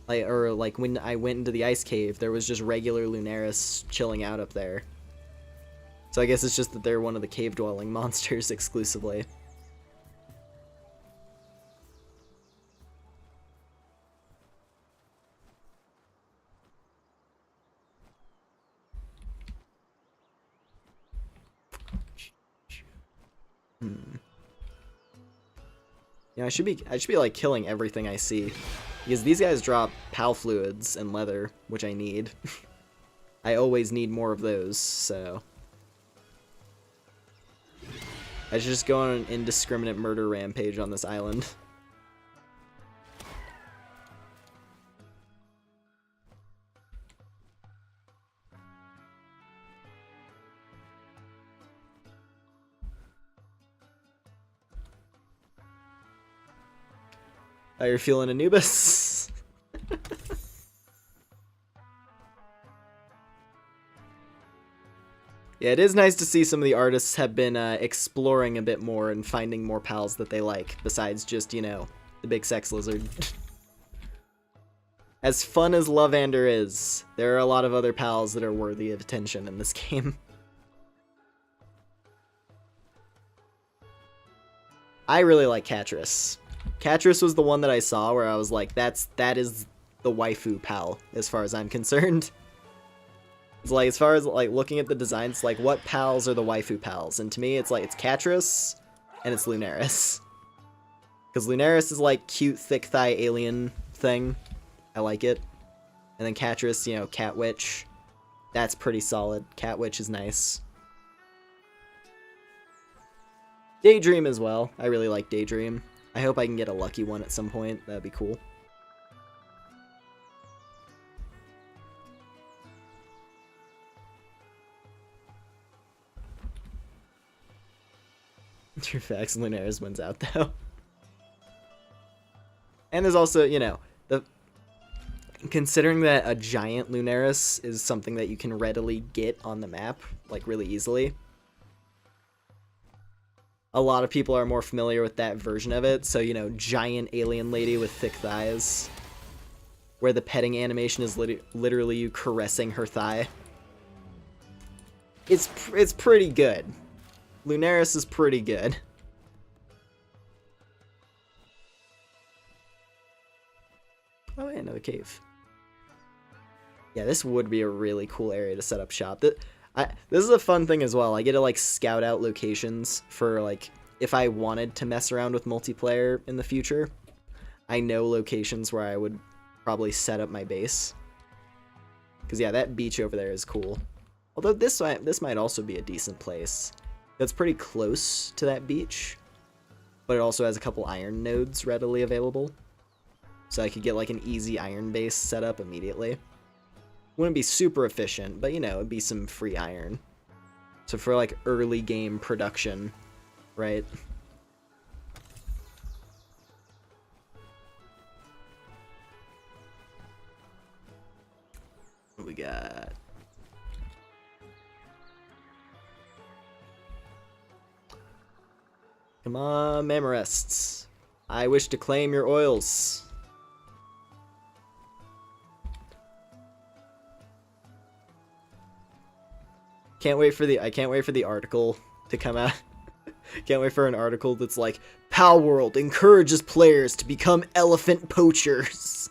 like when I went into the ice cave, there was just regular Lunaris chilling out up there. So I guess it's just that they're one of the cave dwelling monsters exclusively. Yeah, I should be like killing everything I see, because these guys drop PAL fluids and leather, which I need. I always need more of those, so I should just go on an indiscriminate murder rampage on this island. Oh, you're feeling Anubis? Yeah, it is nice to see some of the artists have been exploring a bit more and finding more pals that they like, besides just, you know, the big sex lizard. As fun as Lovander is, there are a lot of other pals that are worthy of attention in this game. I really like Catris. Catris was the one that I saw where I was like, that is the waifu pal, as far as I'm concerned. It's like, as far as like looking at the designs, like what pals are the waifu pals? And to me, it's like, it's Catris and it's Lunaris. Because Lunaris is like cute, thick thigh alien thing. I like it. And then Catris, you know, Cat Witch. That's pretty solid. Cat Witch is nice. Daydream as well. I really like Daydream. I hope I can get a lucky one at some point. That'd be cool. True facts, Lunaris wins out though. And there's also, you know, considering that a giant Lunaris is something that you can readily get on the map, like really easily. A lot of people are more familiar with that version of it, so, you know, giant alien lady with thick thighs, where the petting animation is literally you caressing her thigh. It's pretty good. Lunaris is pretty good. Oh, yeah, another cave. Yeah, this would be a really cool area to set up shop. This is a fun thing as well. I get to, like, scout out locations for, like, if I wanted to mess around with multiplayer in the future. I know locations where I would probably set up my base. Because, yeah, that beach over there is cool. Although this might also be a decent place. That's pretty close to that beach. But it also has a couple iron nodes readily available. So I could get, like, an easy iron base set up immediately. Wouldn't be super efficient, but, you know, it'd be some free iron. So for, like, early game production, right? What we got? Come on, Mamorists. I wish to claim your oils. I can't wait for the article to come out. Can't wait for an article that's like, Palworld encourages players to become elephant poachers.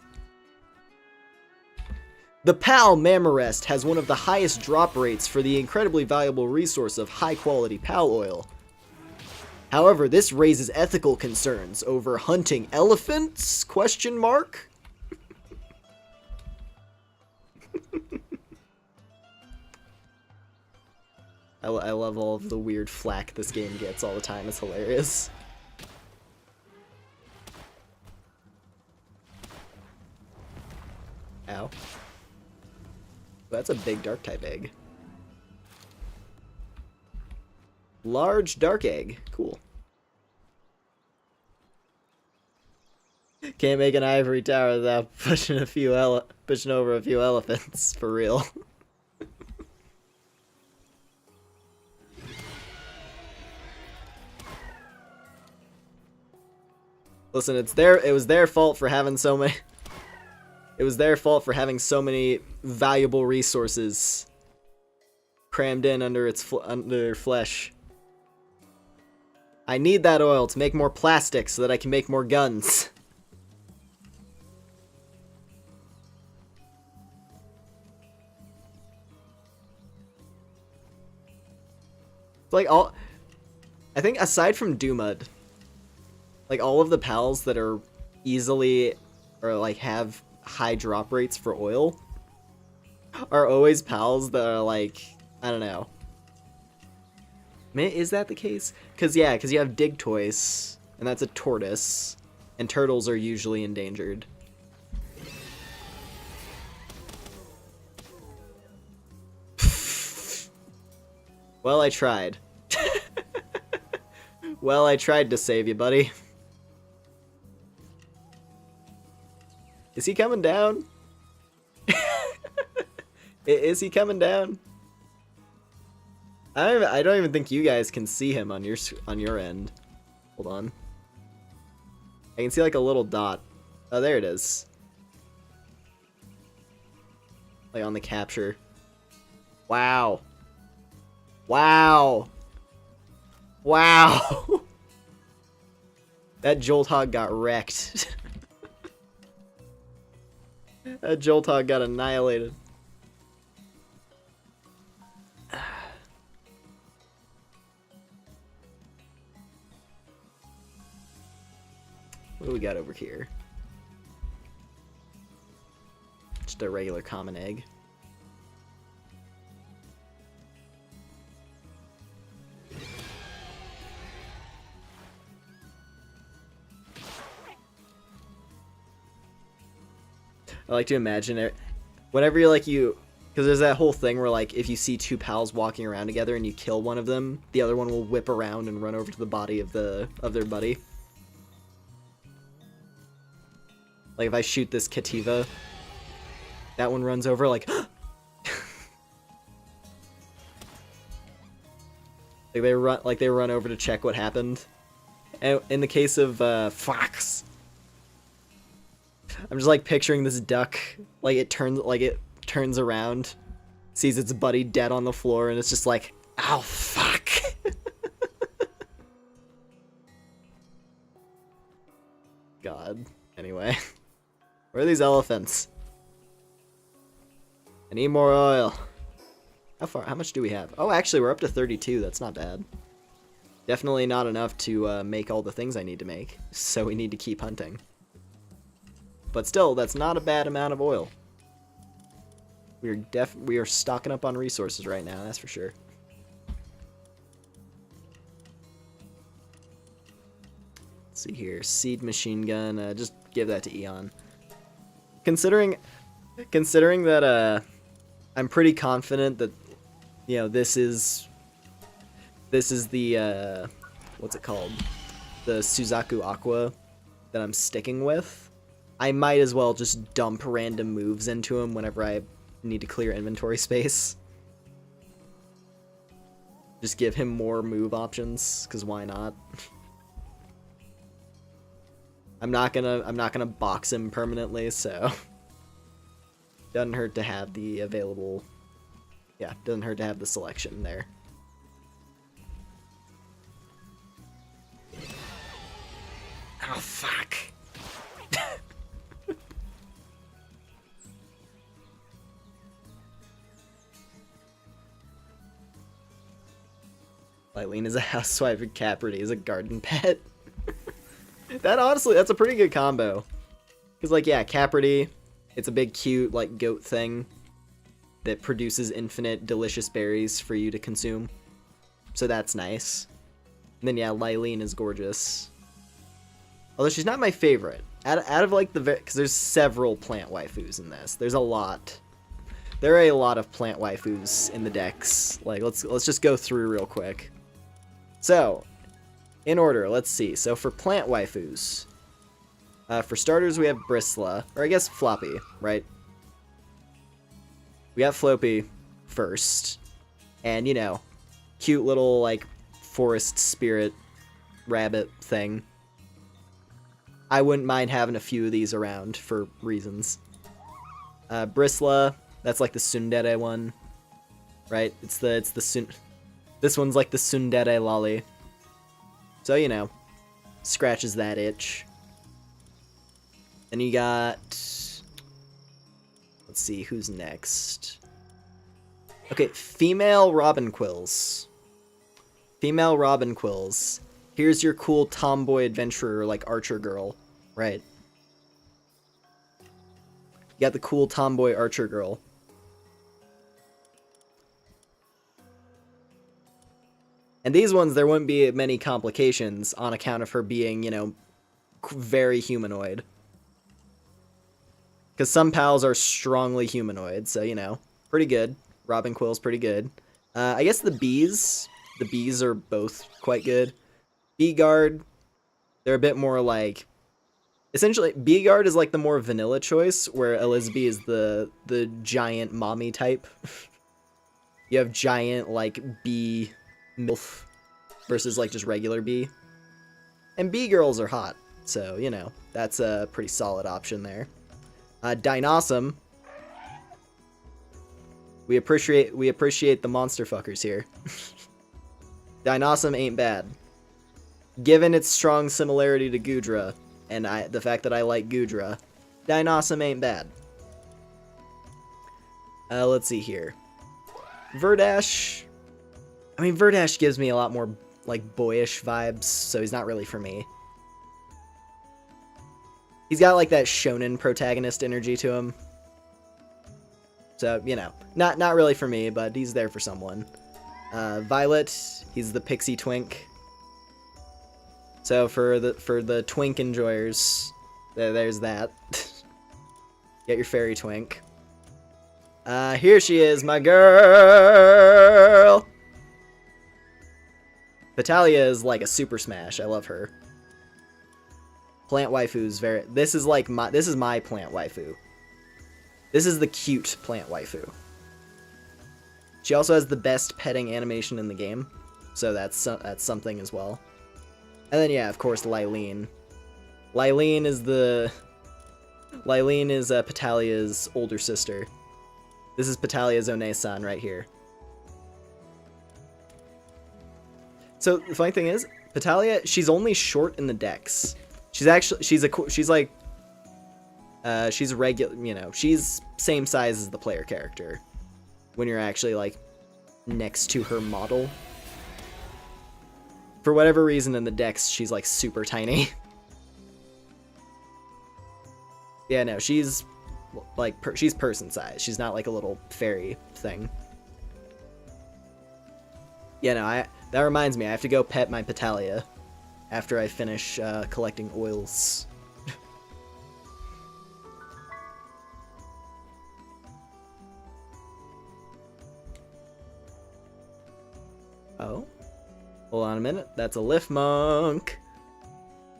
The Pal Mamorest has one of the highest drop rates for the incredibly valuable resource of high-quality pal oil. However, this raises ethical concerns over hunting elephants? ? I love all of the weird flack this game gets all the time. It's hilarious. Ow. That's a big dark type egg. Large dark egg. Cool. Can't make an ivory tower without pushing over a few elephants, for real. Listen, it was their fault for having so many. It was their fault for having so many valuable resources crammed in under their flesh. I need that oil to make more plastic so that I can make more guns. It's like I think aside from Doomud, like all of the pals that are easily or like have high drop rates for oil are always pals that are like, I don't know. Man, is that the case? Because you have Digtoise, and that's a tortoise, and turtles are usually endangered. Well, I tried. Well, I tried to save you, buddy. Is he coming down? Is he coming down? I don't even think you guys can see him on your end. Hold on. I can see like a little dot. Oh, there it is. Like on the capture. Wow. Wow. Wow. That Jolthog got wrecked. That Jolthog got annihilated. What do we got over here? Just a regular common egg. I like to imagine it whenever you're like because there's that whole thing where like if you see two pals walking around together and you kill one of them, the other one will whip around and run over to the body of their buddy. Like if I shoot this Kativa, that one runs over like like they run over to check what happened. And in the case of Fox, I'm just like picturing this duck, like it turns around, sees its buddy dead on the floor, and it's just like, ow, fuck. God. Anyway, where are these elephants? I need more oil. How much do we have? Oh, actually, we're up to 32. That's not bad. Definitely not enough to make all the things I need to make, so we need to keep hunting. But still, that's not a bad amount of oil. We are stocking up on resources right now, that's for sure. Let's see here, seed machine gun. Just give that to Eon. Considering that I'm pretty confident that this is the what's it called? The Suzaku Aqua that I'm sticking with. I might as well just dump random moves into him whenever I need to clear inventory space. Just give him more move options, cause why not? I'm not gonna box him permanently, so doesn't hurt to have the available. Yeah, doesn't hurt to have the selection there. Oh fuck. Lylene is a housewife and Capricorn is a garden pet. That honestly, that's a pretty good combo. Cause like, yeah, Capricorn, it's a big cute like goat thing that produces infinite delicious berries for you to consume. So that's nice. And then yeah, Lylene is gorgeous. Although she's not my favorite. Out of like because there's several plant waifus in this. There's a lot. There are a lot of plant waifus in the decks. Like let's just go through real quick. So, in order, let's see. So for plant waifus, for starters we have Bristla, or I guess Floppy, right? We got Floppy first, and cute little like forest spirit rabbit thing. I wouldn't mind having a few of these around for reasons. Bristla, that's like the tsundere one, right? This one's like the tsundere lolly. So, scratches that itch. Then you got... Let's see, who's next? Okay, female robinquills. Female robinquills. Here's your cool tomboy adventurer, like archer girl, right? You got the cool tomboy archer girl. And these ones, there wouldn't be many complications on account of her being, very humanoid. Because some pals are strongly humanoid, so, pretty good. Robinquill's pretty good. I guess the bees are both quite good. Bee Guard, they're a bit more like essentially, B-Guard is like the more vanilla choice, where Elizabeth is the giant mommy type. You have giant, like, B MILF versus, like, just regular B. And B-girls are hot, so, you know, that's a pretty solid option there. Dinossum. We appreciate the monster fuckers here. Dinossum ain't bad. Given its strong similarity to Goodra, and the fact that I like Goodra, Dinossum ain't bad. Let's see here. Verdash. I mean, Verdash gives me a lot more, like, boyish vibes, so he's not really for me. He's got, like, that shonen protagonist energy to him. So, you know, not really for me, but he's there for someone. Violet, he's the pixie twink. So for the twink enjoyers, there's that. Get your fairy twink. Here she is, my girl! Vitalia is like a super smash. I love her. Plant waifu's very... This is my plant waifu. This is the cute plant waifu. She also has the best petting animation in the game, so that's something as well. And then yeah, of course, Lylene. Lylene is Petalia's older sister. This is Petalia's One-san right here. So the funny thing is, Petalia, she's only short in the dex. She's regular, you know, she's same size as the player character when you're actually like next to her model. For whatever reason in the dex, she's like super tiny. Yeah, no, she's like she's person size. She's not like a little fairy thing. Yeah, no, that reminds me, I have to go pet my Petalia after I finish collecting oils. Oh, hold on a minute. That's a Lift Monk.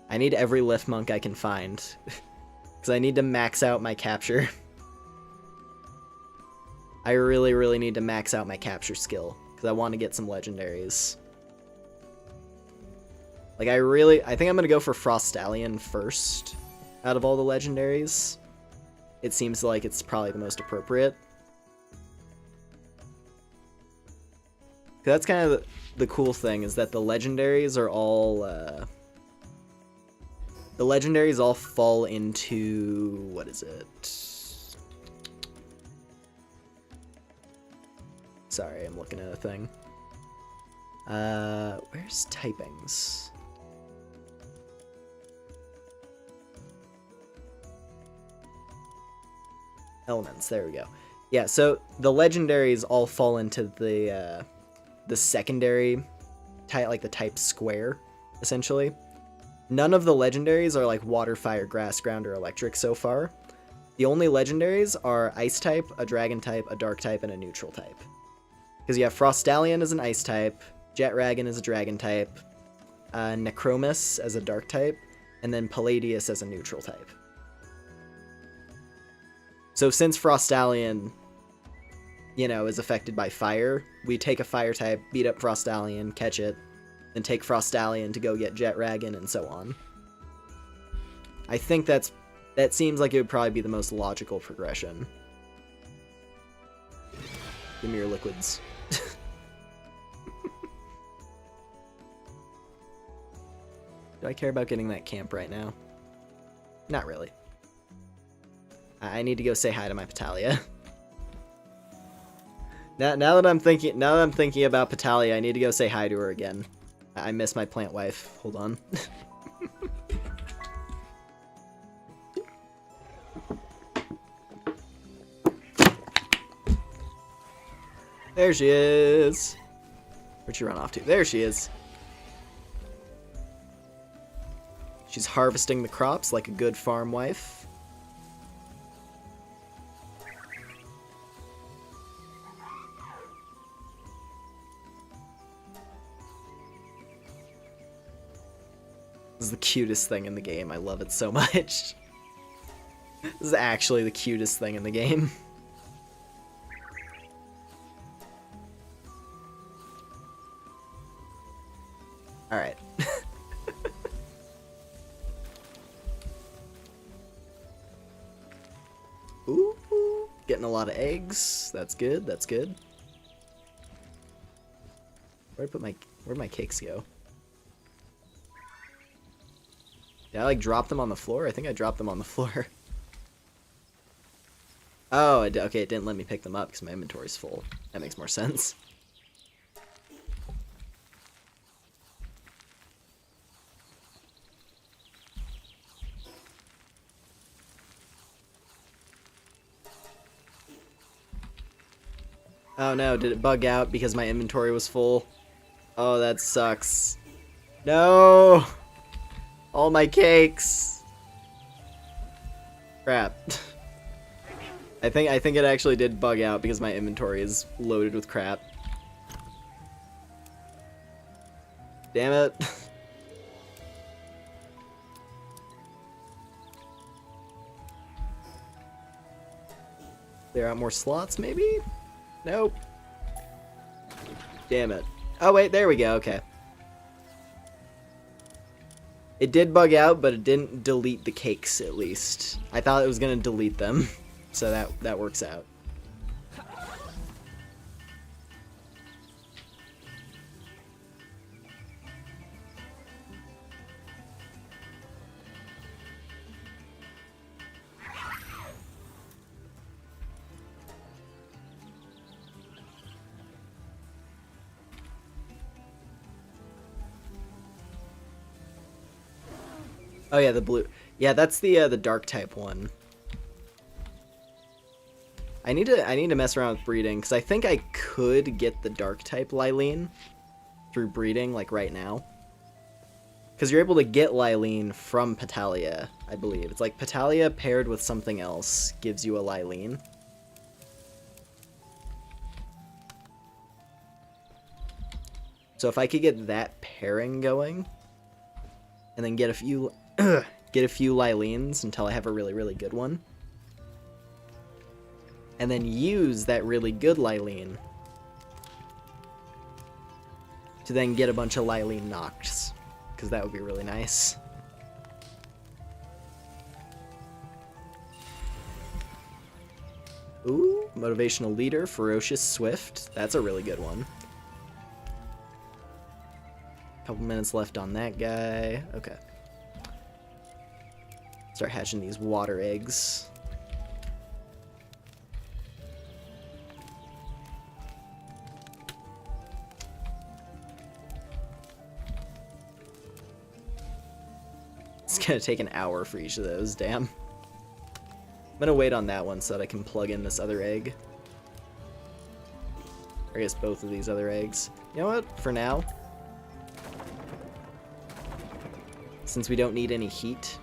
I need every Lift Monk I can find. Because I need to max out my capture. I really, really need to max out my capture skill. Because I want to get some legendaries. Like, I think I'm going to go for Frostallion first. Out of all the legendaries. It seems like it's probably the most appropriate. That's kind of the cool thing, is that the legendaries are all, the legendaries all fall into, what is it? Sorry, I'm looking at a thing. Where's typings? Elements, there we go. Yeah, so the legendaries all fall into the secondary type, like the type square, essentially. None of the legendaries are like water, fire, grass, ground, or electric so far. The only legendaries are ice type, a dragon type, a dark type, and a neutral type. Because you have Frostallion as an ice type, Jetragon as a dragon type, Necromus as a dark type, and then Palladius as a neutral type. So since Frostallion, you know, is affected by fire, we take a fire type, beat up Frostallion, catch it, then take Frostallion to go get Jetragon, and so on. I think that seems like it would probably be the most logical progression. Give me your liquids. Do I care about getting that camp right now? Not really. I need to go say hi to my Petalia. Now that I'm thinking about Petalia, I need to go say hi to her again. I miss my plant wife. Hold on. There she is. Where'd she run off to? There she is. She's harvesting the crops like a good farm wife. This is the cutest thing in the game. I love it so much. This is actually the cutest thing in the game. Alright. Ooh, getting a lot of eggs. That's good, that's good. Where'd my cakes go? Did I like drop them on the floor? I think I dropped them on the floor. Oh, okay, it didn't let me pick them up because my inventory's full. That makes more sense. Oh no, did it bug out because my inventory was full? Oh, that sucks. No! All my cakes! Crap. I think it actually did bug out because my inventory is loaded with crap. Damn it. Clear out more slots, maybe? Nope. Damn it. Oh wait, there we go, okay. It did bug out, but it didn't delete the cakes, at least. I thought it was gonna delete them, so that works out. Oh yeah, the blue. Yeah, that's the dark type one. I need to mess around with breeding because I think I could get the dark type Lylene through breeding like right now. Because you're able to get Lylene from Petalia, I believe. It's like Petalia paired with something else gives you a Lylene. So if I could get that pairing going, and then get a few Lylenes until I have a really, really good one. And then use that really good Lylene to then get a bunch of Lylene Nocts, because that would be really nice. Ooh, Motivational Leader, Ferocious Swift. That's a really good one. Couple minutes left on that guy. Okay. Start hatching these water eggs. It's gonna take an hour for each of those, damn. I'm gonna wait on that one so that I can plug in this other egg. Or I guess both of these other eggs. You know what? For now, since we don't need any heat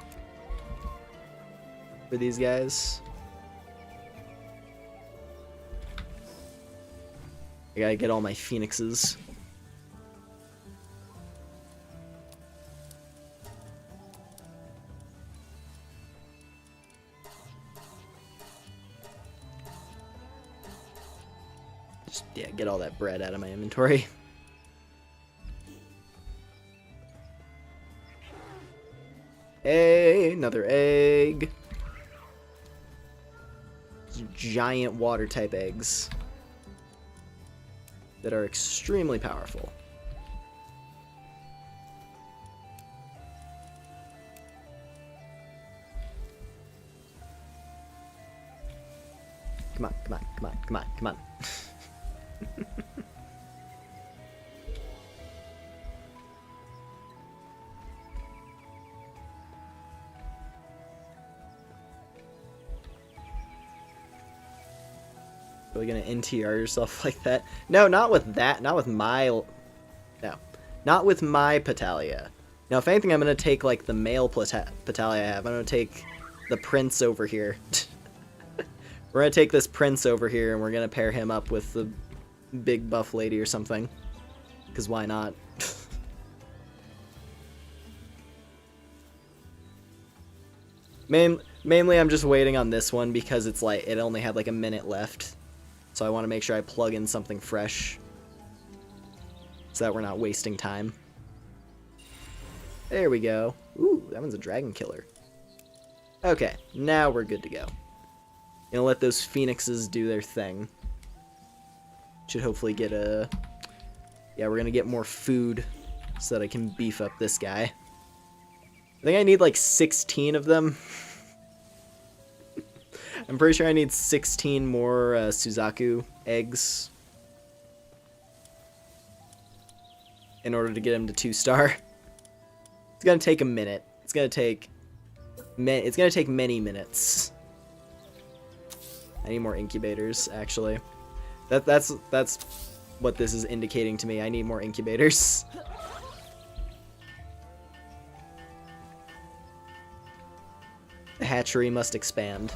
for these guys, I gotta get all my phoenixes. Just, yeah, get all that bread out of my inventory. Hey, another egg. Giant water type eggs that are extremely powerful. Come on, come on, come on, come on, come on. Really gonna NTR yourself like that? No, not with that. Not with my... No. Not with my Petalia. Now, if anything, I'm gonna take, like, the male Petalia I have. I'm gonna take the prince over here. We're gonna take this prince over here, and we're gonna pair him up with the big buff lady or something. Because why not? Mainly I'm just waiting on this one because it's like, it only had like a minute left. So I want to make sure I plug in something fresh. So that we're not wasting time. There we go. Ooh, that one's a dragon killer. Okay, now we're good to go. Gonna let those phoenixes do their thing. Should hopefully get a... Yeah, we're gonna get more food so that I can beef up this guy. I think I need like 16 of them. I'm pretty sure I need 16 more Suzaku eggs in order to get him to 2-star. It's gonna take a minute. It's gonna take many minutes. I need more incubators, actually. That's what this is indicating to me. I need more incubators. The hatchery must expand.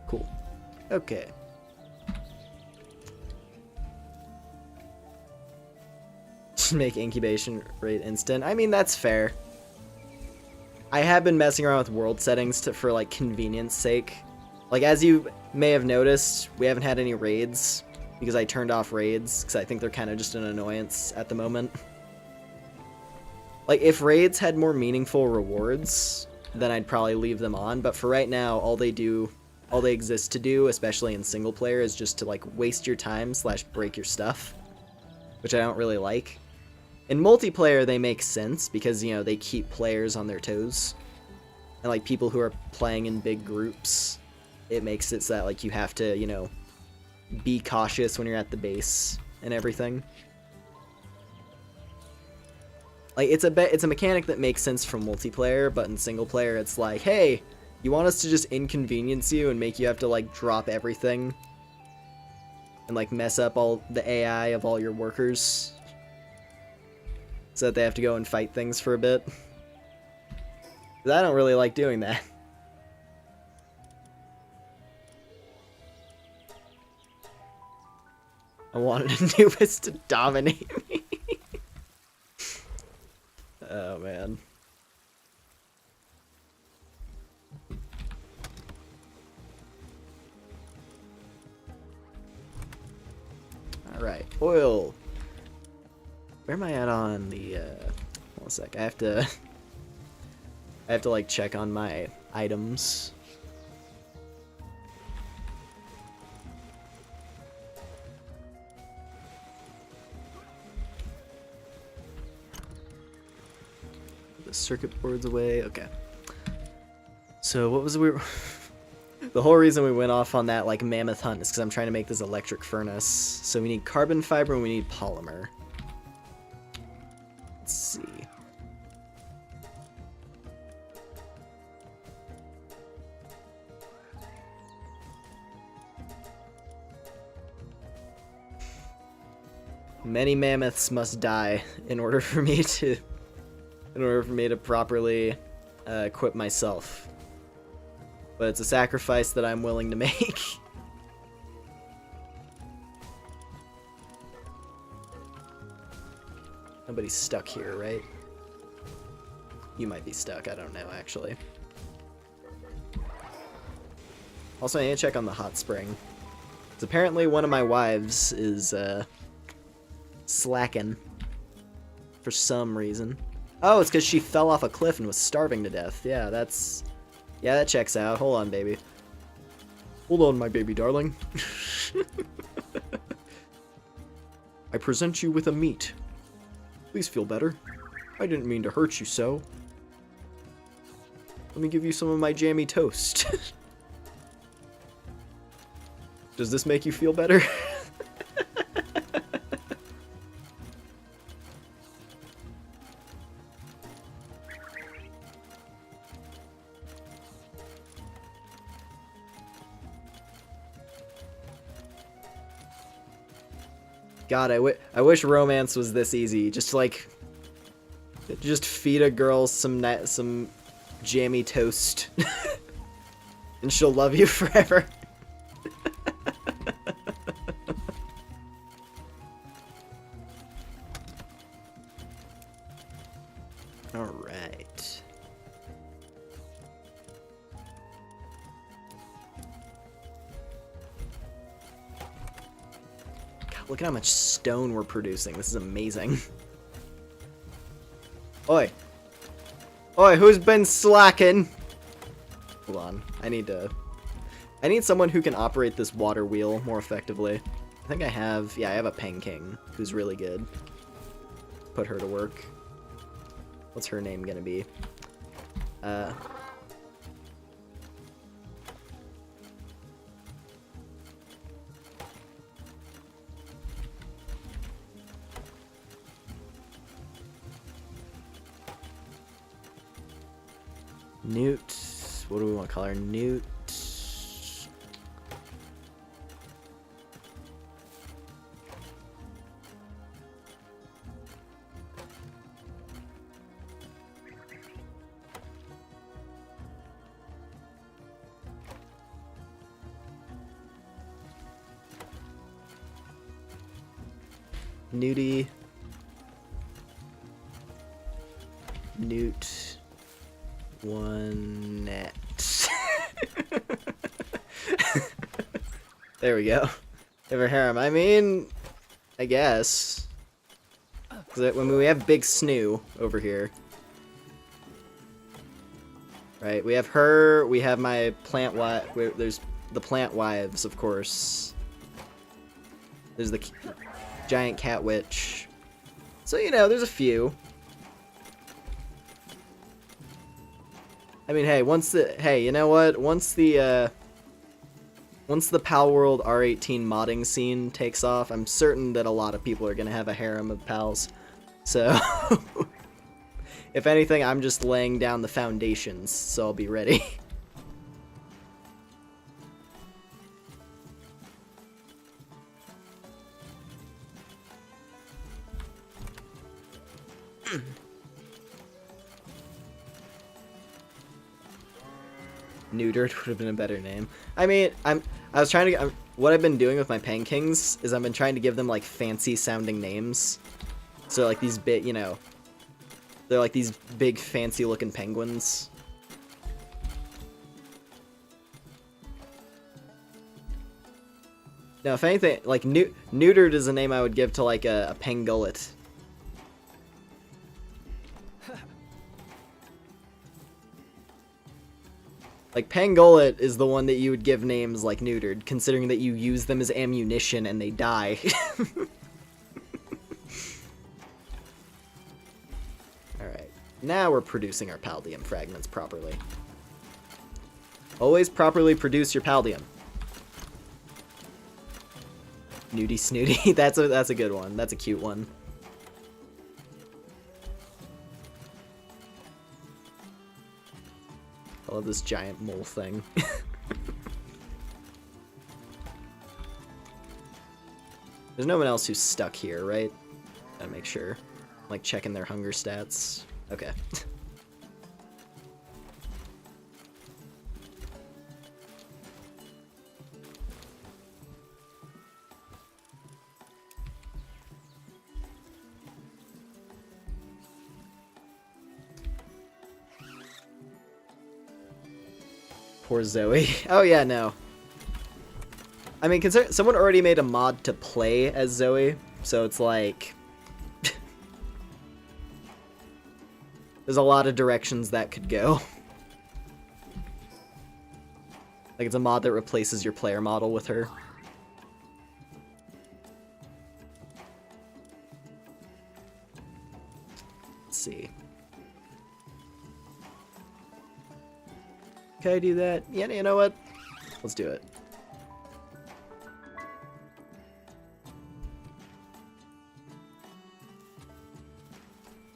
Cool. Okay. Just make incubation rate instant. I mean, that's fair. I have been messing around with world settings for like convenience sake. Like, as you may have noticed, we haven't had any raids because I turned off raids because I think they're kind of just an annoyance at the moment. Like, if raids had more meaningful rewards, then I'd probably leave them on. But for right now, all they exist to do, especially in single player, is just to like waste your time / break your stuff, which I don't really like. In multiplayer, they make sense because, you know, they keep players on their toes. And like people who are playing in big groups, it makes it so that like you have to, you know, be cautious when you're at the base and everything. Like, it's a mechanic that makes sense for multiplayer, but in single player, it's like, hey, you want us to just inconvenience you and make you have to like drop everything and like mess up all the AI of all your workers so that they have to go and fight things for a bit. 'Cause I don't really like doing that. I wanted Anubis to dominate me. Oh, man. Alright, oil. Where am I at on the, one sec, I have to like check on my items. The circuit board's away, okay. So what was the whole reason we went off on that like mammoth hunt is because I'm trying to make this electric furnace. So we need carbon fiber and we need polymer. Let's see. Many mammoths must die in order for me to properly equip myself. But it's a sacrifice that I'm willing to make. Nobody's stuck here, right? You might be stuck, I don't know, actually. Also, I need to check on the hot spring. Because apparently one of my wives is, slacking. For some reason. Oh, it's because she fell off a cliff and was starving to death. Yeah, that checks out. Hold on, baby. Hold on, my baby darling. I present you with a meat. Please feel better. I didn't mean to hurt you so. Let me give you some of my jammy toast. Does this make you feel better? God, I wish romance was this easy. Just like Just feed a girl some jammy toast, and she'll love you forever. All right. God, look at how much stone we're producing. This is amazing. Oi. Oi, who's been slacking? Hold on. I need someone who can operate this water wheel more effectively. I think I have a Peng King who's really good. Put her to work. What's her name gonna be? Newt. What do we want to call her? Newt. Newty. Newt. One net. There we go. Ever harem. I mean, I guess. When we have Big Snoo over here. Right, we have her, we have my plant wife, there's the plant wives, of course. There's the giant cat witch. So, you know, there's a few. I mean, hey, you know what? Once the Palworld R18 modding scene takes off, I'm certain that a lot of people are gonna have a harem of pals. So, if anything, I'm just laying down the foundations, so I'll be ready. Neutered would have been a better name. I mean, what I've been doing with my Peng Kings is I've been trying to give them like fancy sounding names. So like these big, you know, they're like these big fancy looking penguins. Now, if anything, like neutered is a name I would give to like a pangullet. Like, Pangolin is the one that you would give names like neutered, considering that you use them as ammunition and they die. Alright, now we're producing our paldium fragments properly. Always properly produce your paldium. Nudie Snooty, that's a good one. That's a cute one. I love this giant mole thing. There's no one else who's stuck here, right? Gotta make sure. Like, checking their hunger stats. Okay. Poor Zoe. Oh yeah, no. I mean, consider someone already made a mod to play as Zoe, so it's like there's a lot of directions that could go. Like, it's a mod that replaces your player model with her. Let's see. Can I do that? Yeah, you know what? Let's do it.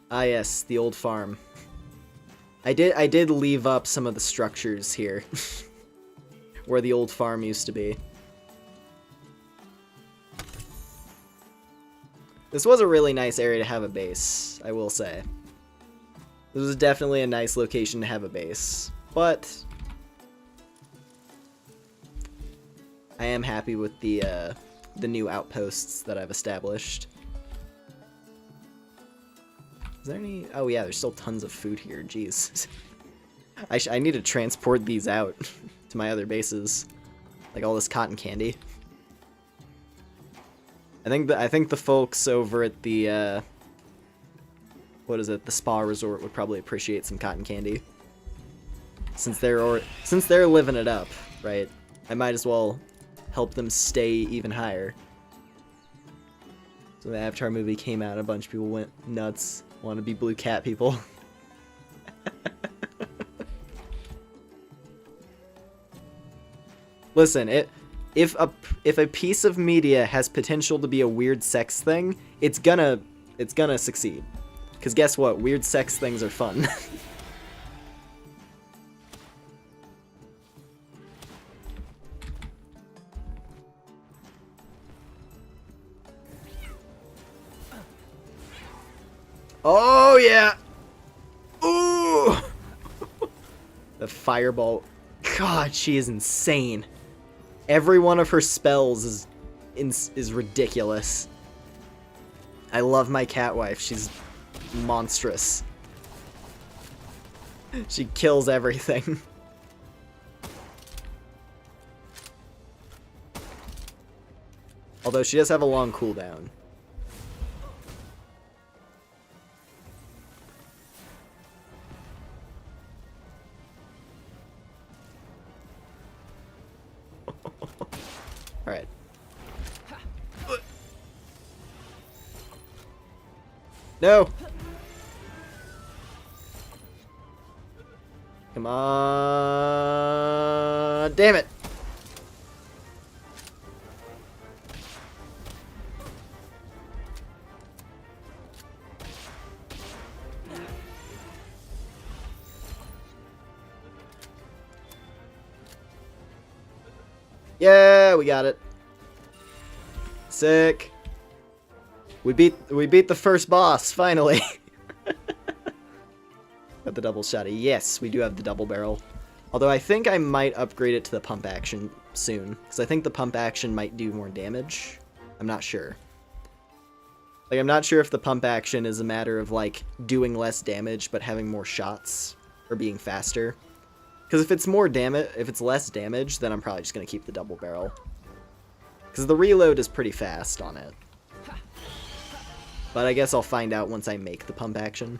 Ah yes, the old farm. I did leave up some of the structures here. Where the old farm used to be. This was a really nice area to have a base, I will say. This is definitely a nice location to have a base, but I am happy with the new outposts that I've established. Is there any? Oh yeah, there's still tons of food here. Jeez, I need to transport these out to my other bases, like all this cotton candy. I think the folks over at the what is it? The spa resort would probably appreciate some cotton candy. Since they're living it up, right? I might as well help them stay even higher. So the Avatar movie came out, a bunch of people went nuts, want to be blue cat people. Listen, if a piece of media has potential to be a weird sex thing, it's gonna succeed. Because guess what? Weird sex things are fun. Oh, yeah! Ooh! The fireball. God, she is insane. Every one of her spells is ridiculous. I love my cat wife. She's monstrous. She kills everything. Although she does have a long cooldown. Alright. No! Come on! Damn it! Yeah, we got it. Sick. We beat the first boss, finally. Got the double shotty. Yes, we do have the double barrel. Although I think I might upgrade it to the pump action soon, because I think the pump action might do more damage. I'm not sure. Like, I'm not sure if the pump action is a matter of, like, doing less damage but having more shots, or being faster. Because if it's less damage, then I'm probably just going to keep the double barrel. Because the reload is pretty fast on it. But I guess I'll find out once I make the pump action.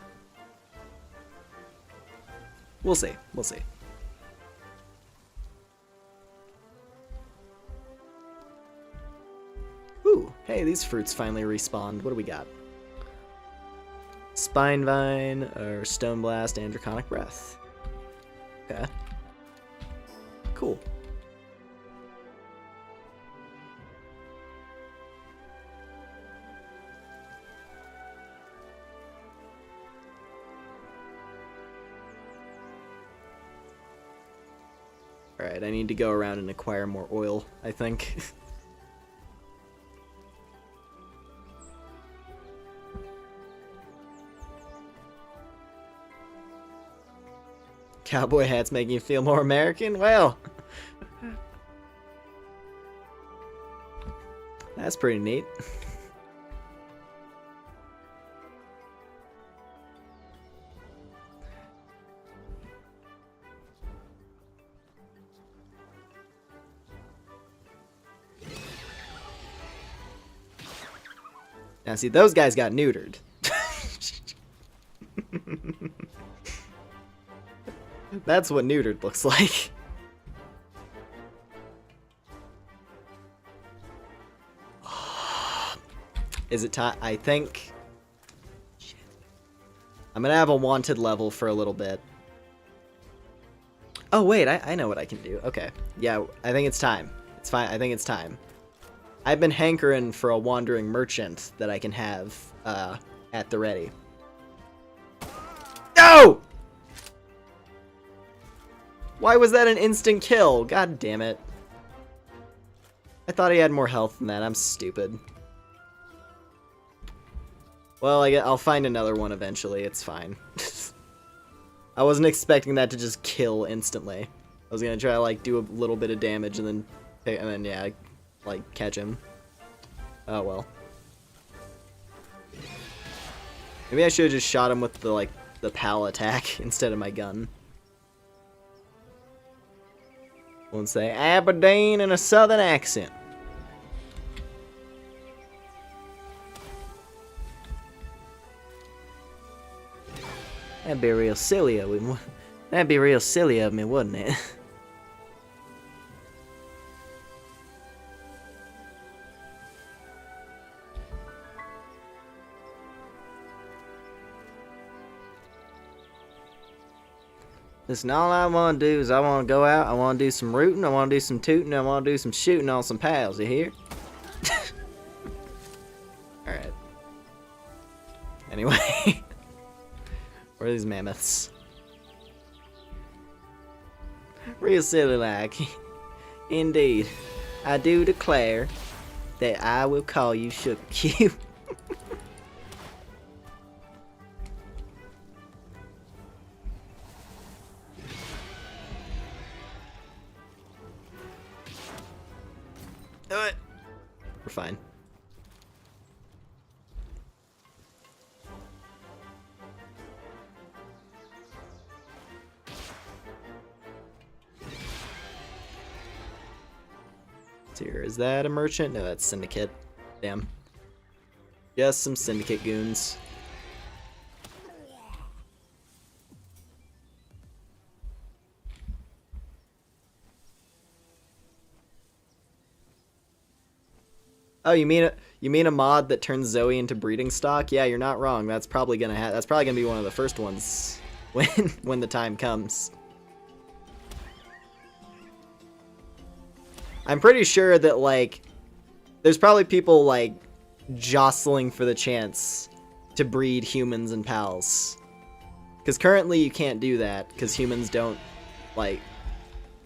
We'll see. We'll see. Ooh, hey, these fruits finally respawned. What do we got? Spine Vine, or Stone Blast, and Draconic Breath. Okay. Cool. Alright, I need to go around and acquire more oil, I think. Cowboy hats making you feel more American? Well, that's pretty neat. Now see, those guys got neutered. That's what neutered looks like. Is it time? I think... Shit. I'm gonna have a wanted level for a little bit. Oh wait, I know what I can do. Okay. Yeah, I think it's time. It's fine. I think it's time. I've been hankering for a wandering merchant that I can have at the ready. No! Why was that an instant kill? God damn it. I thought he had more health than that. I'm stupid. Well, I'll find another one eventually. It's fine. I wasn't expecting that to just kill instantly. I was gonna try to like do a little bit of damage and then yeah, like catch him. Oh well. Maybe I should have just shot him with the PAL attack instead of my gun. Won't say Aberdeen in a southern accent. That'd be real silly of me. That'd be real silly of me, wouldn't it? Listen, all I want to do is I want to go out, I want to do some rooting, I want to do some tooting, I want to do some shooting on some pals, you hear? Alright. Anyway. Where are these mammoths? Real silly like. Indeed. I do declare that I will call you Sugar Cube. Do it. We're fine. Here, is that a merchant? No, that's syndicate. Damn. Just some syndicate goons. Oh, you mean a mod that turns Zoe into breeding stock? Yeah, you're not wrong. That's probably gonna be one of the first ones when the time comes. I'm pretty sure that, like, there's probably people, like, jostling for the chance to breed humans and pals. Because currently you can't do that, because humans don't, like...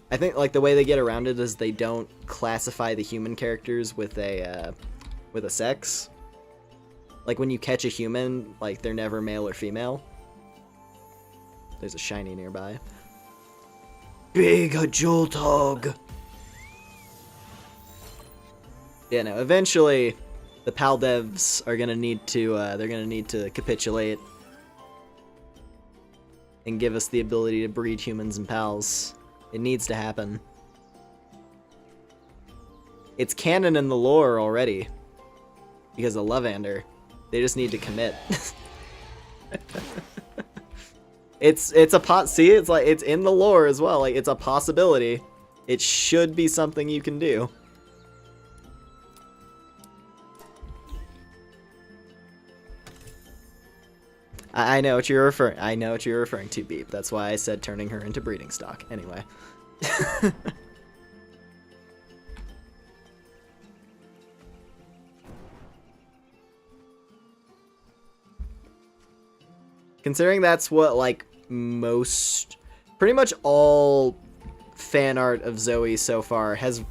I think, like, the way they get around it is they don't classify the human characters with a sex. Like, when you catch a human, like, they're never male or female. There's a shiny nearby. Big Joltog! Yeah, no, eventually the PAL devs are gonna need to capitulate and give us the ability to breed humans and pals. It needs to happen. It's canon in the lore already because of Lovander. They just need to commit. It's in the lore as well. Like, it's a possibility. It should be something you can do. I know what you're referring to, Beep. That's why I said turning her into breeding stock. Anyway. Considering that's what, like, pretty much all fan art of Zoe so far has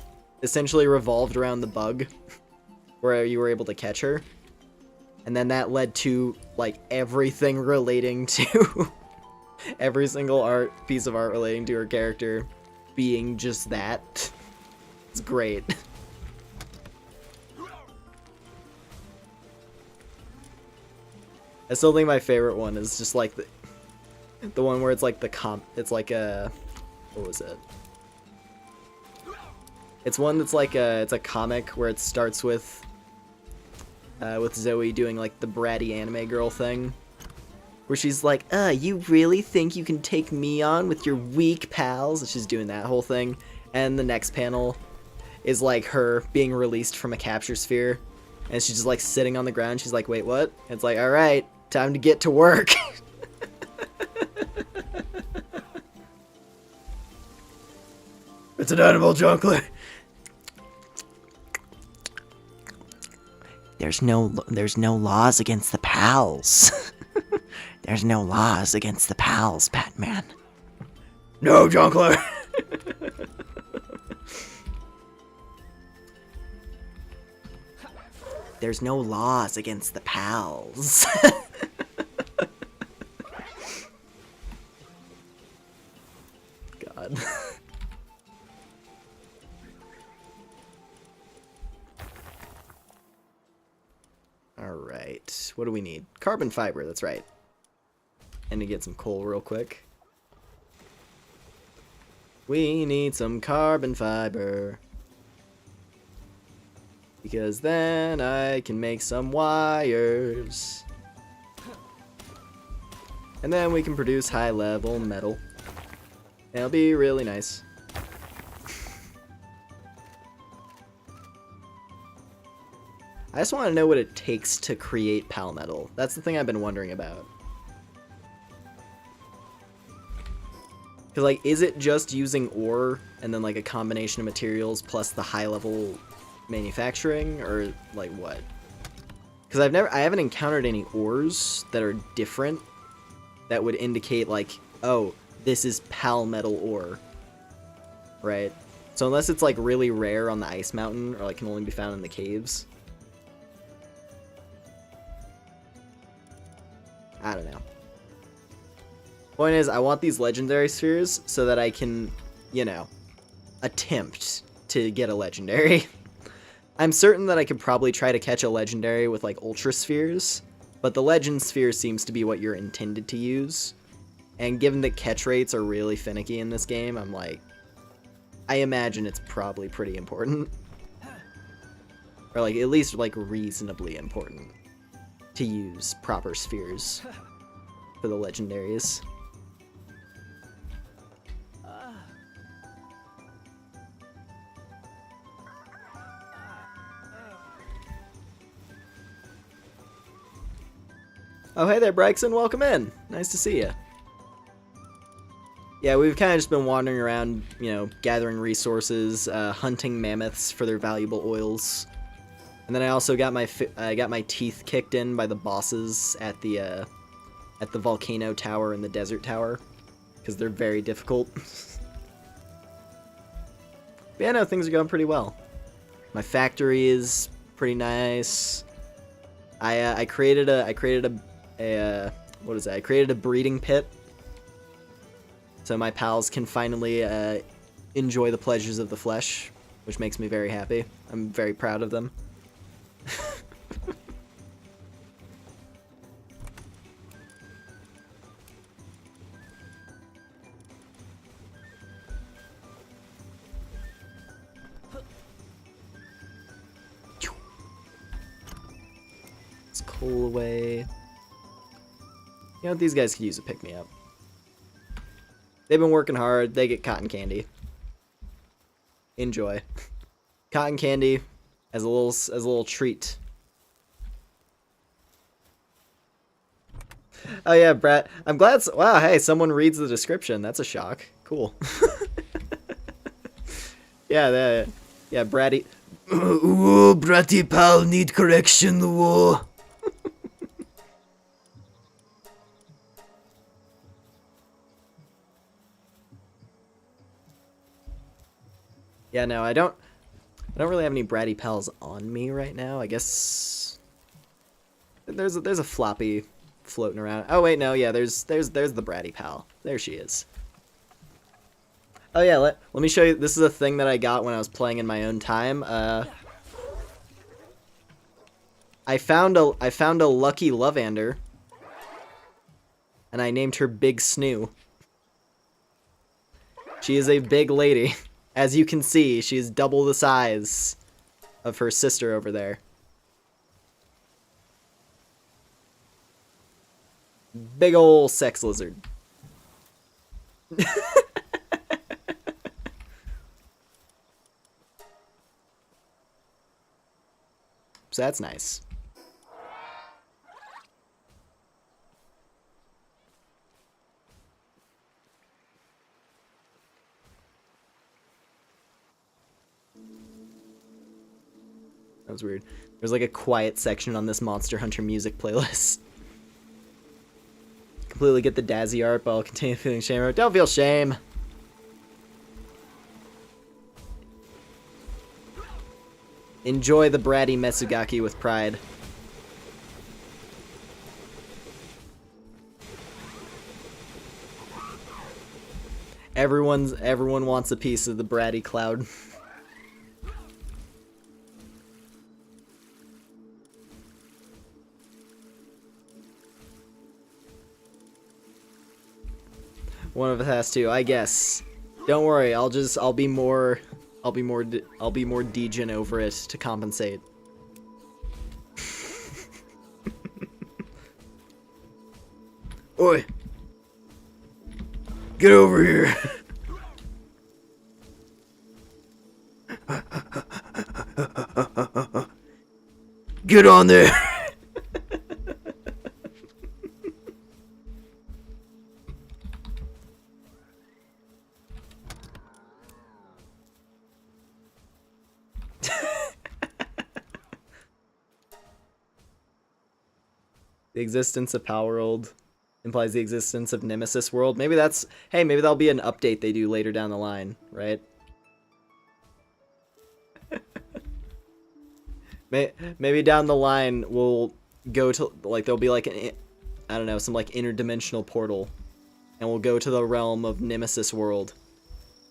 essentially revolved around the bug where you were able to catch her. And then that led to, like, everything relating to every single piece of art relating to her character being just that. It's great. I still think my favorite one is just, like, the one where it's, like, it's like a... What was it? It's one that's, like, it's a comic where it starts with Zoe doing, like, the bratty anime girl thing. Where she's like, you really think you can take me on with your weak pals? And she's doing that whole thing. And the next panel is, like, her being released from a capture sphere. And she's just, like, sitting on the ground. She's like, wait, what? And it's like, alright, time to get to work. It's an edible junkler. There's no laws against the pals. There's no laws against the pals, Batman. No, Junkler. There's no laws against the pals. god. Alright, what do we need? Carbon fiber, that's right. And to get some coal real quick. We need some carbon fiber. Because then I can make some wires. And then we can produce high-level metal. It'll be really nice. I just want to know what it takes to create palmetal. That's the thing I've been wondering about. Because, like, is it just using ore and then, like, a combination of materials plus the high-level manufacturing, or, like, what? Because I haven't encountered any ores that are different that would indicate, like, oh, this is palmetal ore. Right? So unless it's, like, really rare on the ice mountain, or, like, can only be found in the caves. I don't know. Point is, I want these legendary spheres so that I can, you know, attempt to get a legendary. I'm certain that I could probably try to catch a legendary with, like, ultra spheres, but the legend sphere seems to be what you're intended to use. And given that catch rates are really finicky in this game, I'm like, I imagine it's probably pretty important. Or, like, at least, like, reasonably important to use proper spheres for the legendaries. Oh, hey there, Bryxon. Welcome in. Nice to see you. Yeah, we've kind of just been wandering around, you know, gathering resources, hunting mammoths for their valuable oils. And then I also got my teeth kicked in by the bosses at the volcano tower and the desert tower, because they're very difficult. But yeah, no, things are going pretty well. My factory is pretty nice. I created a what is that? I created a breeding pit, so my pals can finally enjoy the pleasures of the flesh, which makes me very happy. I'm very proud of them. Let's coal away. You know, these guys could use a pick-me-up. They've been working hard. They get cotton candy. Enjoy. Cotton candy as a little treat. Oh yeah, Brett. I'm glad. Wow, hey, someone reads the description. That's a shock. Cool. Yeah, bratty. Ooh, bratty pal need correction. Whoa. Yeah, no, I don't really have any bratty pals on me right now. I guess there's a floppy floating around. Oh wait, no, yeah, there's the bratty pal. There she is. Oh yeah, let me show you. This is a thing that I got when I was playing in my own time. I found a lucky Lovander, and I named her Big Snoo. She is a big lady. As you can see, she's double the size of her sister over there. Big ol' sex lizard. So that's nice. That was weird. There's like a quiet section on this Monster Hunter music playlist. Completely get the Dazzy art, but I'll continue feeling shame. Don't feel shame. Enjoy the bratty Metsugaki with pride. Everyone wants a piece of the bratty cloud. One of us has to, I guess. Don't worry, I'll be more degen over it to compensate. Oi! Get over here! Get on there! The existence of Palworld implies the existence of Nemesis World. Maybe that's... Hey, maybe that'll be an update they do later down the line, right? Maybe down the line we'll go to... Like, there'll be like an... I don't know, some like interdimensional portal. And we'll go to the realm of Nemesis World.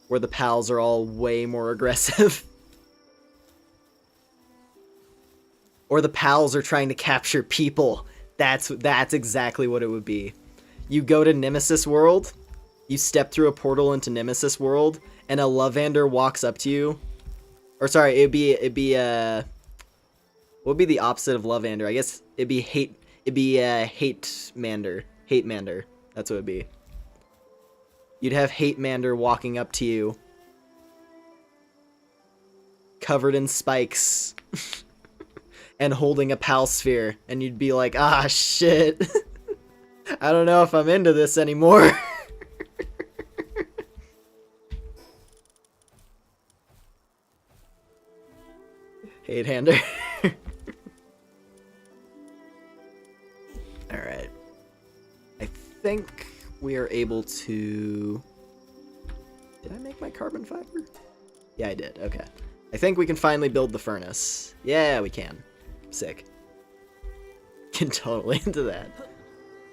Where the pals are all way more aggressive. Or the pals are trying to capture people. That's exactly what it would be. You go to Nemesis World, you step through a portal into Nemesis World, and a Lovander walks up to you. Or sorry, it'd be what would be the opposite of Lovander? I guess it'd be hate mander. Hate mander. That's what it'd be. You'd have hate mander walking up to you, covered in spikes. And holding a pal sphere, and you'd be like, ah, shit. I don't know if I'm into this anymore. Hate hander. Alright. I think we are able to... Did I make my carbon fiber? Yeah, I did. Okay. I think we can finally build the furnace. Yeah, we can. Sick. Get totally into that.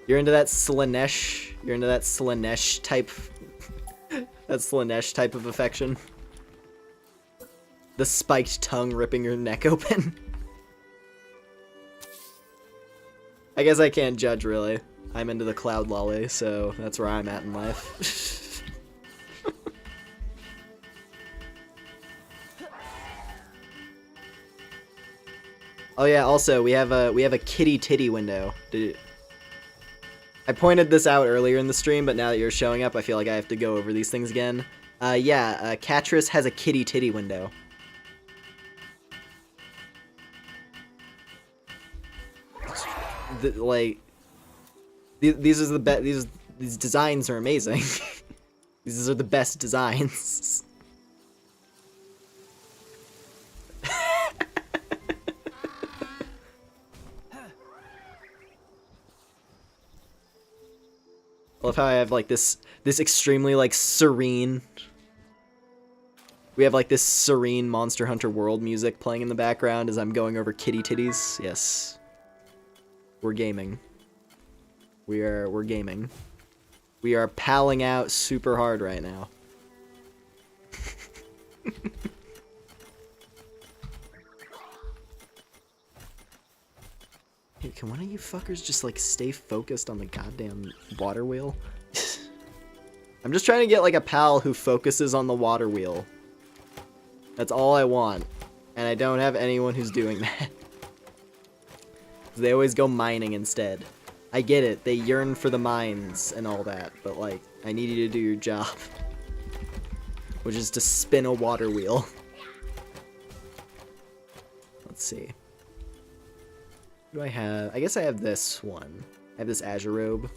You're into that Slanesh. You're into that Slanesh type. That Slanesh type of affection. The spiked tongue ripping your neck open. I guess I can't judge really. I'm into the cloud lolly, so that's where I'm at in life. Oh yeah, also we have a kitty titty window. I pointed this out earlier in the stream, but now that you're showing up, I feel like I have to go over these things again. Yeah, Catrus has a kitty titty window. These are the best. These designs are amazing. These are the best designs. I love how I have like this extremely like serene. We have like this serene Monster Hunter World music playing in the background as I'm going over kitty titties. Yes. We're gaming. We're gaming. We are palling out super hard right now. Hey, can one of you fuckers just like stay focused on the goddamn water wheel? I'm just trying to get like a pal who focuses on the water wheel. That's all I want. And I don't have anyone who's doing that. They always go mining instead. I get it, they yearn for the mines and all that, but like, I need you to do your job. Which is to spin a water wheel. Let's see. What do I have? I guess I have this one. I have this Azure robe.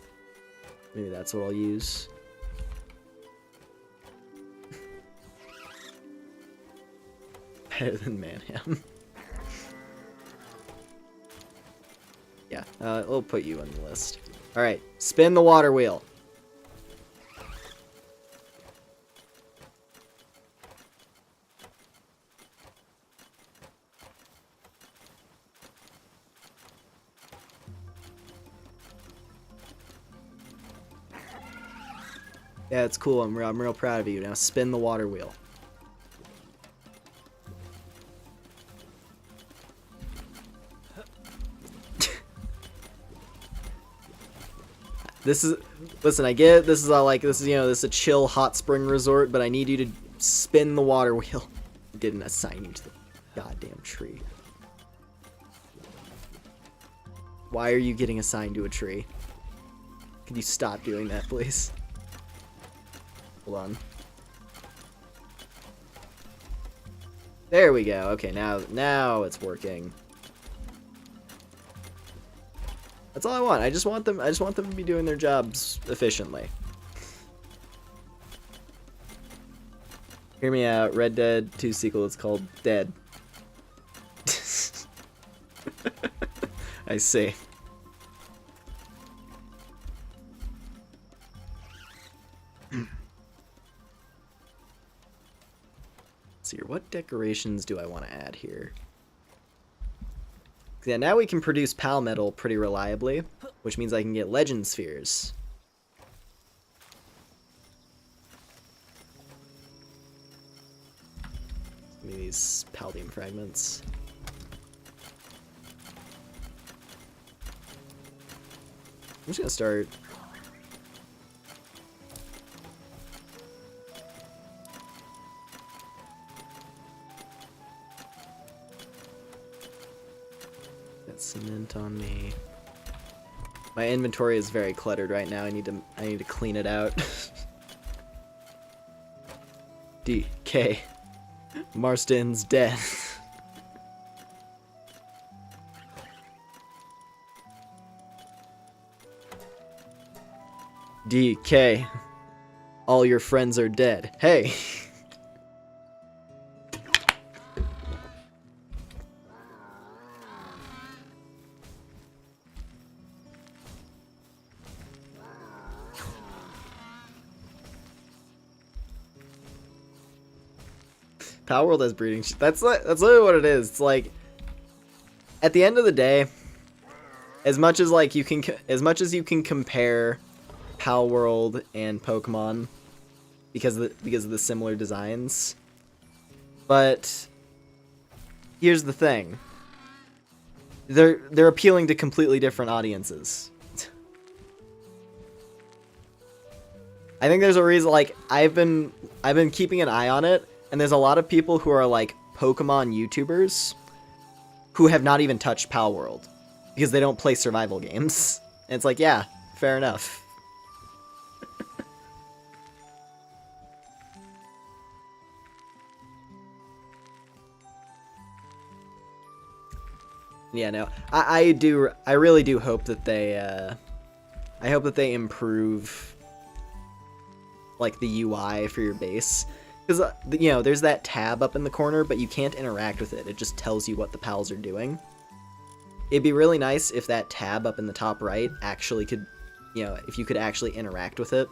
Maybe that's what I'll use. Better than Manham. Yeah, we'll put you on the list. Alright, spin the water wheel. Yeah, it's cool. I'm real proud of you. Now spin the water wheel. Listen, I get it. This is all like, this is, you know, this is a chill hot spring resort, but I need you to spin the water wheel. I didn't assign you to the goddamn tree. Why are you getting assigned to a tree? Could you stop doing that, please? Hold on. There we go. Okay, now it's working. That's all I want. I just want them to be doing their jobs efficiently. Hear me out. Red Dead 2 sequel. It's called Dead. I see. Let's see here. What decorations do I want to add here? Yeah, now we can produce pal metal pretty reliably, which means I can get legend spheres. Give me these paldium fragments. I'm just gonna start. Got cement on me. My inventory is very cluttered right now. I need to clean it out. DK. Marston's dead. DK. All your friends are dead. Hey. Palworld has breeding. That's literally what it is. It's like, at the end of the day, as much as you can compare Palworld and Pokemon because of the similar designs, but here's the thing: they're appealing to completely different audiences. I think there's a reason. Like, I've been keeping an eye on it. And there's a lot of people who are like Pokemon YouTubers who have not even touched Palworld because they don't play survival games. And it's like, yeah, fair enough. Yeah, no, I really do hope that I hope that they improve like the UI for your base. Because, you know, there's that tab up in the corner, but you can't interact with it. It just tells you what the pals are doing. It'd be really nice if that tab up in the top right actually could, you know, if you could actually interact with it.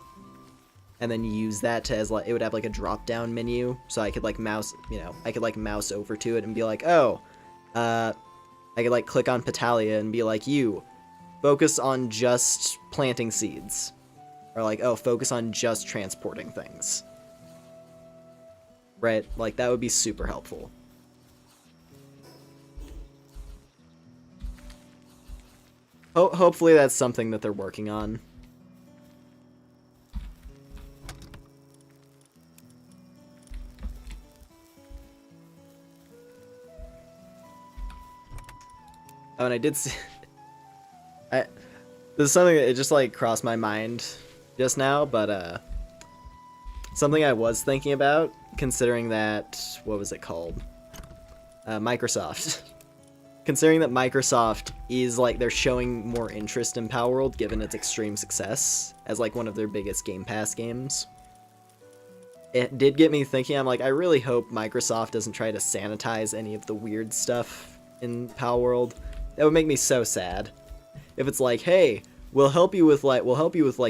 And then use that to, as, like, it would have, like, a drop-down menu. So I could, like, mouse, you know, I could, like, mouse over to it and be like, oh, I could, like, click on Petalia and be like, you, focus on just planting seeds. Or, like, oh, focus on just transporting things. Right, like, that would be super helpful. Hopefully that's something that they're working on. Oh, and I did see... this is something that it just, like, crossed my mind just now, but, something I was thinking about, considering that, what was it called? Microsoft. Considering that Microsoft is, like, they're showing more interest in Palworld given its extreme success as, like, one of their biggest Game Pass games. It did get me thinking, I'm like, I really hope Microsoft doesn't try to sanitize any of the weird stuff in Palworld. That would make me so sad. If it's like, hey, we'll help you with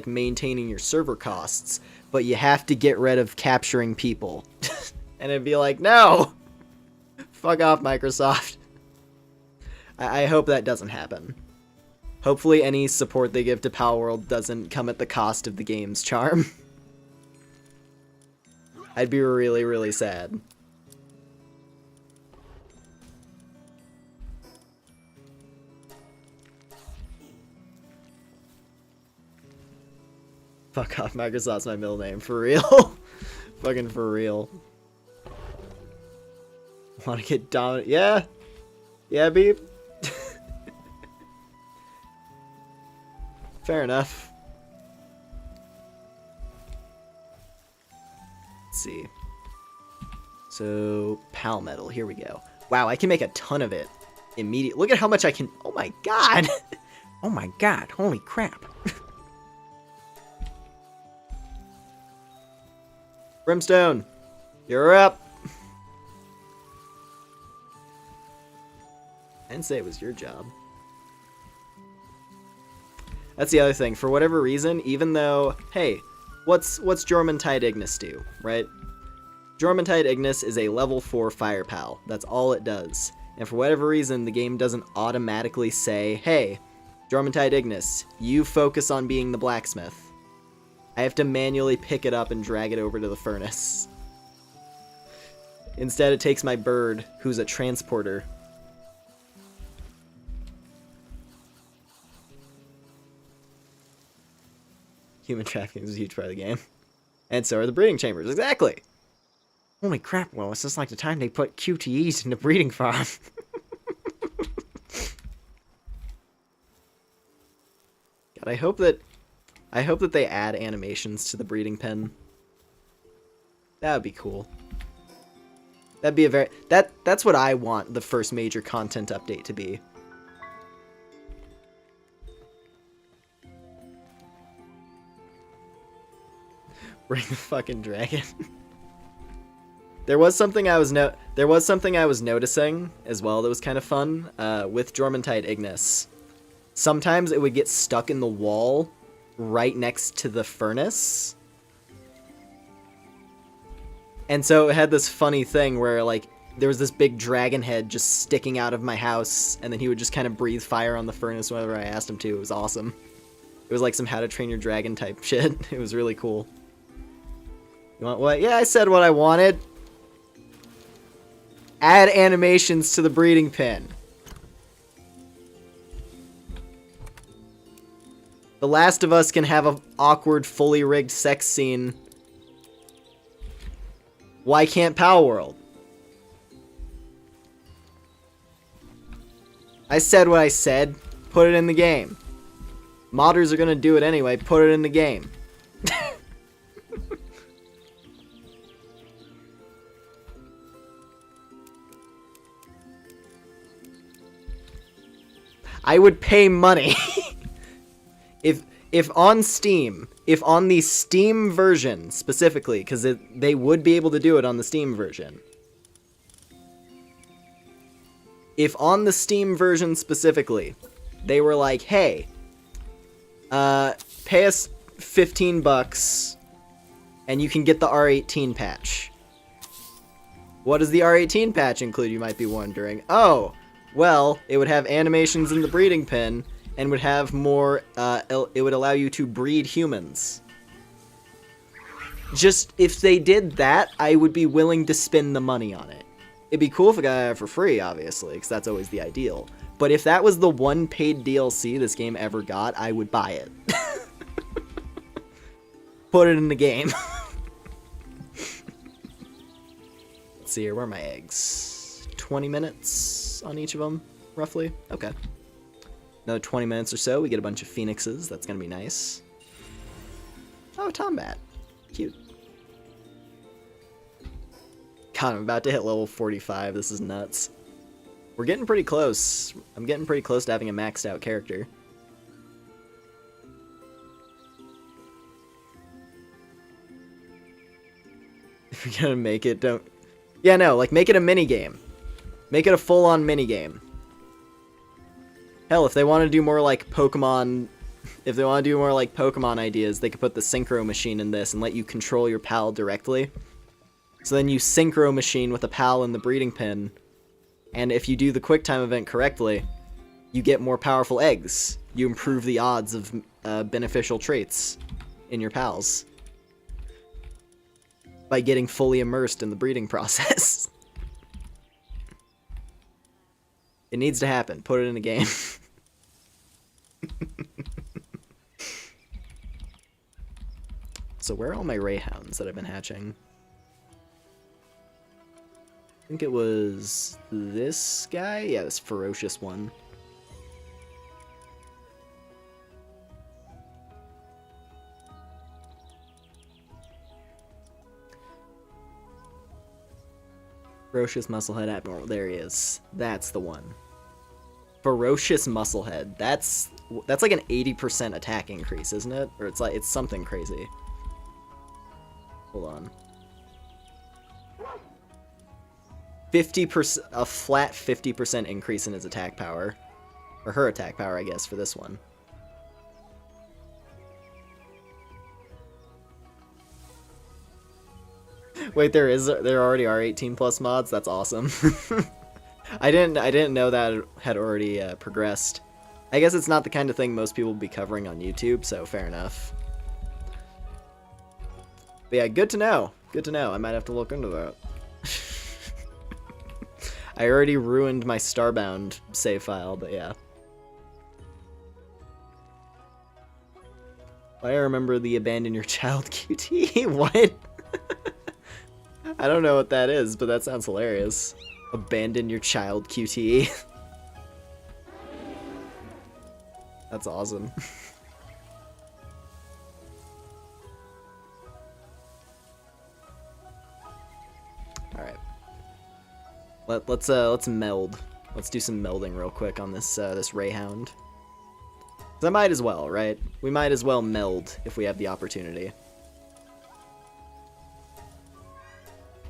maintaining your server costs, but you have to get rid of capturing people. And it'd be like, no! Fuck off, Microsoft. I hope that doesn't happen. Hopefully any support they give to Palworld doesn't come at the cost of the game's charm. I'd be really, really sad. Fuck off, Microsoft's my middle name. For real? Fucking for real. Wanna get dominant? Yeah? Yeah, beep? Fair enough. Let's see. So, pal metal, here we go. Wow, I can make a ton of it immediately. Look at how much I can. Oh my god! Oh my god, holy crap. Brimstone, you're up. I didn't say it was your job. That's the other thing. For whatever reason, even though, hey, what's Jormuntide Ignis do, right? Jormuntide Ignis is a level 4 fire pal. That's all it does. And for whatever reason, the game doesn't automatically say, hey, Jormuntide Ignis, you focus on being the blacksmith. I have to manually pick it up and drag it over to the furnace. Instead, it takes my bird, who's a transporter. Human trafficking is a huge part of the game. And so are the breeding chambers. Exactly! Holy crap, well, it's just like the time they put QTEs in the breeding farm. God, I hope that they add animations to the breeding pen. That would be cool. That'd be a very... That's what I want the first major content update to be. Bring the fucking dragon. There was something I was noticing as well that was kind of fun with Jormuntide Ignis. Sometimes it would get stuck in the wall right next to the furnace. And so it had this funny thing where, like, there was this big dragon head just sticking out of my house, and then he would just kind of breathe fire on the furnace whenever I asked him to. It was awesome. It was like some How to Train Your Dragon type shit. It was really cool. You want what? Yeah, I said what I wanted. Add animations to the breeding pen. The Last of Us can have an awkward, fully rigged sex scene. Why can't Palworld? I said what I said. Put it in the game. Modders are gonna do it anyway. Put it in the game. I would pay money. If on Steam, if on the Steam version specifically, because they would be able to do it on the Steam version. If on the Steam version specifically, they were like, hey, pay us $15 and you can get the R18 patch. What does the R18 patch include, you might be wondering? Oh, well, it would have animations in the breeding pen and would have more, it would allow you to breed humans. Just, if they did that, I would be willing to spend the money on it. It'd be cool if I got it for free, obviously, because that's always the ideal. But if that was the one paid DLC this game ever got, I would buy it. Put it in the game. Let's see here, where are my eggs? 20 minutes on each of them, roughly? Okay. Another 20 minutes or so, we get a bunch of phoenixes. That's gonna be nice. Oh, Tombat. Cute. God, I'm about to hit level 45. This is nuts. We're getting pretty close. I'm getting pretty close to having a maxed out character. If you're gonna make it, don't... Yeah, no, like, make it a mini-game. Make it a full-on mini-game. Hell, if they want to do more like Pokemon... If they want to do more like Pokemon ideas, they could put the Synchro Machine in this and let you control your pal directly. So then you Synchro Machine with a pal in the breeding pen, and if you do the QuickTime event correctly, you get more powerful eggs. You improve the odds of beneficial traits in your pals. by getting fully immersed in the breeding process. It needs to happen. Put it in a game. So where are all my Rayhounds that I've been hatching? I think it was this guy? Yeah, this ferocious one. Ferocious Musclehead Abnormal. There he is. That's the one. Ferocious Musclehead. That's like an 80% attack increase, isn't it? Or it's something crazy. Hold on. 50%, a flat 50% increase in his attack power. Or her attack power, I guess, for this one. Wait, there already are 18 plus mods? That's awesome. I didn't know that had already progressed. I guess it's not the kind of thing most people would be covering on YouTube, so fair enough. But yeah, good to know. Good to know. I might have to look into that. I already ruined my Starbound save file, but yeah. I remember the abandon your child QT. What? I don't know what that is, but that sounds hilarious. Abandon your child QT. That's awesome. All right. Let's meld. Let's do some melding real quick on this this Rayhound. 'Cause I might as well, right? We might as well meld if we have the opportunity.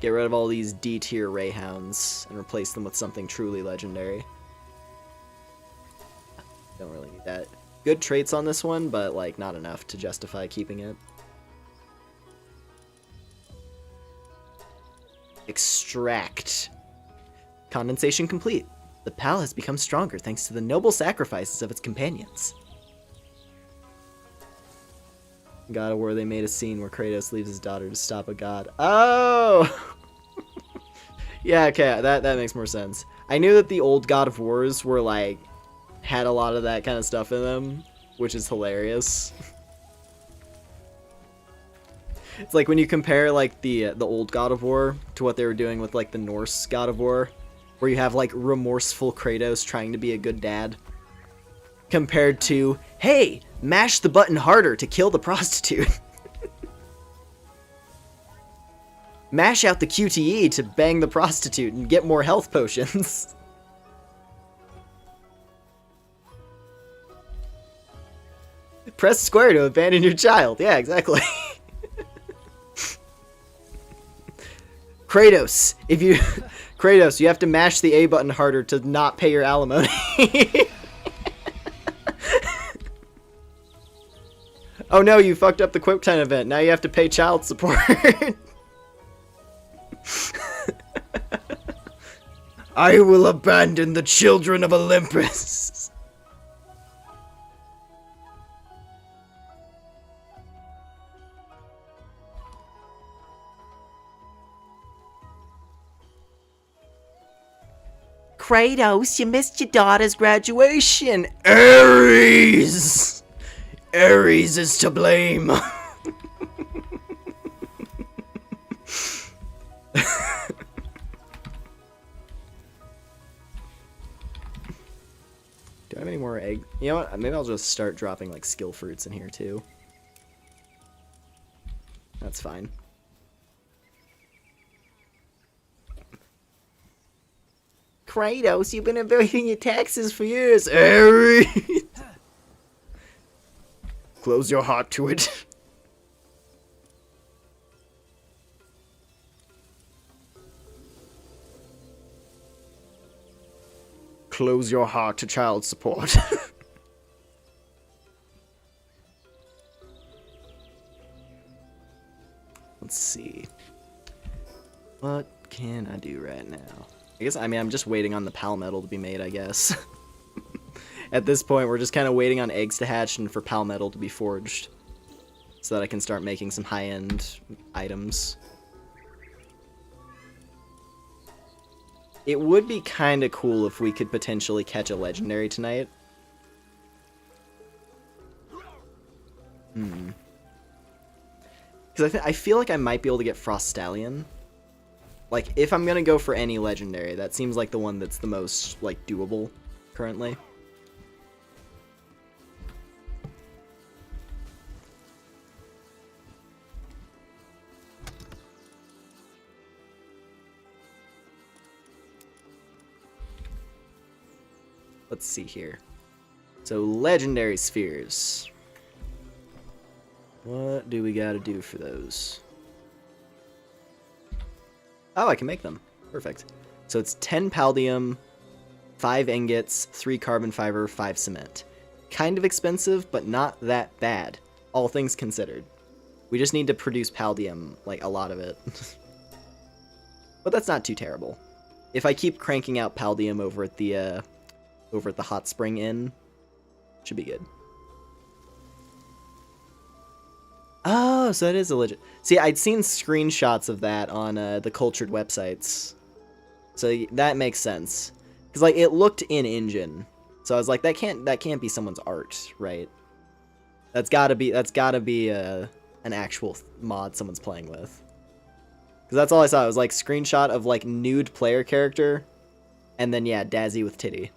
Get rid of all these D-tier Rayhounds and replace them with something truly legendary. Don't really need that. Good traits on this one, but like not enough to justify keeping it. Extract. Condensation complete. The pal has become stronger thanks to the noble sacrifices of its companions. God of War, they made a scene where Kratos leaves his daughter to stop a god. Oh! Yeah, okay, that makes more sense. I knew that the old God of Wars were like, had a lot of that kind of stuff in them, which is hilarious. It's like when you compare like the old God of War to what they were doing with like the Norse God of War, where you have like remorseful Kratos trying to be a good dad, compared to, hey, mash the button harder to kill the prostitute. Mash out the QTE to bang the prostitute and get more health potions. Press square to abandon your child. Yeah, exactly. Kratos, Kratos, you have to mash the A button harder to not pay your alimony. Oh no, you fucked up the Quick Time event. Now you have to pay child support. I will abandon the children of Olympus. Kratos, you missed your daughter's graduation. Ares! Ares is to blame. Do I have any more egg? You know what? Maybe I'll just start dropping like skill fruits in here too. That's fine. Kratos, you've been evading your taxes for years. Ares! Close your heart to it. Close your heart to child support. Let's see. What can I do right now? I mean, I'm just waiting on the pal metal to be made, I guess. At this point, we're just kind of waiting on eggs to hatch and for pal metal to be forged, so that I can start making some high-end items. It would be kind of cool if we could potentially catch a legendary tonight. Because I feel like I might be able to get Frost Stallion. Like, if I'm gonna go for any legendary, that seems like the one that's the most, like, doable currently. Let's see here. So, legendary spheres. What do we gotta do for those? Oh, I can make them. Perfect. So it's 10 paldium, 5 ingots, 3 carbon fiber, 5 cement. Kind of expensive, but not that bad, all things considered. We just need to produce paldium, like a lot of it. But that's not too terrible. If I keep cranking out paldium over at the hot spring inn, should be good. Oh, so that is a legit. See, I'd seen screenshots of that on the cultured websites, so that makes sense. Cause like it looked in engine, so I was like, that can't be someone's art, right? That's gotta be an actual mod someone's playing with. Cause that's all I saw. It was like screenshot of like nude player character, and then yeah, Dazzy with titty.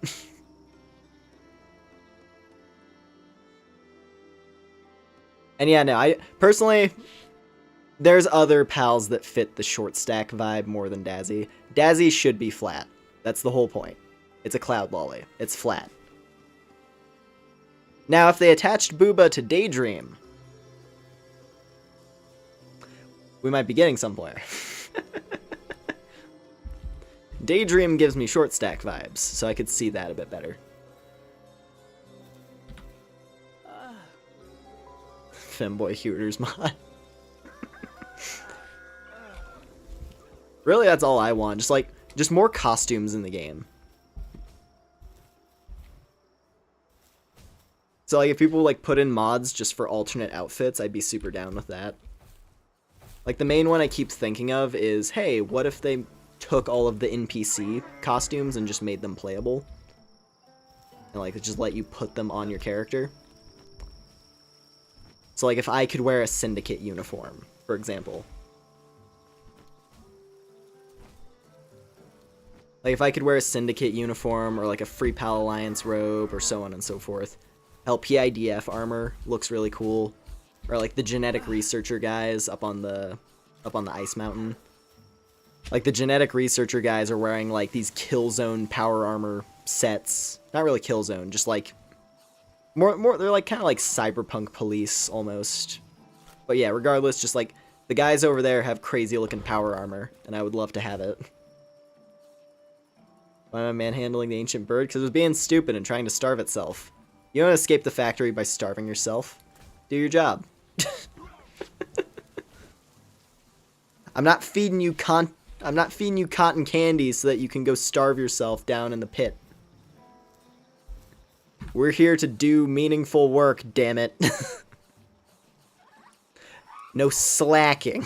And yeah, no, I personally, there's other pals that fit the short stack vibe more than Dazzy. Dazzy should be flat. That's the whole point. It's a cloud lolly. It's flat. Now, if they attached Booba to Daydream, we might be getting somewhere. Daydream gives me short stack vibes, so I could see that a bit better. Femboy Hooters mod. Really, that's all I want. Just more costumes in the game. So like if people like put in mods just for alternate outfits, I'd be super down with that. Like the main one I keep thinking of is, hey, what if they took all of the NPC costumes and just made them playable? And like just let you put them on your character. So like if I could wear a Syndicate uniform, for example. Like if I could wear a Syndicate uniform or like a Free Pal Alliance robe or so on and so forth. Hell, PIDF armor looks really cool. Or like the genetic researcher guys up on the ice mountain. Like the genetic researcher guys are wearing like these Killzone power armor sets. Not really Killzone, just like more they're like kind of like cyberpunk police almost. But yeah, regardless, just like the guys over there have crazy looking power armor, and I would love to have it. Why am I manhandling the ancient bird? Because it was being stupid and trying to starve itself. You don't escape the factory by starving yourself. Do your job. I'm not feeding you cotton candy so that you can go starve yourself down in the pit. We're here to do meaningful work, damn it. No slacking.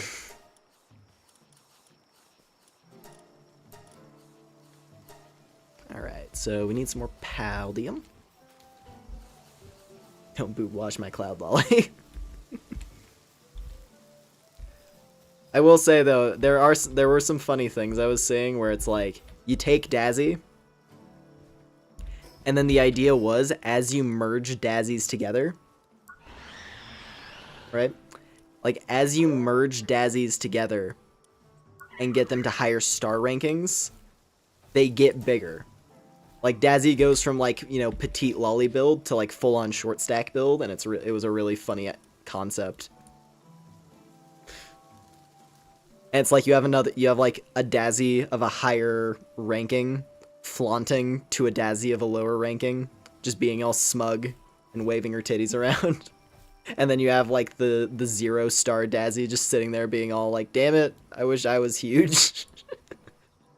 Alright, so we need some more paldium. Don't boob wash my cloud lolly. I will say though, there were some funny things I was seeing where it's like, you take Dazzy, and then the idea was, as you merge Dazzies together, right? Like, as you merge Dazzies together and get them to higher star rankings, they get bigger. Like, Dazzy goes from, like, you know, petite lolly build to, like, full-on short stack build, and it was a really funny concept. And it's like you have like a Dazzy of a higher ranking flaunting to a Dazzy of a lower ranking, just being all smug and waving her titties around. And then you have like the 0-star Dazzy just sitting there being all like, damn it, I wish I was huge.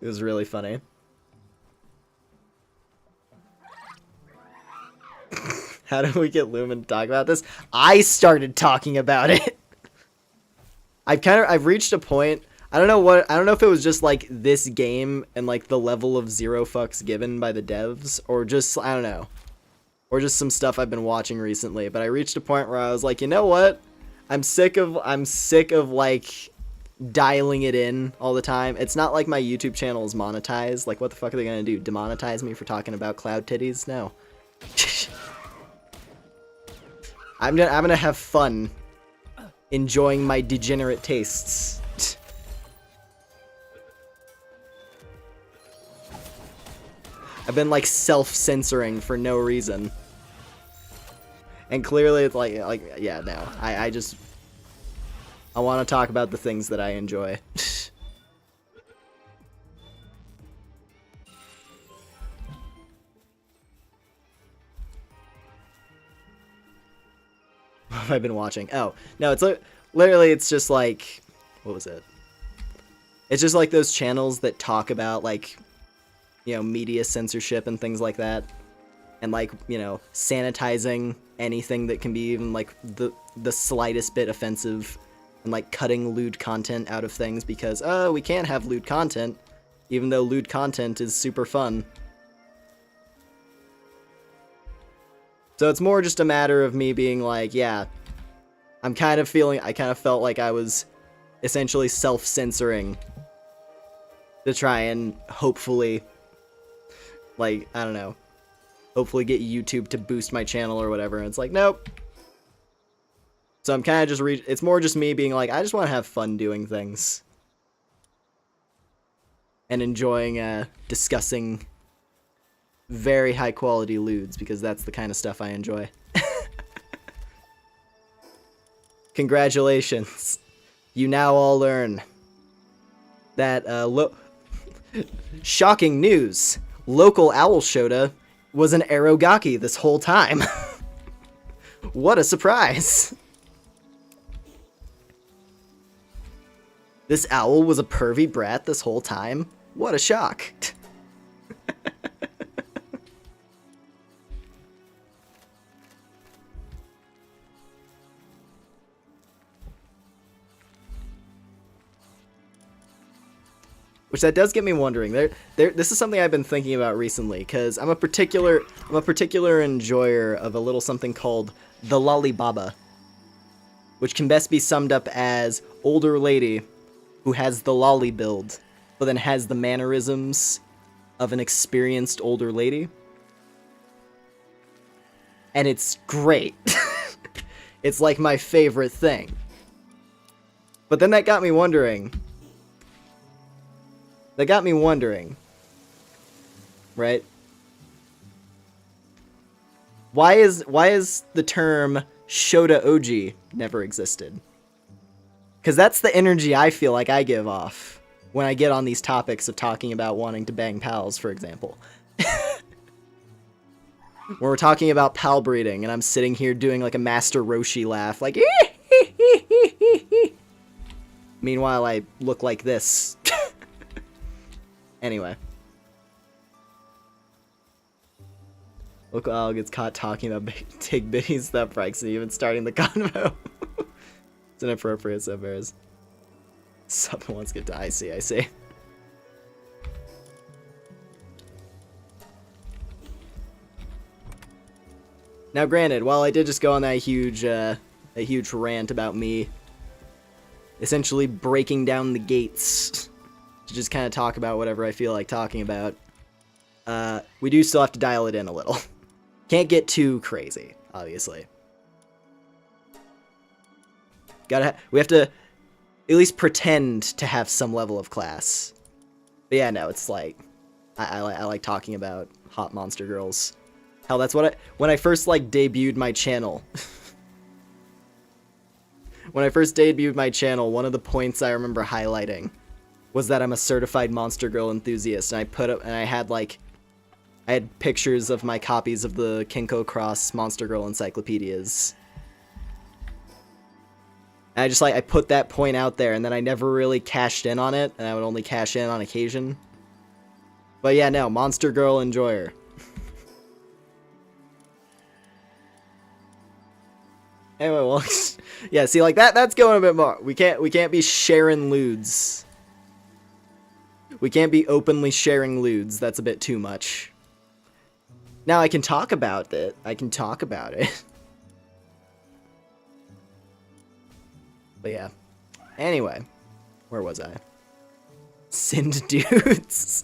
It was really funny. How do we get Lumen to talk about this? I started talking about it. I've reached a point, I don't know if it was just like this game and like the level of zero fucks given by the devs, or just, I don't know, or just some stuff I've been watching recently. But I reached a point where I was like, you know what? I'm sick of like dialing it in all the time. It's not like my YouTube channel is monetized. Like, what the fuck are they gonna do? Demonetize me for talking about cloud titties? No. I'm gonna have fun enjoying my degenerate tastes. I've been like self-censoring for no reason. And clearly it's like yeah, no. I want to talk about the things that I enjoy. What have I been watching? Oh, no, it's literally, it's just like, what was it? It's just like those channels that talk about like, you know, media censorship and things like that. And like, you know, sanitizing anything that can be even like the slightest bit offensive, and like cutting lewd content out of things because, oh, we can't have lewd content, even though lewd content is super fun. So it's more just a matter of me being like, yeah, I kind of felt like I was essentially self-censoring to try and hopefully, like, I don't know, hopefully get YouTube to boost my channel or whatever, and it's like, nope. So I'm kind of just, it's more just me being like, I just want to have fun doing things. And enjoying, discussing very high quality lewds, because that's the kind of stuff I enjoy. Congratulations. You now all learn that, shocking news. Local Owl Shota was an Aragaki this whole time. What a surprise. This owl was a pervy brat this whole time? What a shock. Which that does get me wondering. This is something I've been thinking about recently, because I'm a particular enjoyer of a little something called the lollibaba, which can best be summed up as older lady who has the lolly build, but then has the mannerisms of an experienced older lady. And it's great. It's like my favorite thing. But then that got me wondering, right? Why is the term Shota Oji never existed? Because that's the energy I feel like I give off when I get on these topics of talking about wanting to bang pals, for example. When we're talking about pal breeding, and I'm sitting here doing like a Master Roshi laugh, like, meanwhile I look like this. Anyway. Look, Al gets caught talking about Tig Bitty stuff, Bryce, and even starting the convo. It's inappropriate, so bears. Someone wants to get to I see. Now, granted, while I did just go on that huge rant about me essentially breaking down the gates to just kind of talk about whatever I feel like talking about, we do still have to dial it in a little. Can't get too crazy, obviously. We have to at least pretend to have some level of class. But yeah, no, it's like, I like talking about hot monster girls. Hell, that's what when I first, like, debuted my channel. When I first debuted my channel, one of the points I remember highlighting was that I'm a certified monster girl enthusiast, and I had pictures of my copies of the Kinko Cross Monster Girl encyclopedias. And I put that point out there, and then I never really cashed in on it, and I would only cash in on occasion. But yeah, no, Monster Girl enjoyer. Anyway, well, yeah, see, like, that's going a bit more. We can't be sharing lewds We can't be openly sharing lewds. That's a bit too much. Now I can talk about it. I can talk about it. But yeah. Anyway, where was I? Sind dudes.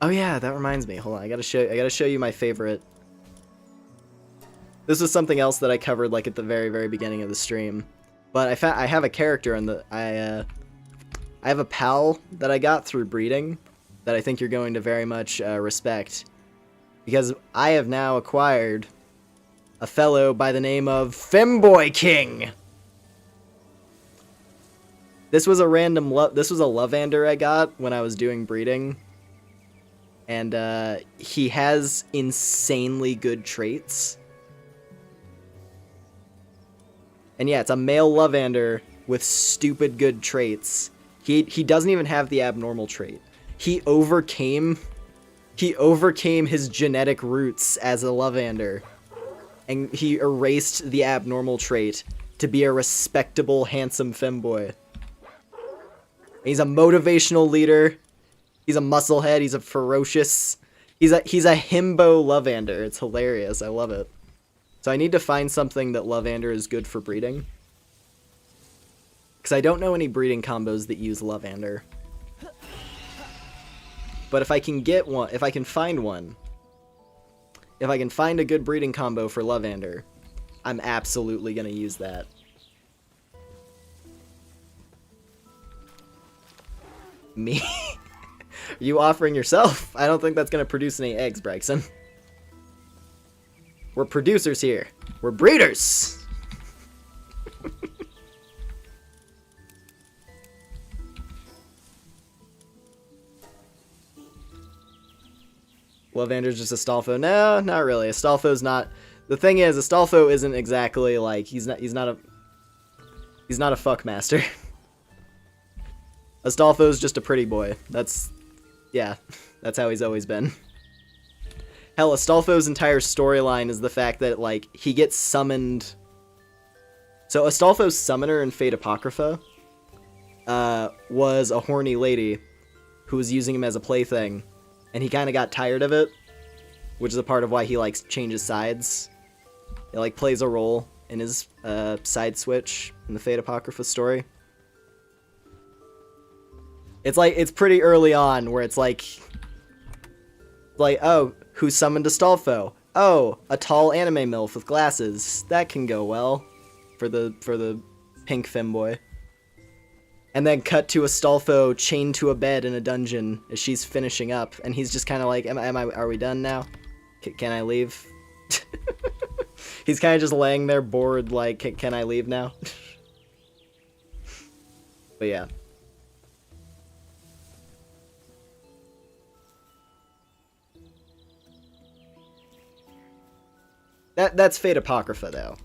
Oh yeah, that reminds me. Hold on, I gotta show you my favorite. This was something else that I covered like at the very beginning of the stream. But I have a character in the I have a pal that I got through breeding that I think you're going to very much respect, because I have now acquired a fellow by the name of Femboy King. This was a random this was a Lovander I got when I was doing breeding. And he has insanely good traits. And yeah, it's a male Lovander with stupid good traits. He doesn't even have the abnormal trait. He overcame his genetic roots as a Lovander, and he erased the abnormal trait to be a respectable, handsome femboy. He's a motivational leader. He's a musclehead. He's a ferocious. He's a himbo Lovander. It's hilarious. I love it. So I need to find something that Lovander is good for breeding, because I don't know any breeding combos that use Lovander. But if I can get one, if I can find one, if I can find a good breeding combo for Lovander, I'm absolutely gonna use that. Me? Are you offering yourself? I don't think that's gonna produce any eggs, Bryson. We're producers here. We're breeders! Lovander's just Astolfo. No, not really. Astolfo's not. The thing is, Astolfo isn't exactly like he's not a fuckmaster. Astolfo's just a pretty boy. That's how he's always been. Hell, Astolfo's entire storyline is the fact that like he gets summoned. So Astolfo's summoner in Fate Apocrypha was a horny lady who was using him as a plaything. And he kind of got tired of it, which is a part of why he, like, changes sides. He, like, plays a role in his side switch in the Fate Apocrypha story. It's, like, it's pretty early on where it's, like, oh, who summoned Astolfo? Oh, a tall anime MILF with glasses. That can go well for the pink femboy. And then cut to Astolfo chained to a bed in a dungeon as she's finishing up, and he's just kind of like, are we done now? Can I leave? He's kind of just laying there bored, like, can I leave now? But yeah. That's Fate Apocrypha, though.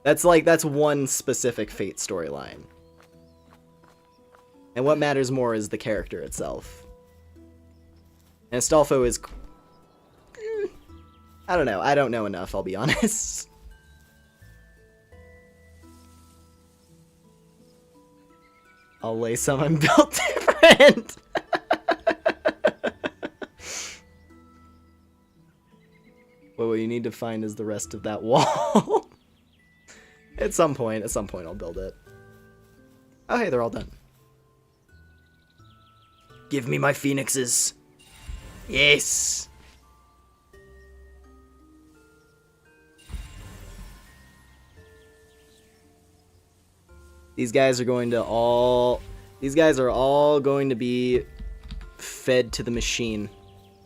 That's one specific Fate storyline. And what matters more is the character itself. And Astolfo is... I don't know. I don't know enough, I'll be honest. I'll lay some. I'm built different. What you need to find is the rest of that wall. At some point I'll build it. Oh, hey, they're all done. Give me my phoenixes. Yes. These guys are all going to be fed to the machine.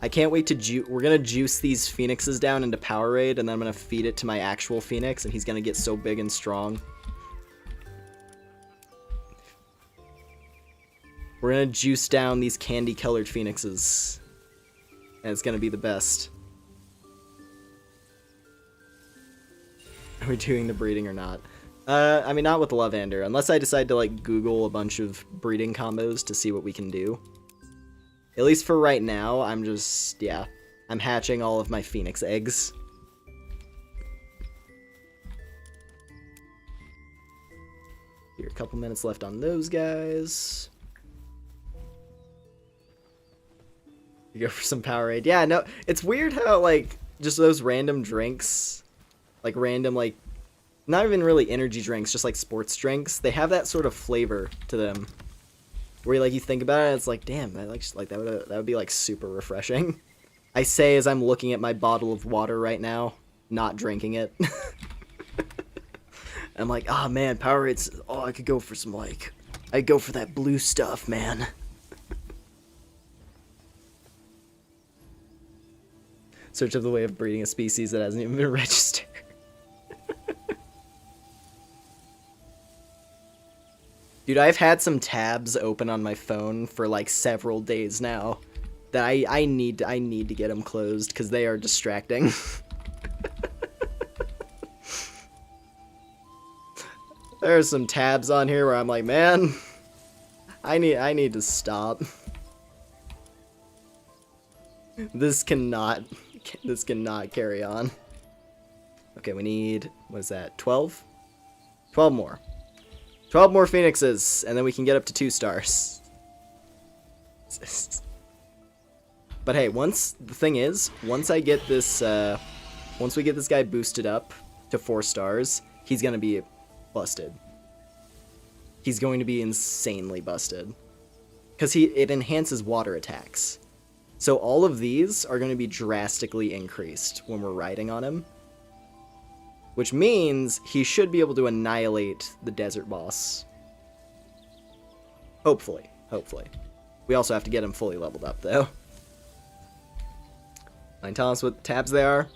I can't wait to we're gonna juice these phoenixes down into Powerade, and then I'm gonna feed it to my actual phoenix, and he's gonna get so big and strong. We're gonna juice down these candy-colored phoenixes, and it's gonna be the best. Are we doing the breeding or not? I mean, not with the Lovander, unless I decide to, like, Google a bunch of breeding combos to see what we can do. At least for right now, I'm just, yeah, I'm hatching all of my phoenix eggs. Here, a couple minutes left on those guys. You go for some Powerade. Yeah, no, it's weird how, like, just those random drinks, like, random, like, not even really energy drinks, just, like, sports drinks, they have that sort of flavor to them. Where, like, you think about it, it's like, damn, I like that would be, like, super refreshing. I say as I'm looking at my bottle of water right now, not drinking it. I'm like, oh, man, Powerade's, oh, I could go for some, like, I'd go for that blue stuff, man. Search of the way of breeding a species that hasn't even been registered. Dude, I've had some tabs open on my phone for like several days now that I need to get them closed because they are distracting. There are some tabs on here where I'm like, man, I need to stop. This cannot carry on. Okay, we need, what is that, 12? 12 more. 12 more phoenixes, and then we can get up to 2 stars. But hey, once I get this, once we get this guy boosted up to 4 stars, he's gonna be busted. He's going to be insanely busted. Because it enhances water attacks. So all of these are going to be drastically increased when we're riding on him. Which means he should be able to annihilate the desert boss. Hopefully. Hopefully. We also have to get him fully leveled up, though. Mind telling us what tabs they are?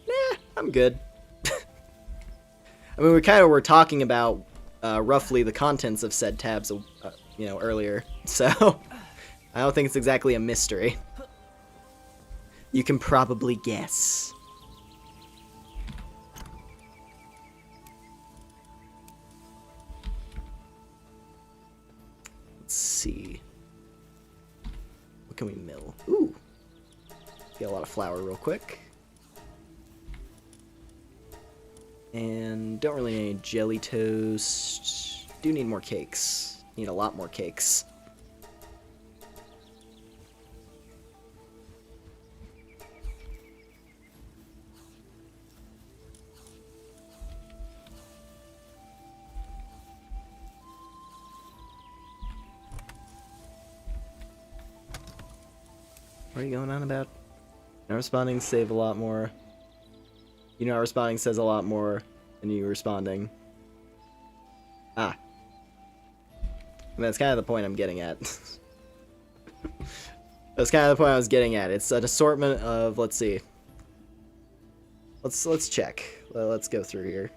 Nah, I'm good. I mean, we kind of were talking about roughly the contents of said tabs, you know, earlier. So, I don't think it's exactly a mystery. You can probably guess. Let's see. What can we mill? Ooh. Get a lot of flour real quick. And don't really need any jelly toast. Do need more cakes. Need a lot more cakes. What are you going on about? Not responding save a lot more. You not responding says a lot more than you responding. Ah. And that's kind of the point I'm getting at. That's kind of the point I was getting at. It's an assortment of, let's see. Let's check. Let's go through here.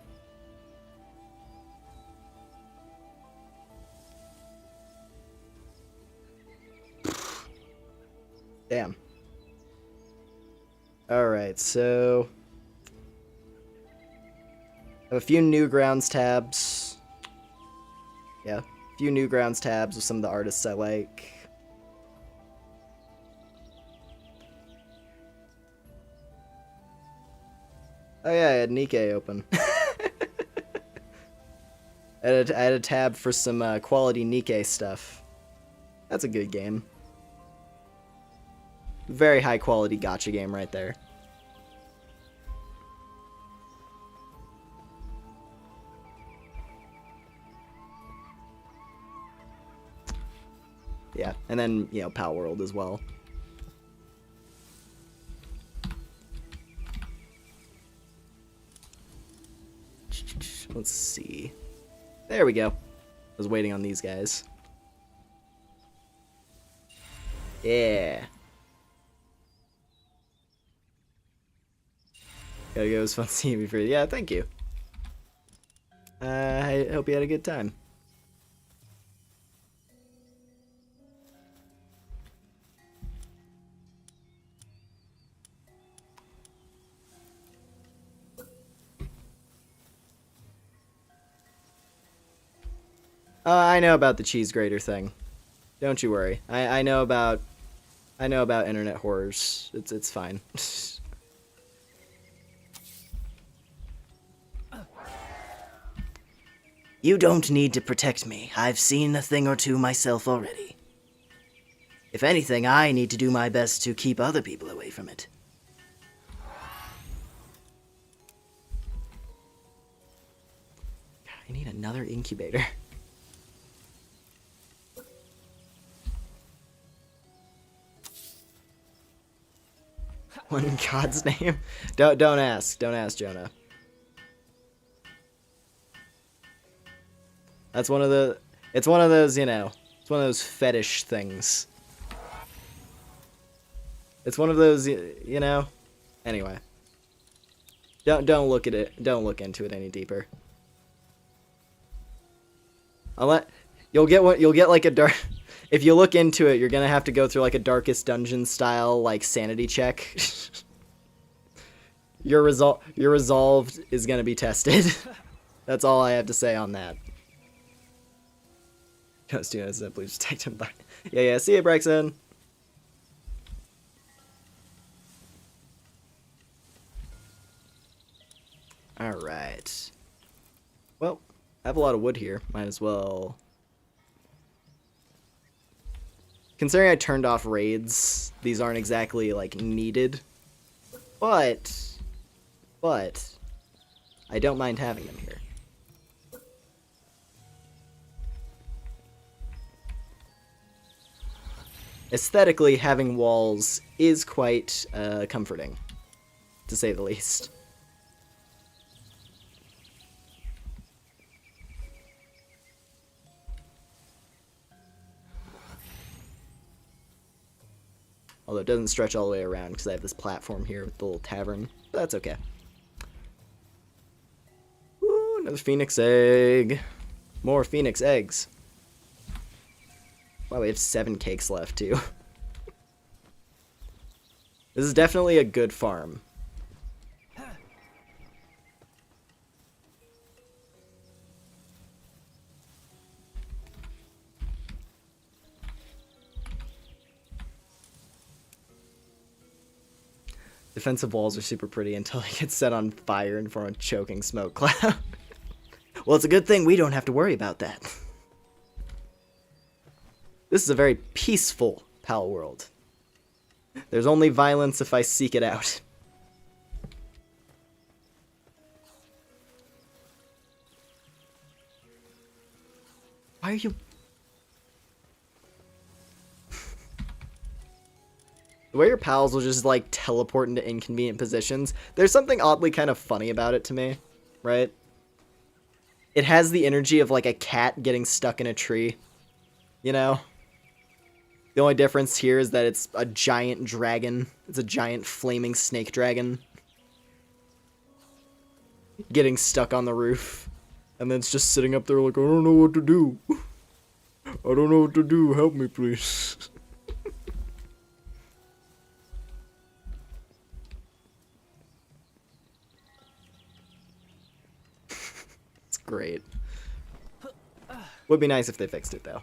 Damn. Alright, so I have a few new grounds tabs. Yeah, a few new grounds tabs with some of the artists I like. Oh yeah, I had Nikkei open. I had a tab for some quality Nikkei stuff. That's a good game. Very high quality gacha game right there. Yeah, and then, you know, Palworld as well. Let's see. There we go. I was waiting on these guys. Yeah. Gotta go, it was fun seeing you for you. Yeah, thank you. I hope you had a good time. I know about the cheese grater thing. Don't you worry. I know about internet horrors. It's fine. You don't need to protect me. I've seen a thing or two myself already. If anything, I need to do my best to keep other people away from it. God, I need another incubator. What in God's name? Don't ask. Don't ask, Jonah. That's one of the... It's one of those, you know... It's one of those fetish things. It's one of those, you know... Anyway. Don't look at it. Don't look into it any deeper. You'll get like a dark... If you look into it, you're gonna have to go through like a Darkest Dungeon style, like, sanity check. Your resolve is gonna be tested. That's all I have to say on that. Student simply just take him back. Yeah, see you, Brexon. Alright. Well, I have a lot of wood here. Might as well... Considering I turned off raids, these aren't exactly, like, needed. But I don't mind having them here. Aesthetically, having walls is quite comforting, to say the least. Although it doesn't stretch all the way around because I have this platform here with the little tavern. But that's okay. Ooh, another phoenix egg. More phoenix eggs. Wow, we have 7 cakes left, too. This is definitely a good farm. Defensive walls are super pretty until they get set on fire and form a choking smoke cloud. Well, it's a good thing we don't have to worry about that. This is a very peaceful Palworld. There's only violence if I seek it out. Why are you... The way your pals will just, like, teleport into inconvenient positions, there's something oddly kind of funny about it to me, right? It has the energy of, like, a cat getting stuck in a tree, you know? The only difference here is that it's a giant dragon. It's a giant flaming snake dragon. Getting stuck on the roof. And then it's just sitting up there like, I don't know what to do. I don't know what to do. Help me, please. It's great. Would be nice if they fixed it, though.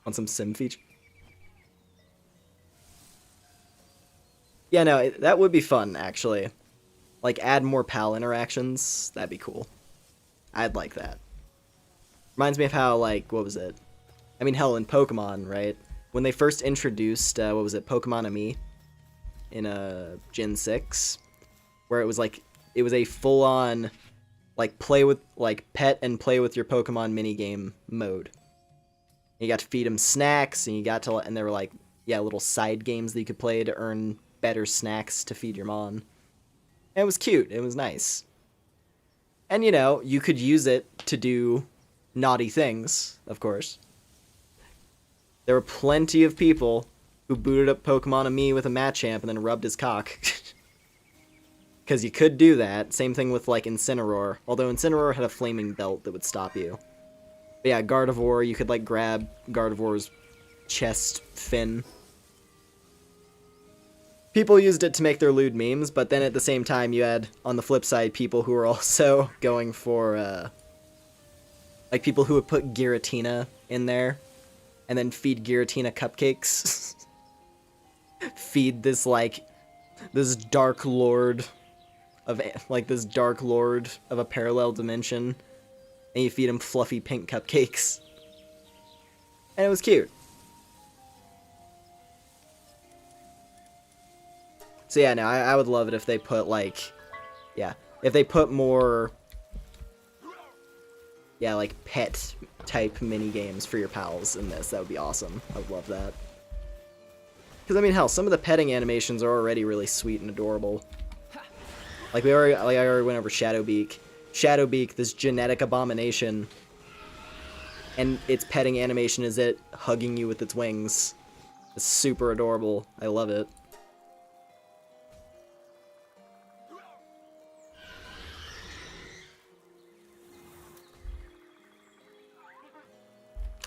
Want some sim feature? Yeah, no, that would be fun, actually. Like, add more pal interactions. That'd be cool. I'd like that. Reminds me of how, like, what was it? I mean, hell, in Pokemon, right? When they first introduced, what was it, Pokemon Ami in Gen 6, where it was like, it was a full-on, like, play with, like, pet and play with your Pokemon minigame mode. You got to feed them snacks, and you got to, and there were like, yeah, little side games that you could play to earn better snacks to feed your mon. And it was cute. It was nice. And, you know, you could use it to do naughty things, of course. There were plenty of people who booted up Pokemon Ami with a Machamp and then rubbed his cock. Because you could do that. Same thing with, like, Incineroar. Although Incineroar had a flaming belt that would stop you. But yeah, Gardevoir, you could, like, grab Gardevoir's chest fin. People used it to make their lewd memes, but then at the same time you had, on the flip side, people who were also going for, like, people who would put Giratina in there, and then feed Giratina cupcakes. Feed this, like, this dark lord of, like, this dark lord of a parallel dimension. And you feed him fluffy pink cupcakes. And it was cute. So yeah, no, I would love it if they put, like, yeah, if they put more, yeah, like, pet-type mini-games for your pals in this. That would be awesome. I would love that. Because, I mean, hell, some of the petting animations are already really sweet and adorable. Like, I already went over Shadowbeak. Shadowbeak, this genetic abomination, and its petting animation is it hugging you with its wings. It's super adorable. I love it.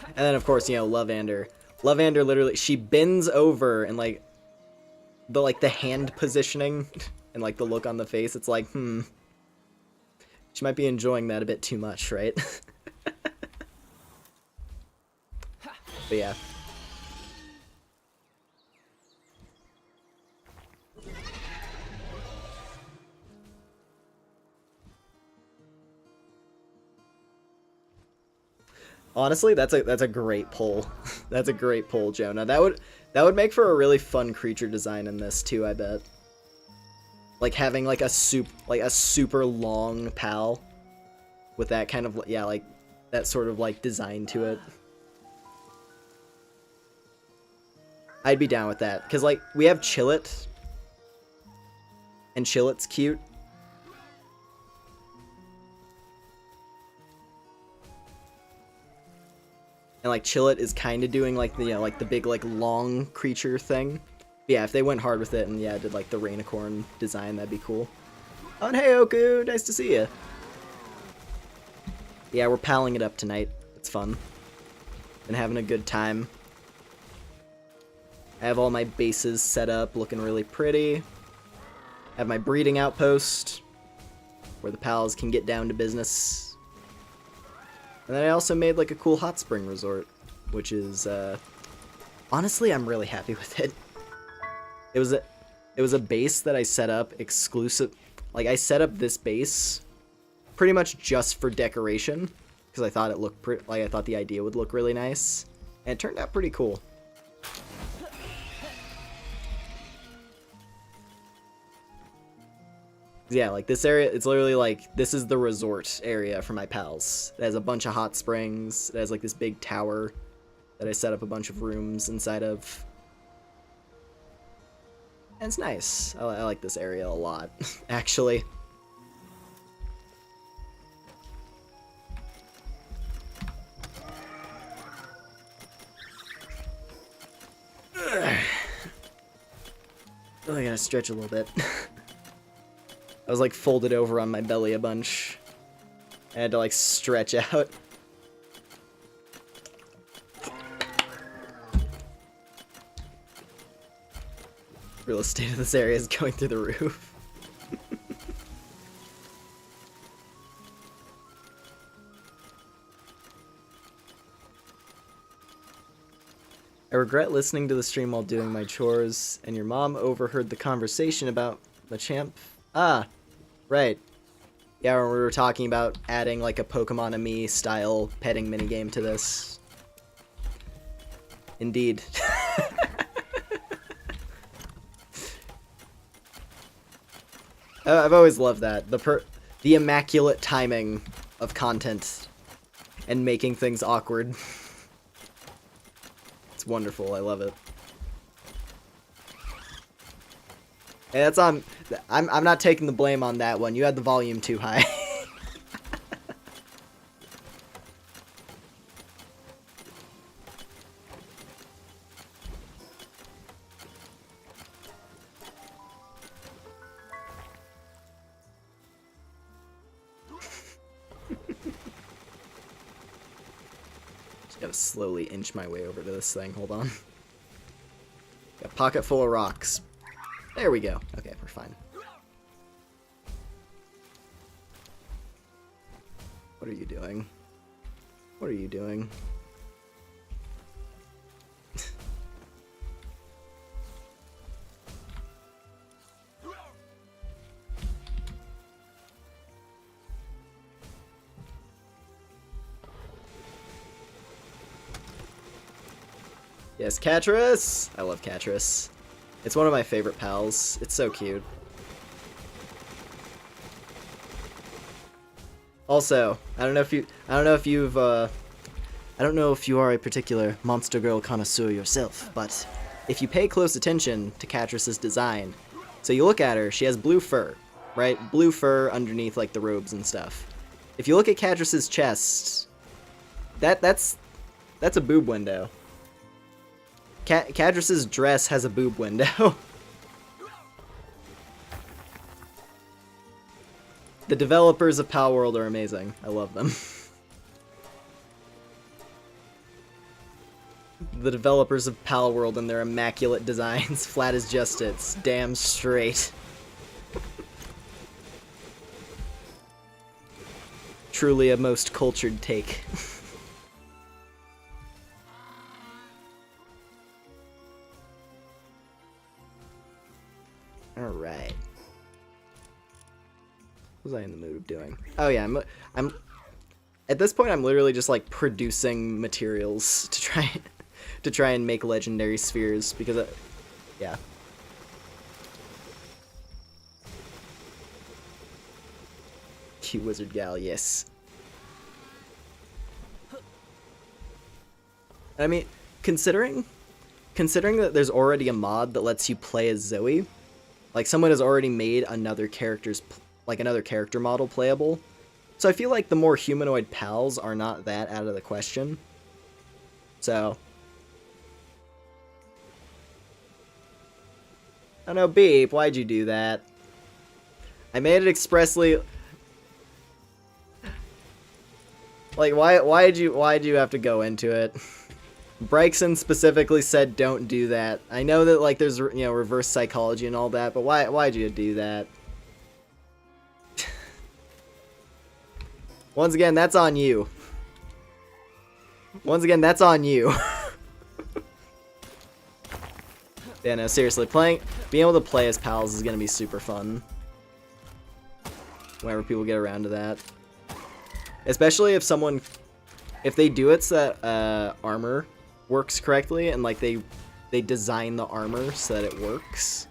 And then, of course, you know, Lovander. Lovander literally, she bends over and, like, the hand positioning and, like, the look on the face, it's like, she might be enjoying that a bit too much, right? But yeah. Honestly, that's a great pull. That's a great pull, Jonah. That would make for a really fun creature design in this too, I bet. Like having like a super long pal with that kind of, yeah, like that sort of like design to it. I'd be down with that, because like we have Chillet, and Chillet's cute. And like Chillet is kind of doing like the, you know, like the big like long creature thing. But yeah, if they went hard with it and yeah, did like the Rainicorn design, that'd be cool. Oh, and hey Oku, nice to see you. Yeah, we're palling it up tonight. It's fun. Been having a good time. I have all my bases set up, looking really pretty. I have my breeding outpost, where the pals can get down to business. And then I also made like a cool hot spring resort, which is, honestly, I'm really happy with it. It was a base that I set up exclusive, like I set up this base pretty much just for decoration, because I thought it looked like I thought the idea would look really nice, and it turned out pretty cool. Yeah, like this area, it's literally like, this is the resort area for my pals. It has a bunch of hot springs. It has like this big tower that I set up a bunch of rooms inside of. And it's nice. I like this area a lot, actually. Oh, I gotta stretch a little bit. I was like folded over on my belly a bunch. I had to like stretch out. Real estate of this area is going through the roof. I regret listening to the stream while doing my chores, and your mom overheard the conversation about Machamp. Ah, right. Yeah, when we were talking about adding like a Pokemon and Me style petting minigame to this. Indeed. I've always loved that. The immaculate timing of content and making things awkward. It's wonderful. I love it. Hey, that's on. I'm not taking the blame on that one. You had the volume too high. Just gotta slowly inch my way over to this thing. Hold on. Got a pocket full of rocks. There we go. Okay, we're fine. What are you doing? What are you doing? Yes, Catris! I love Catris. It's one of my favorite pals. It's so cute. Also, I don't know if you are a particular Monster Girl connoisseur yourself, but if you pay close attention to Catris's design, so you look at her, she has blue fur, right? Blue fur underneath like the robes and stuff. If you look at Catris's chest, that's a boob window. Catris's dress has a boob window. The developers of Palworld are amazing. I love them. The developers of Palworld and their immaculate designs. Flat as justice. Damn straight. Truly a most cultured take. Alright. What was I in the mood of doing? Oh yeah, I'm at this point I'm literally just like producing materials to try and make legendary spheres because yeah. Cute wizard gal, yes. I mean, considering that there's already a mod that lets you play as Zoe, like someone has already made another character model playable. So I feel like the more humanoid pals are not that out of the question. So I don't know, Beep, why'd you do that? I made it expressly. Like, why'd you have to go into it? Brykson specifically said don't do that. I know that, like, there's, you know, reverse psychology and all that, but why'd you do that? Once again, that's on you. Once again, that's on you. Yeah, no, seriously, being able to play as pals is gonna be super fun. Whenever people get around to that. Especially if they do it so that armor works correctly and like they design the armor so that it works.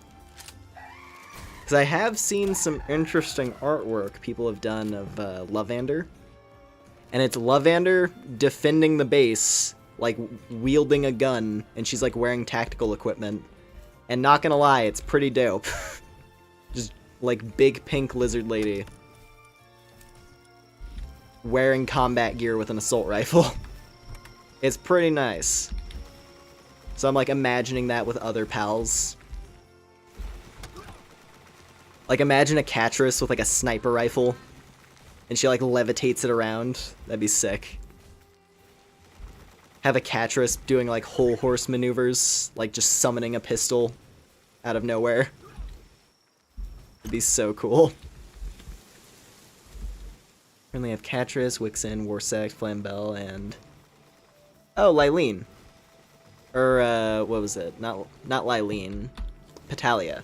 Because I have seen some interesting artwork people have done of Lavander. And it's Lavander defending the base, like wielding a gun, and she's like wearing tactical equipment. And not gonna lie, it's pretty dope. Just like big pink lizard lady. Wearing combat gear with an assault rifle. It's pretty nice. So I'm like imagining that with other pals. Like imagine a Catris with like a sniper rifle. And she like levitates it around. That'd be sick. Have a Catris doing like whole horse maneuvers. Like just summoning a pistol out of nowhere. It'd be so cool. Currently have Catris, Wixen, Warsect, Flambell, and oh, Lylene. Or what was it? Not Lylene. Petalia.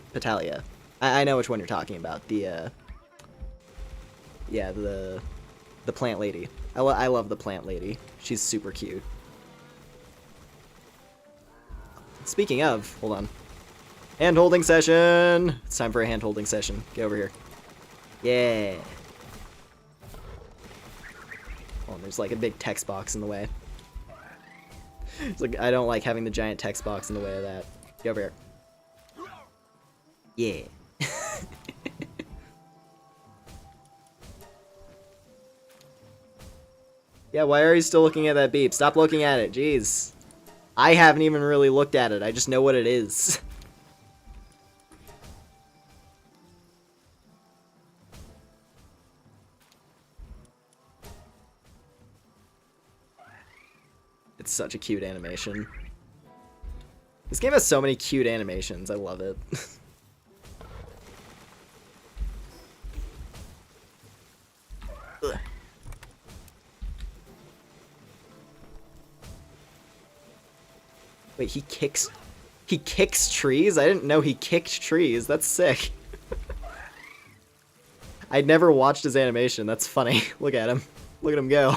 I know which one you're talking about. The yeah, the plant lady. I love the plant lady. She's super cute. Speaking of, hold on. Hand-holding session! It's time for a hand-holding session. Get over here. Yeah. Oh, there's like a big text box in the way. It's like, I don't like having the giant text box in the way of that. Get over here. Yeah. Yeah, why are you still looking at that beep? Stop looking at it, jeez. I haven't even really looked at it, I just know what it is. It's such a cute animation. This game has so many cute animations, I love it. Wait, he kicks trees? I didn't know he kicked trees. That's sick. I'd never watched his animation. That's funny. Look at him. Look at him go.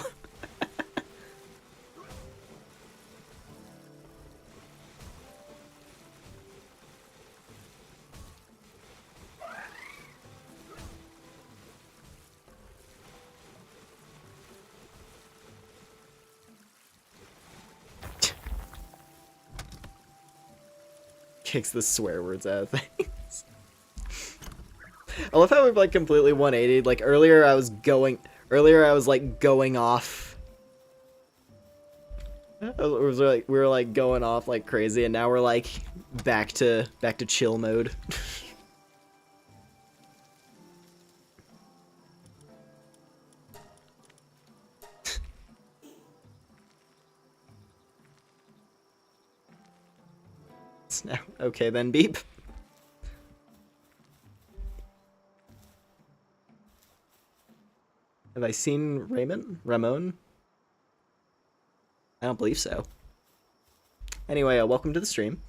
Kicks the swear words out of things. I love how we've like completely 180'd. Like earlier I was like going off. We were like going off like crazy, and now we're like back to chill mode. Now, okay then, beep. Have I seen Ramon? I don't believe so. Anyway, welcome to the stream.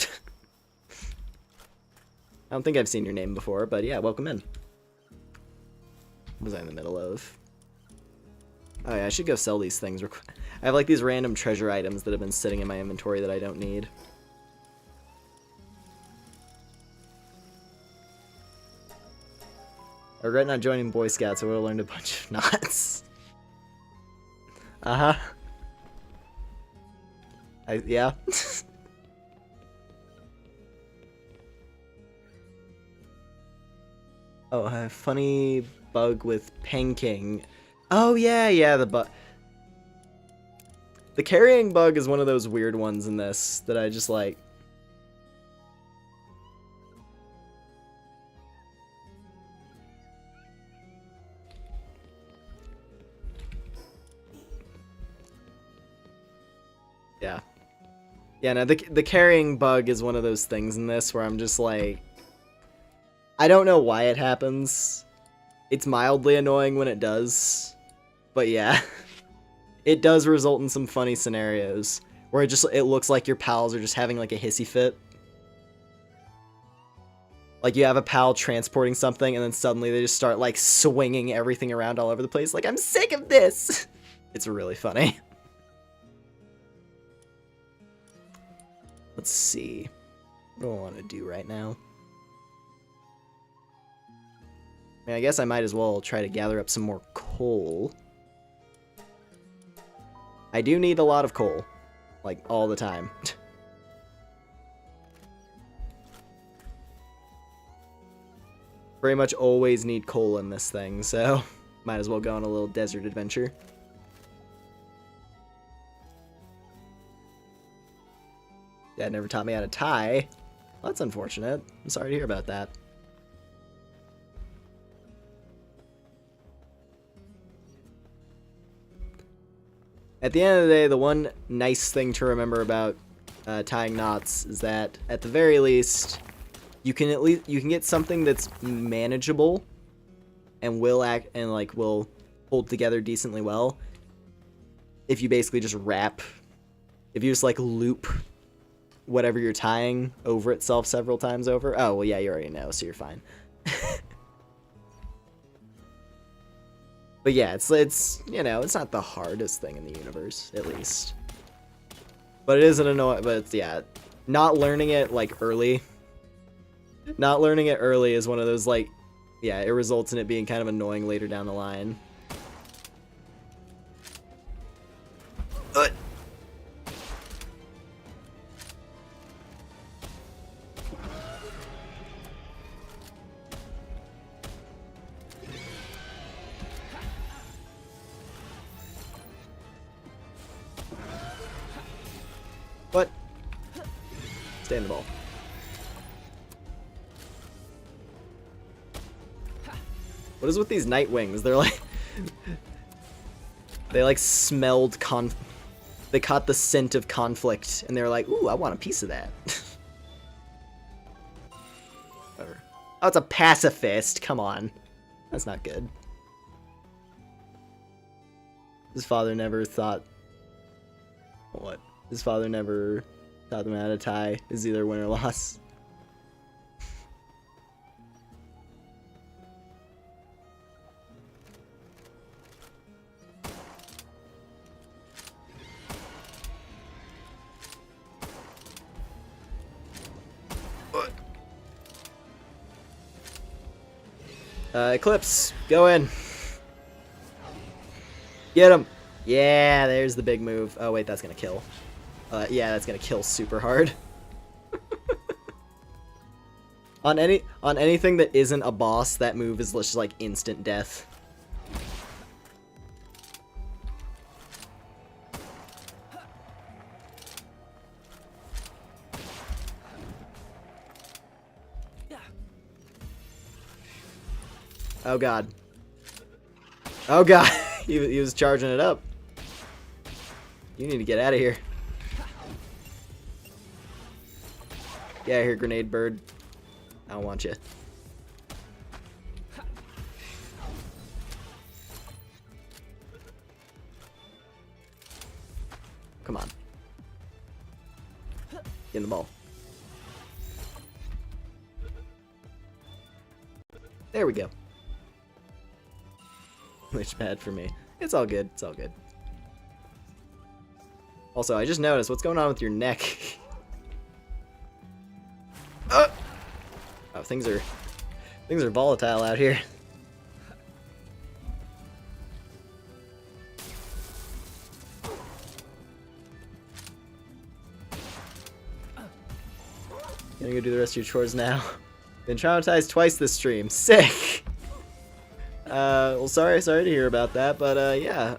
I don't think I've seen your name before, but yeah, welcome in. What was I in the middle of? Oh yeah, I should go sell these things. I have like these random treasure items that have been sitting in my inventory that I don't need. I regret not joining Boy Scouts. I would have learned a bunch of knots. Uh-huh. Yeah. Oh, funny bug with King. Oh, yeah, the bug. The carrying bug is one of those weird ones in this that I just like. Yeah. Yeah, no, the carrying bug is one of those things in this where I'm just like, I don't know why it happens. It's mildly annoying when it does. But yeah. It does result in some funny scenarios where it looks like your pals are just having like a hissy fit. Like you have a pal transporting something and then suddenly they just start like swinging everything around all over the place. Like, I'm sick of this. It's really funny. Let's see. What do I want to do right now? I mean, I guess I might as well try to gather up some more coal. I do need a lot of coal. Like, all the time. Very much always need coal in this thing, so might as well go on a little desert adventure. Dad never taught me how to tie. Well, that's unfortunate. I'm sorry to hear about that. At the end of the day, the one nice thing to remember about tying knots is that, at the very least, you can get something that's manageable and will hold together decently well. If you basically just if you just like loop whatever you're tying over itself several times over. Oh, well, yeah, you already know, so you're fine. But yeah, it's you know, it's not the hardest thing in the universe, at least. But it is an annoying, but it's, yeah, not learning it, like, early. Not learning it early is one of those, like, yeah, it results in it being kind of annoying later down the line. What? Stay in the ball. What is with these night wings? They're like... they like smelled they caught the scent of conflict and they're like, ooh, I want a piece of that. Whatever. Oh, it's a pacifist. Come on. That's not good. His father never thought... What? His father never taught them how to tie. Is either win or loss. Eclipse, go in. Get him. Yeah, there's the big move. Oh wait, that's gonna kill. Yeah, that's gonna kill super hard. On anything that isn't a boss, that move is just like instant death. Oh god. Oh god. he was charging it up. You need to get out of here. Get out of here, grenade bird. I don't want you. Come on. Get in the ball. There we go. Which bad for me. It's all good. It's all good. Also, I just noticed what's going on with your neck. Oh, things are volatile out here. Gonna go do the rest of your chores now. Been traumatized twice this stream. Sick. Well, sorry to hear about that, but yeah.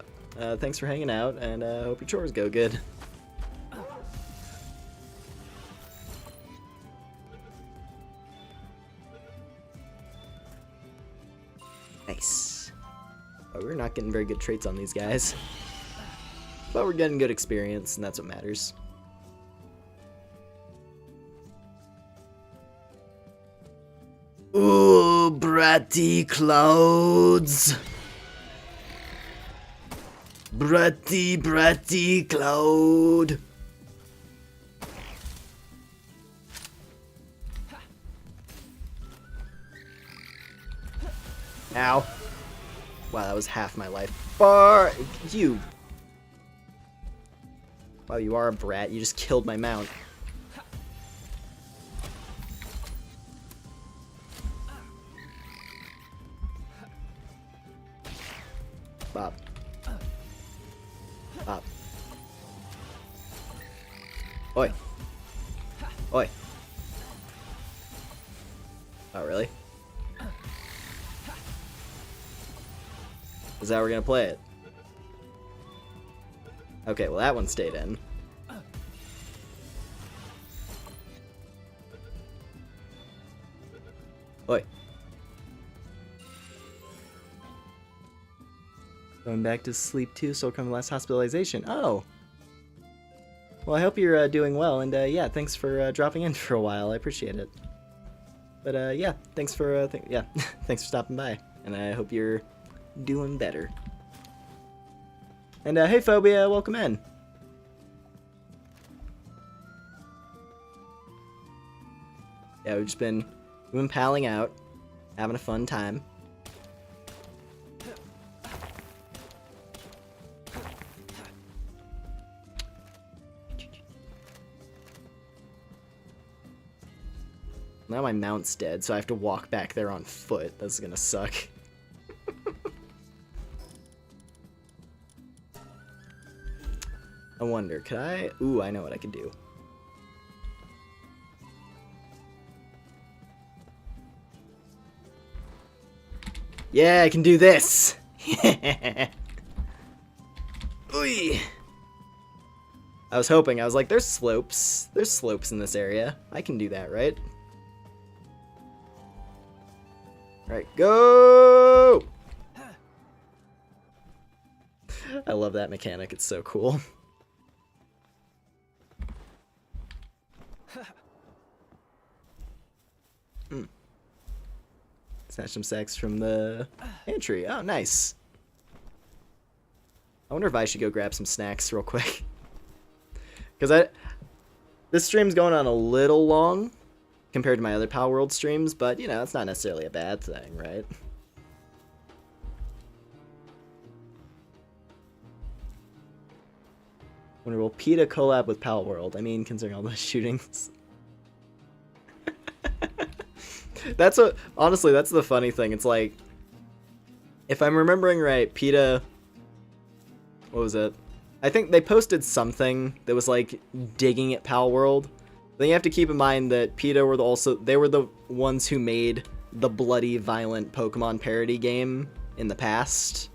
Thanks for hanging out, and hope your chores go good. Nice. Oh, we're not getting very good traits on these guys. But we're getting good experience, and that's what matters. Ooh, bratty clouds. Bratty cloud. Ow. Wow, that was half my life. Bar, you. Wow, you are a brat. You just killed my mount. Bob. Bob. Oi. Oi. Oh, really? Is that how we're gonna play it? Okay, well that one stayed in. Oi. Going back to sleep too, so come less hospitalization. Oh. Well, I hope you're doing well, and yeah, thanks for dropping in for a while. I appreciate it. But yeah, thanks for thanks for stopping by, and I hope you're doing better. And hey, Phobia, welcome in. Yeah, we've been palling out, having a fun time. Now my mount's dead, so I have to walk back there on foot. That's gonna suck. I wonder, could I? Ooh, I know what I could do. Yeah, I can do this! Ooh. I was hoping, I was like, there's slopes. There's slopes in this area. I can do that, right? Alright, go! I love that mechanic, it's so cool. Snatch some sacks from the pantry. Oh, nice. I wonder if I should go grab some snacks real quick. Because this stream's going on a little long compared to my other Palworld streams, but, you know, it's not necessarily a bad thing, right? Wonder, will PETA collab with Palworld? I mean, considering all the shootings. That's what, honestly, that's the funny thing. It's like, if I'm remembering right, PETA, what was it? I think they posted something that was like digging at Palworld, Then you have to keep in mind that PETA were they were the ones who made the bloody, violent Pokemon parody game in the past.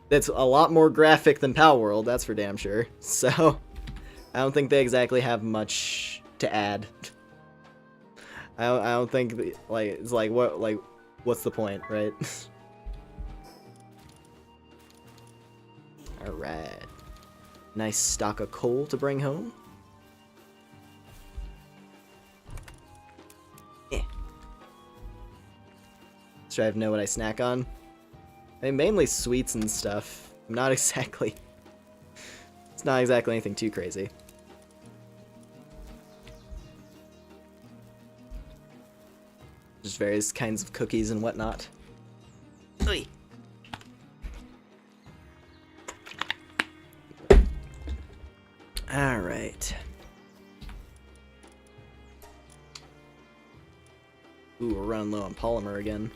That's a lot more graphic than Palworld, that's for damn sure. So, I don't think they exactly have much to add. I don't think, it's like, what's the point, right? Alright. Nice stock of coal to bring home. Should I know what I snack on? I mean, mainly sweets and stuff. I'm not exactly... It's not exactly anything too crazy. Just various kinds of cookies and whatnot. Oy. Alright. Ooh, we're running low on polymer again.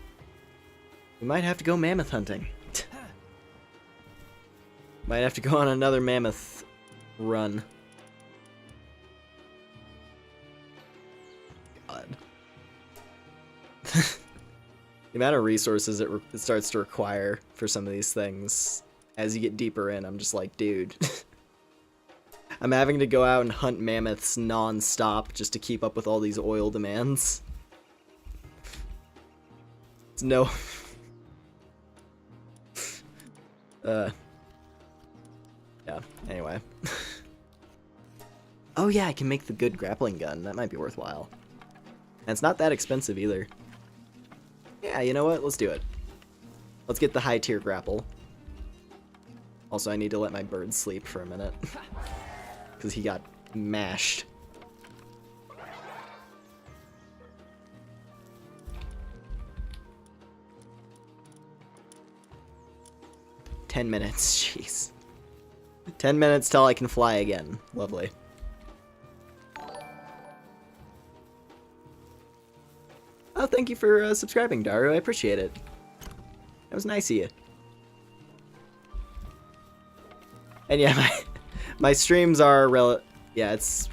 We might have to go mammoth hunting. Might have to go on another mammoth run. God. The amount of resources it starts to require for some of these things as you get deeper in, I'm just like, dude. I'm having to go out and hunt mammoths non-stop just to keep up with all these oil demands. It's no... Yeah, anyway. Oh yeah, I can make the good grappling gun. That might be worthwhile. And it's not that expensive either. Yeah, you know what? Let's do it. Let's get the high tier grapple. Also, I need to let my bird sleep for a minute. Because he got mashed. $10 minutes, jeez. 10 minutes till I can fly again. Lovely. Oh, thank you for subscribing, Daru. I appreciate it. That was nice of you. And yeah, my streams are yeah, it's,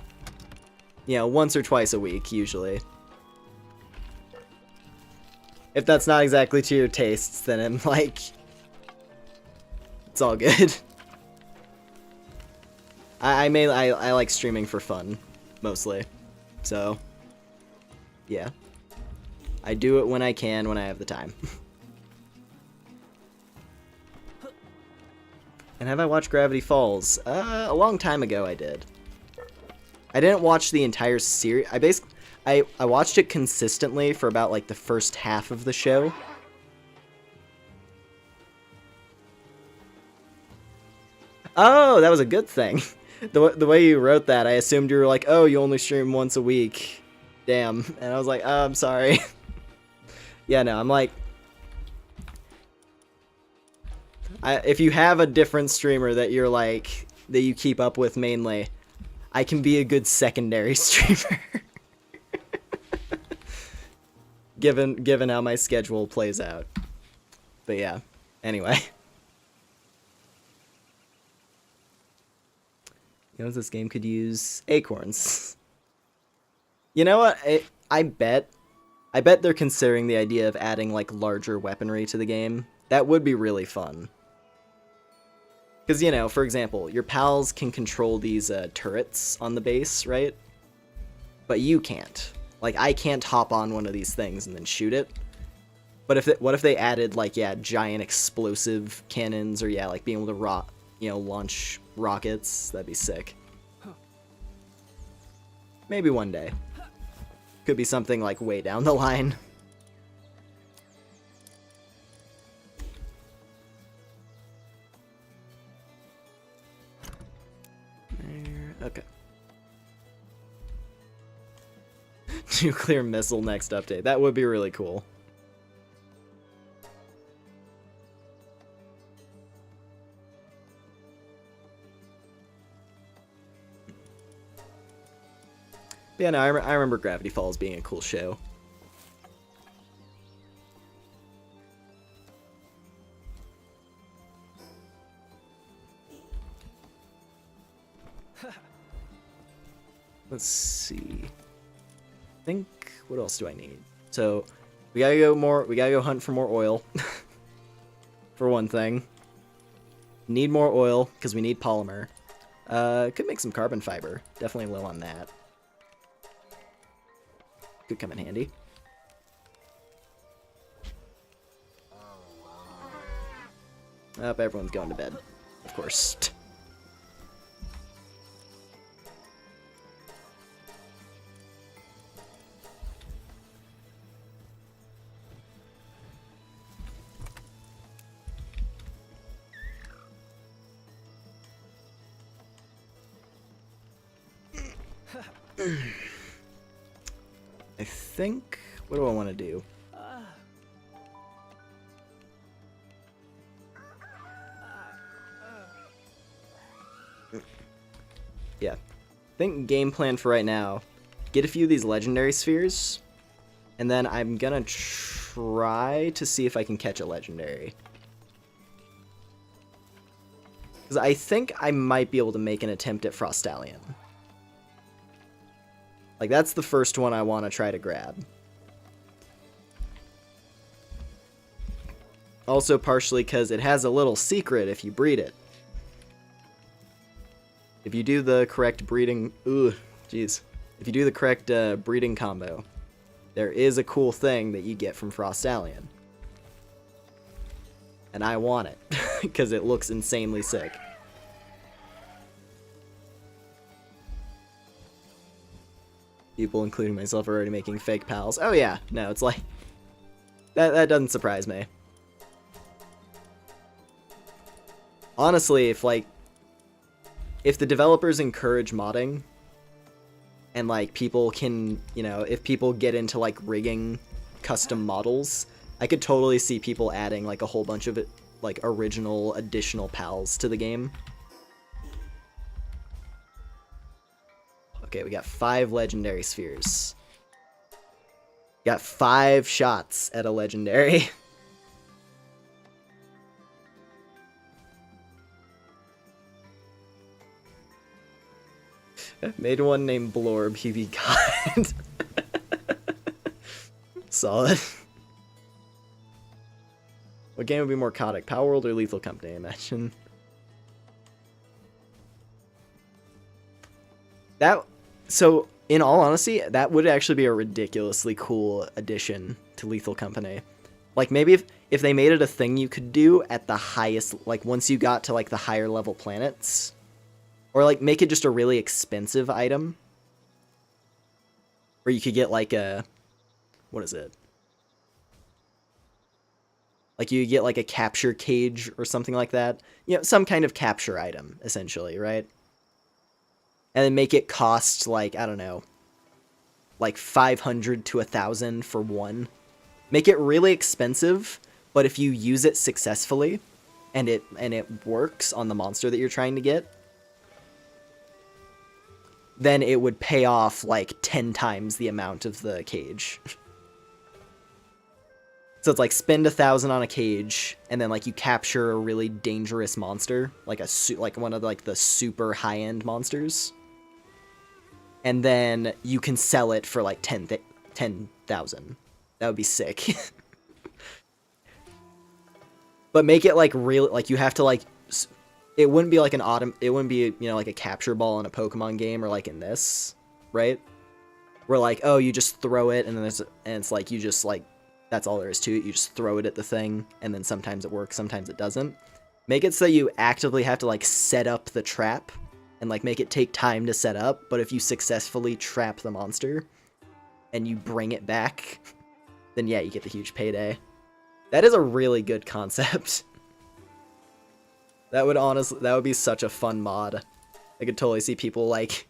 you know, once or twice a week, usually. If that's not exactly to your tastes, then I'm like... It's all good. I like streaming for fun, mostly. So, yeah. I do it when I can, when I have the time. And have I watched Gravity Falls? A long time ago I did. I didn't watch the entire series. I watched it consistently for about like the first half of the show. Oh, that was a good thing. The way you wrote that, I assumed you were like, oh, you only stream once a week. Damn. And I was like, oh, I'm sorry. Yeah, no, I'm like... if you have a different streamer that you're like, that you keep up with mainly, I can be a good secondary streamer. Given how my schedule plays out. But yeah, anyway. You know, this game could use acorns. You know what? I bet they're considering the idea of adding like larger weaponry to the game. That would be really fun. Because, you know, for example, your pals can control these turrets on the base, right? But you can't. Like, I can't hop on one of these things and then shoot it. But what if they added like, yeah, giant explosive cannons, or yeah, like being able to launch rockets? That'd be sick. Maybe one day. Could be something like way down the line. Okay. Nuclear missile next update. That would be really cool. Yeah, no, I remember Gravity Falls being a cool show. Let's see. I think, what else do I need? So, we gotta go hunt for more oil. For one thing. Need more oil, because we need polymer. Could make some carbon fiber. Definitely low on that. Could come in handy. Up, everyone's going to bed. Of course. I think, what do I want to do? Yeah. I think game plan for right now, get a few of these legendary spheres, and then I'm gonna try to see if I can catch a legendary. Because I think I might be able to make an attempt at Frostallion. Like, that's the first one I want to try to grab. Also, partially because it has a little secret if you breed it. If you do the correct breeding... Ooh, jeez. If you do the correct breeding combo, there is a cool thing that you get from Frostallion. And I want it, because it looks insanely sick. People, including myself, are already making fake pals. Oh yeah, no, it's like... That doesn't surprise me. Honestly, if the developers encourage modding, and, like, people can, you know, if people get into, like, rigging custom models, I could totally see people adding, like, a whole bunch of, like, original, additional pals to the game. Okay, we got 5 legendary spheres. Got 5 shots at a legendary. Made one named Blorb, he be kind. Solid. What game would be more chaotic, Palworld or Lethal Company, I imagine? So, in all honesty, that would actually be a ridiculously cool addition to Lethal Company. Like, maybe if they made it a thing you could do at the highest, like, once you got to, like, the higher level planets. Or, like, make it just a really expensive item. Where you could get, like, a... What is it? Like, you get, like, a capture cage or something like that. You know, some kind of capture item, essentially, right? And then make it cost, like, I don't know, like 500 to 1,000 for one. Make it really expensive, but if you use it successfully, and it works on the monster that you're trying to get, then it would pay off, like, 10 times the amount of the cage. So it's like, spend 1,000 on a cage, and then, like, you capture a really dangerous monster, like like one of the, like, the super high-end monsters. And then you can sell it for, like, 10,000. That would be sick. But make it, like, real, like, you have to, like, it wouldn't be like it wouldn't be, you know, like a capture ball in a Pokemon game or like in this, right? Where, like, oh, you just throw it and then it's like, you just, like, that's all there is to it. You just throw it at the thing and then sometimes it works, sometimes it doesn't. Make it so you actively have to, like, set up the trap and, like, make it take time to set up, but if you successfully trap the monster and you bring it back, then yeah, you get the huge payday. That is a really good concept. That would be such a fun mod. I could totally see people, like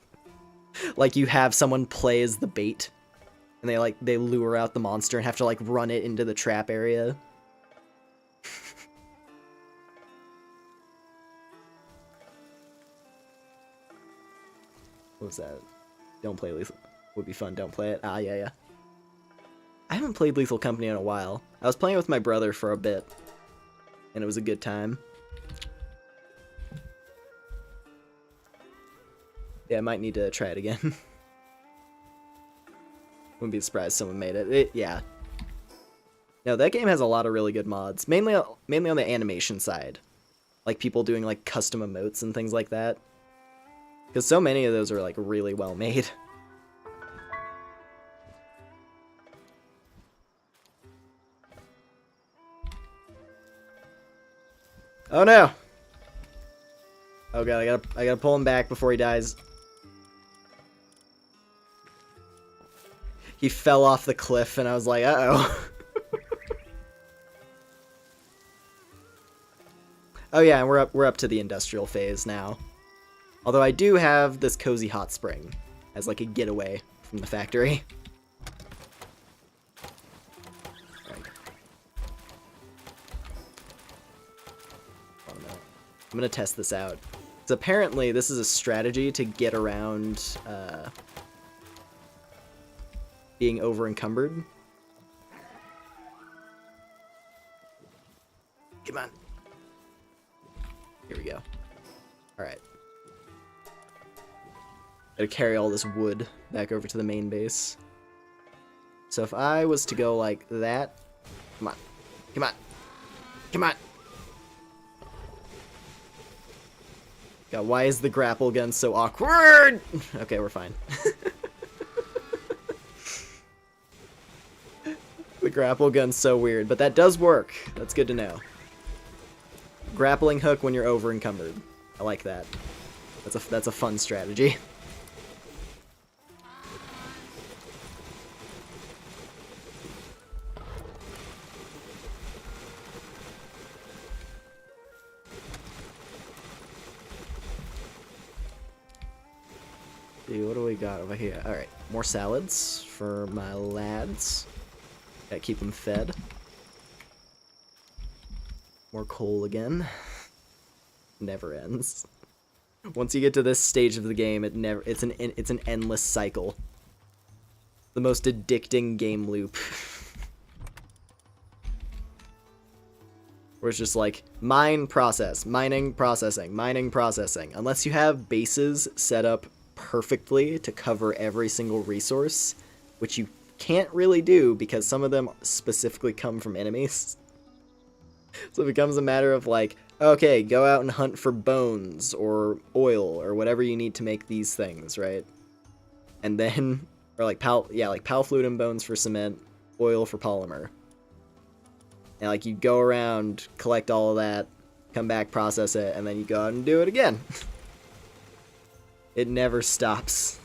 you have someone play as the bait, and they lure out the monster and have to, like, run it into the trap area. What was that? Don't play Lethal. Would be fun, don't play it. Ah, yeah. I haven't played Lethal Company in a while. I was playing with my brother for a bit, and it was a good time. Yeah, I might need to try it again. Wouldn't be surprised someone made it. Yeah. No, that game has a lot of really good mods. Mainly on the animation side. Like people doing like custom emotes and things like that. Because so many of those are like really well made. Oh no! Oh god, I gotta pull him back before he dies. He fell off the cliff and I was like, uh-oh. Oh yeah, and we're up to the industrial phase now. Although I do have this cozy hot spring as like a getaway from the factory. Right. I'm gonna test this out. So apparently this is a strategy to get around being over encumbered. Come on. Here we go. Alright. Gotta carry all this wood back over to the main base. So if I was to go like that... Come on. Come on. Come on. God, why is the grapple gun so awkward? Okay, we're fine. The grapple gun's so weird, but that does work. That's good to know. Grappling hook when you're over encumbered. I like that. That's a fun strategy. See, what do we got over here? Alright, more salads for my lads. Gotta keep them fed. More coal again. Never ends. Once you get to this stage of the game, it's an endless cycle. The most addicting game loop. Where it's just like mine, process, mining, processing, mining, processing. Unless you have bases set up perfectly to cover every single resource, which you can't really do because some of them specifically come from enemies. So it becomes a matter of like, okay, go out and hunt for bones or oil or whatever you need to make these things, right? And then, or like palflutin bones for cement, oil for polymer. And like you go around, collect all of that, come back, process it, and then you go out and do it again. It never stops.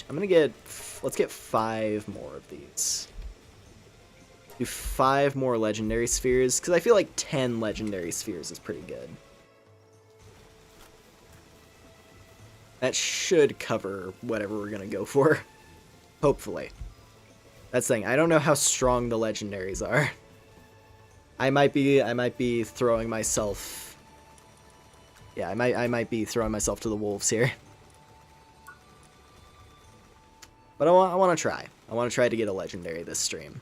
I'm gonna get, let's get 5 more of these. Do 5 more legendary spheres, because I feel like 10 legendary spheres is pretty good. That should cover whatever we're gonna go for. Hopefully. That's the thing, I don't know how strong the legendaries are. I might be throwing myself... Yeah, I might be throwing myself to the wolves here. But I want to try. I want to try to get a legendary this stream.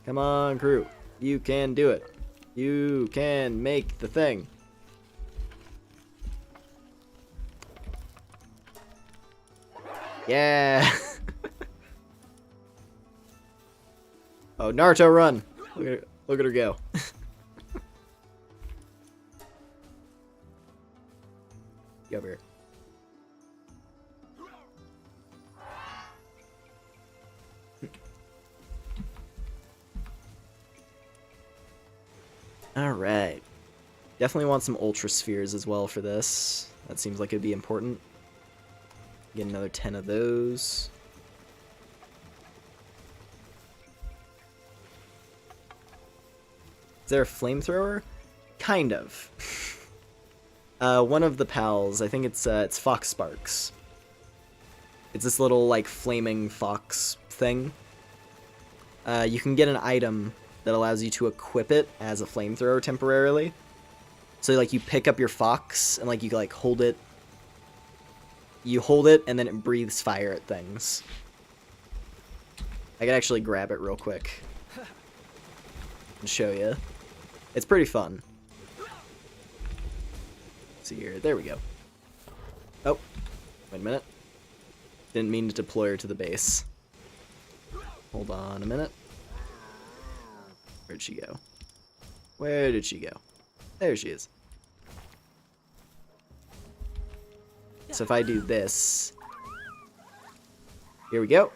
Come on, crew. You can do it. You can make the thing. Yeah. Oh, Naruto, run! Look at her go. Get over here. Alright. Definitely want some ultra spheres as well for this. That seems like it'd be important. Get another 10 of those. Is there a flamethrower? Kind of. One of the pals, I think it's Fox Sparks. It's this little, like, flaming fox thing. You can get an item that allows you to equip it as a flamethrower temporarily. So like you pick up your fox and like you like hold it. You hold it and then it breathes fire at things. I could actually grab it real quick and show you. It's pretty fun. Let's see here. There we go. Oh, wait a minute. Didn't mean to deploy her to the base. Hold on a minute. Where'd she go? Where did she go? There she is. So if I do this, here we go.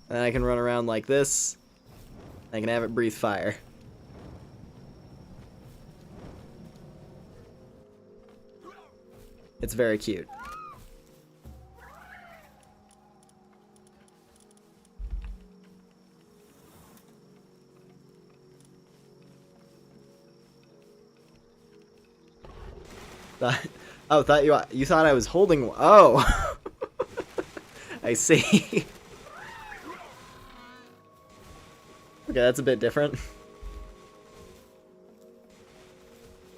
And I can run around like this. I can have it breathe fire. It's very cute. Thought you thought I was holding one. Oh, I see. Okay, that's a bit different.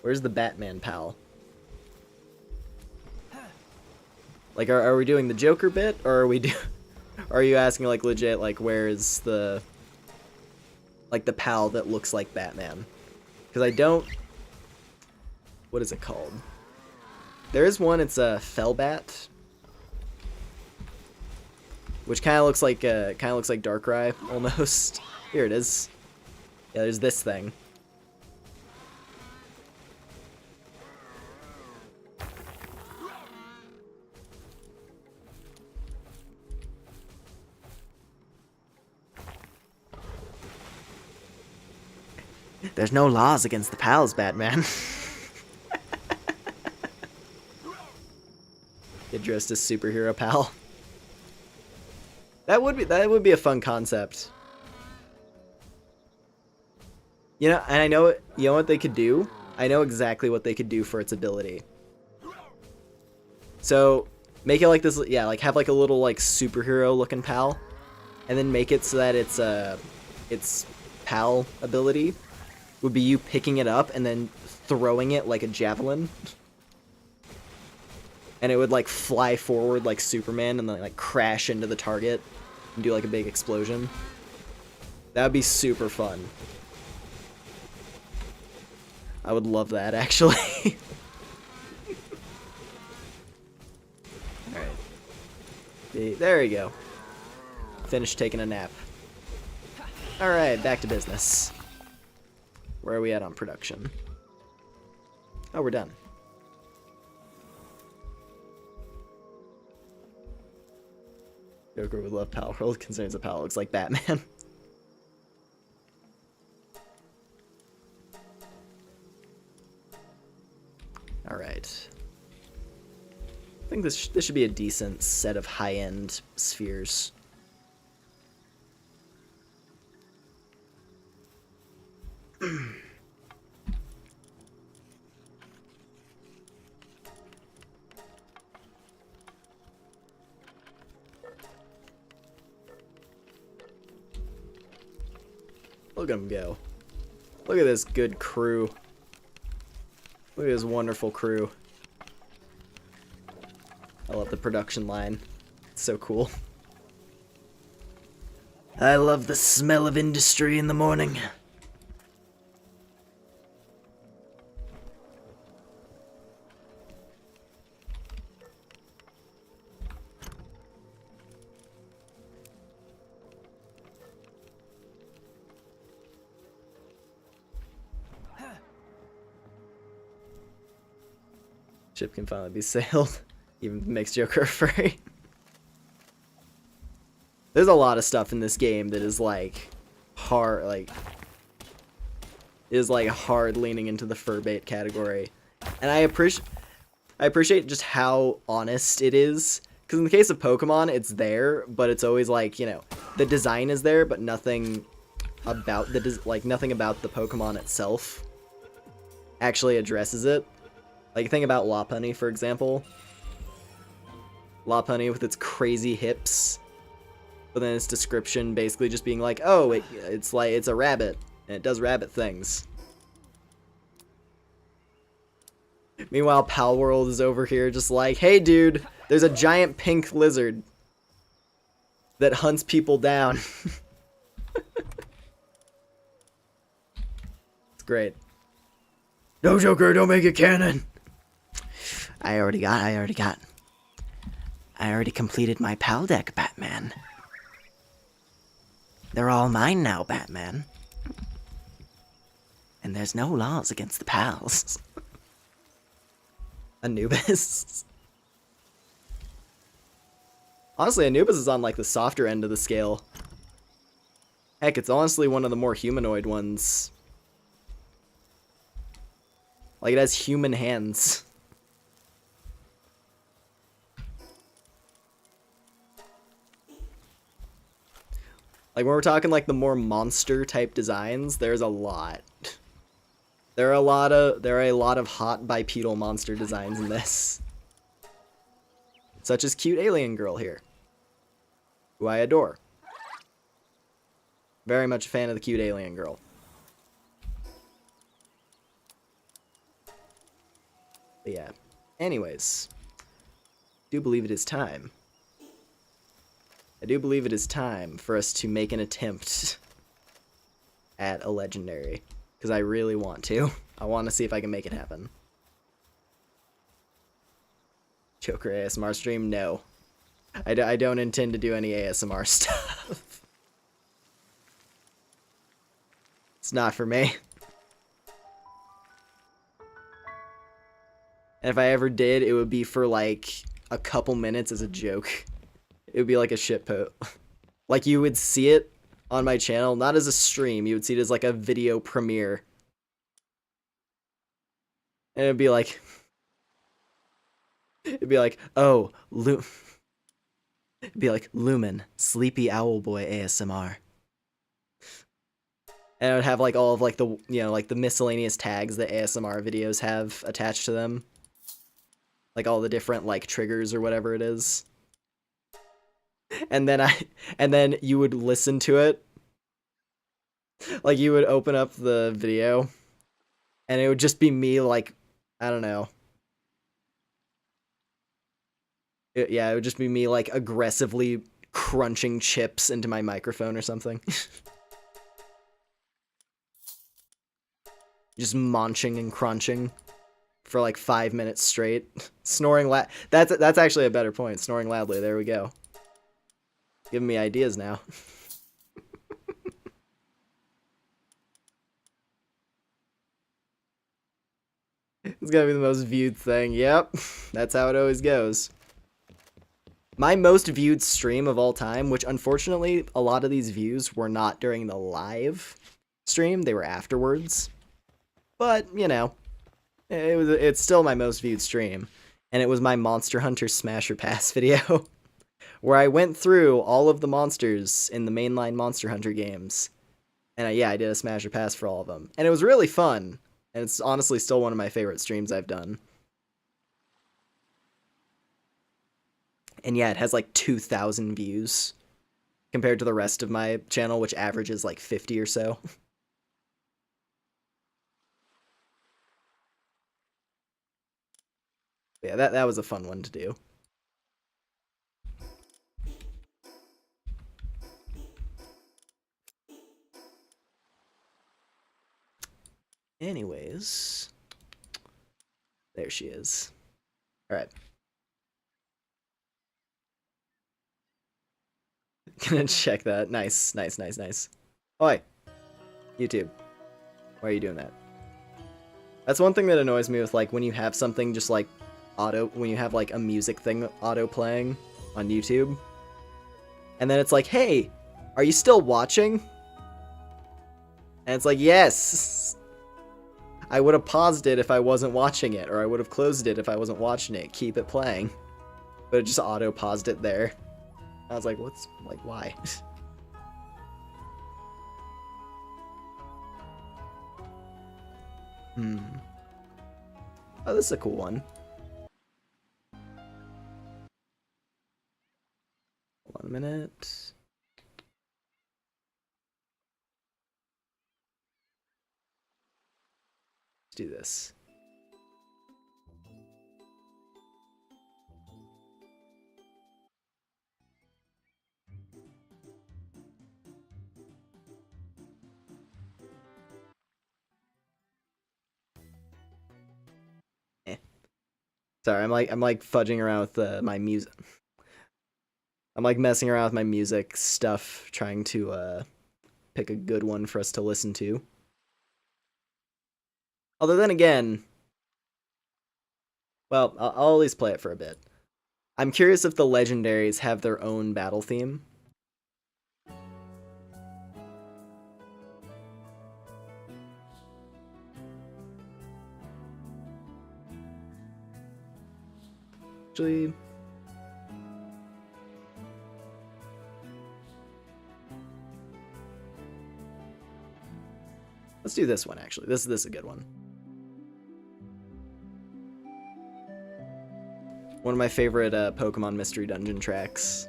Where's the Batman pal? Like, are we doing the Joker bit, or are you asking like legit like where's the like the pal that looks like Batman? Because I don't. What is it called? There is one. It's a Fellbat, which kind of looks like Darkrai almost. Here it is. Yeah, there's this thing. There's no laws against the pals, Batman. Get dressed as superhero pal. That would be a fun concept. You know, and you know what they could do? I know exactly what they could do for its ability. So, make it like this, yeah, like have like a little like superhero looking pal, and then make it so that its pal ability would be you picking it up and then throwing it like a javelin. And it would like fly forward like Superman and then like crash into the target and do like a big explosion. That would be super fun. I would love that, actually. Alright. There we go. Finished taking a nap. Alright, back to business. Where are we at on production? Oh, we're done. Joker would love Palworld, concerns that Pal looks like Batman. Alright. I think this should be a decent set of high-end spheres. Look at him go. Look at this good crew. Look at this wonderful crew. I love the production line. It's so cool. I love the smell of industry in the morning. Ship can finally be sailed. Even makes Joker afraid. There's a lot of stuff in this game that is like hard, hard leaning into the furbait category, and I appreciate just how honest it is. Because in the case of Pokemon, it's there, but it's always like, you know, the design is there, but nothing about nothing about the Pokemon itself actually addresses it. Like, think about Lopunny, for example. Lopunny with its crazy hips, but then its description basically just being like, oh, it's a rabbit, and it does rabbit things. Meanwhile, Palworld is over here just like, hey dude, there's a giant pink lizard that hunts people down. It's great. No, Joker, don't make it canon. I already completed my pal deck, Batman. They're all mine now, Batman. And there's no laws against the pals. Anubis. Honestly, Anubis is on like the softer end of the scale. Heck, it's honestly one of the more humanoid ones. Like, it has human hands. Like, when we're talking like the more monster type designs, there's a lot. There are a lot of hot bipedal monster designs in this. Such as cute alien girl here, who I adore. Very much a fan of the cute alien girl. But yeah. Anyways, I do believe it is time. I do believe it is time for us to make an attempt at a legendary. Because I really want to. I want to see if I can make it happen. Joker ASMR stream? No. I don't intend to do any ASMR stuff. It's not for me. And if I ever did, it would be for like a couple minutes as a joke. It would be like a shitpost. Like, you would see it on my channel, not as a stream, you would see it as like a video premiere. And it'd be like, oh, it'd be like, Lumen, Sleepy Owl Boy ASMR. And it would have like all of like the, you know, like the miscellaneous tags that ASMR videos have attached to them. Like all the different like triggers or whatever it is. And then you would listen to it. Like, you would open up the video and it would just be me like, I don't know. Yeah, it would just be me like aggressively crunching chips into my microphone or something. Just munching and crunching for like 5 minutes straight. Snoring loud. That's actually a better point. Snoring loudly. There we go. Giving me ideas now. It's gonna be the most viewed thing. Yep. That's how it always goes. My most viewed stream of all time, which unfortunately a lot of these views were not during the live stream, they were afterwards. But, you know, it's still my most viewed stream. And it was my Monster Hunter Smasher Pass video. Where I went through all of the monsters in the mainline Monster Hunter games. And yeah, I did a Smasher Pass for all of them. And it was really fun. And it's honestly still one of my favorite streams I've done. And yeah, it has like 2,000 views. Compared to the rest of my channel, which averages like 50 or so. Yeah, that was a fun one to do. Anyways, there she is. All right. Gonna check that. Nice. Oi, YouTube. Why are you doing that? That's one thing that annoys me with like when you have something just like when you have like a music thing auto playing on YouTube. And then it's like, hey, are you still watching? And it's like, yes. I would have paused it if I wasn't watching it, or I would have closed it if I wasn't watching it. Keep it playing. But it just auto-paused it there. I was like, what's, like, why? Oh, this is a cool one. 1 minute. Let's do this. Sorry, I'm like fudging around with my music. I'm like messing around with my music stuff, trying to pick a good one for us to listen to. Although then again, well, I'll at least play it for a bit. I'm curious if the legendaries have their own battle theme. Actually, let's do this one, actually. This is a good one. One of my favorite Pokemon Mystery Dungeon tracks.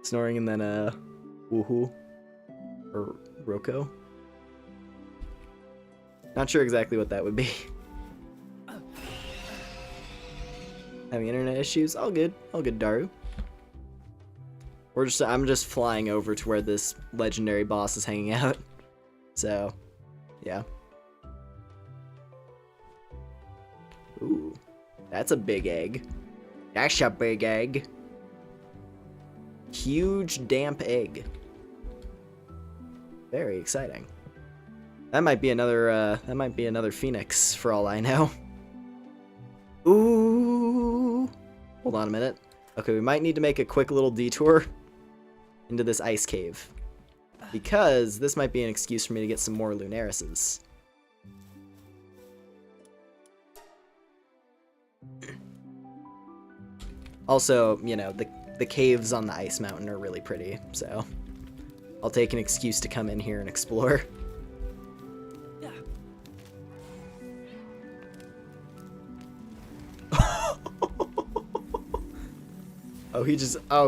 Snoring and then uoooh or Roko. Not sure exactly what that would be. Having internet issues? All good, Daru. I'm just flying over to where this legendary boss is hanging out. So, yeah. Ooh, that's a big egg. That's a big egg. Huge damp egg. Very exciting. That might be another phoenix for all I know. Ooh. Hold on a minute. Okay, we might need to make a quick little detour into this ice cave, because this might be an excuse for me to get some more Lunarises. Also, you know, the caves on the ice mountain are really pretty, so I'll take an excuse to come in here and explore.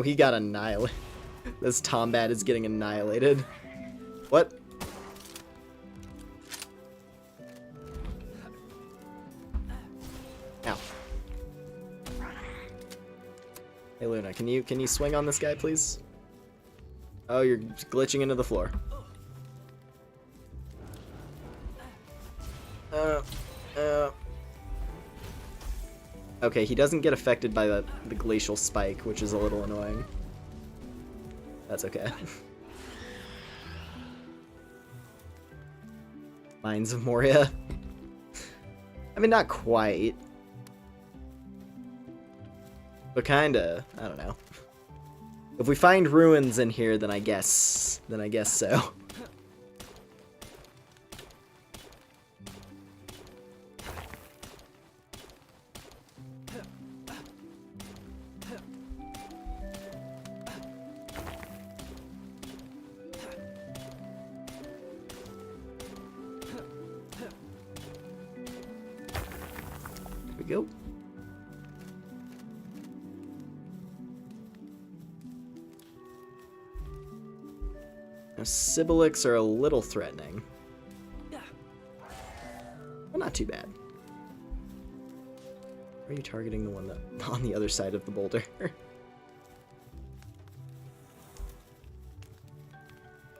He got annihilated. This Tombat is getting annihilated. What? Ow. Hey Luna, can you swing on this guy, please? Oh, you're glitching into the floor. Okay, he doesn't get affected by the glacial spike, which is a little annoying. That's okay. Mines of Moria. I mean, not quite. But kinda. I don't know. If we find ruins in here, then I guess so. Go. Now, Sibilix are a little threatening. Well, not too bad. Are you targeting the one that on the other side of the boulder?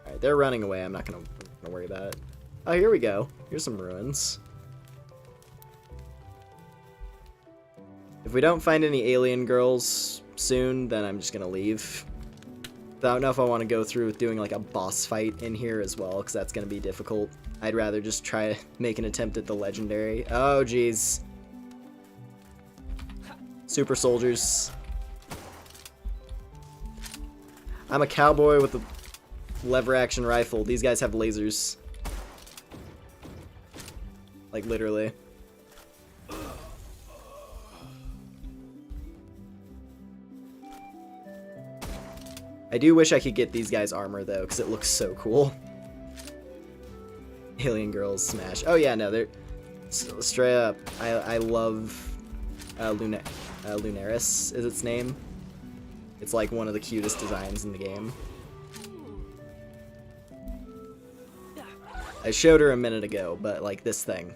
Alright, they're running away. I'm not gonna worry about it. Oh, here we go. Here's some ruins. If we don't find any alien girls soon, then I'm just gonna leave. I don't know if I want to go through with doing like a boss fight in here as well, because that's gonna be difficult. I'd rather just try to make an attempt at the legendary. Oh, jeez. Super soldiers. I'm a cowboy with a lever action rifle. These guys have lasers. Like, literally. I do wish I could get these guys armor though, because it looks so cool. Alien girls smash. Oh yeah, no, they're straight up. I love Lunaris is its name. It's like one of the cutest designs in the game. I showed her a minute ago, but like this thing.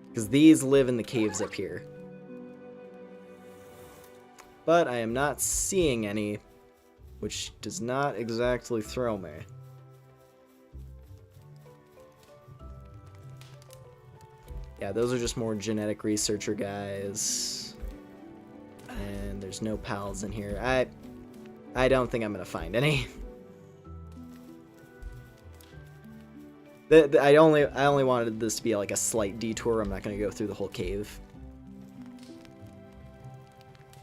Because these live in the caves up here. but I am not seeing any, which does not exactly thrill me. Yeah, those are just more genetic researcher guys. And there's no pals in here. I don't think I'm gonna find any. I only wanted this to be like a slight detour. I'm not gonna go through the whole cave.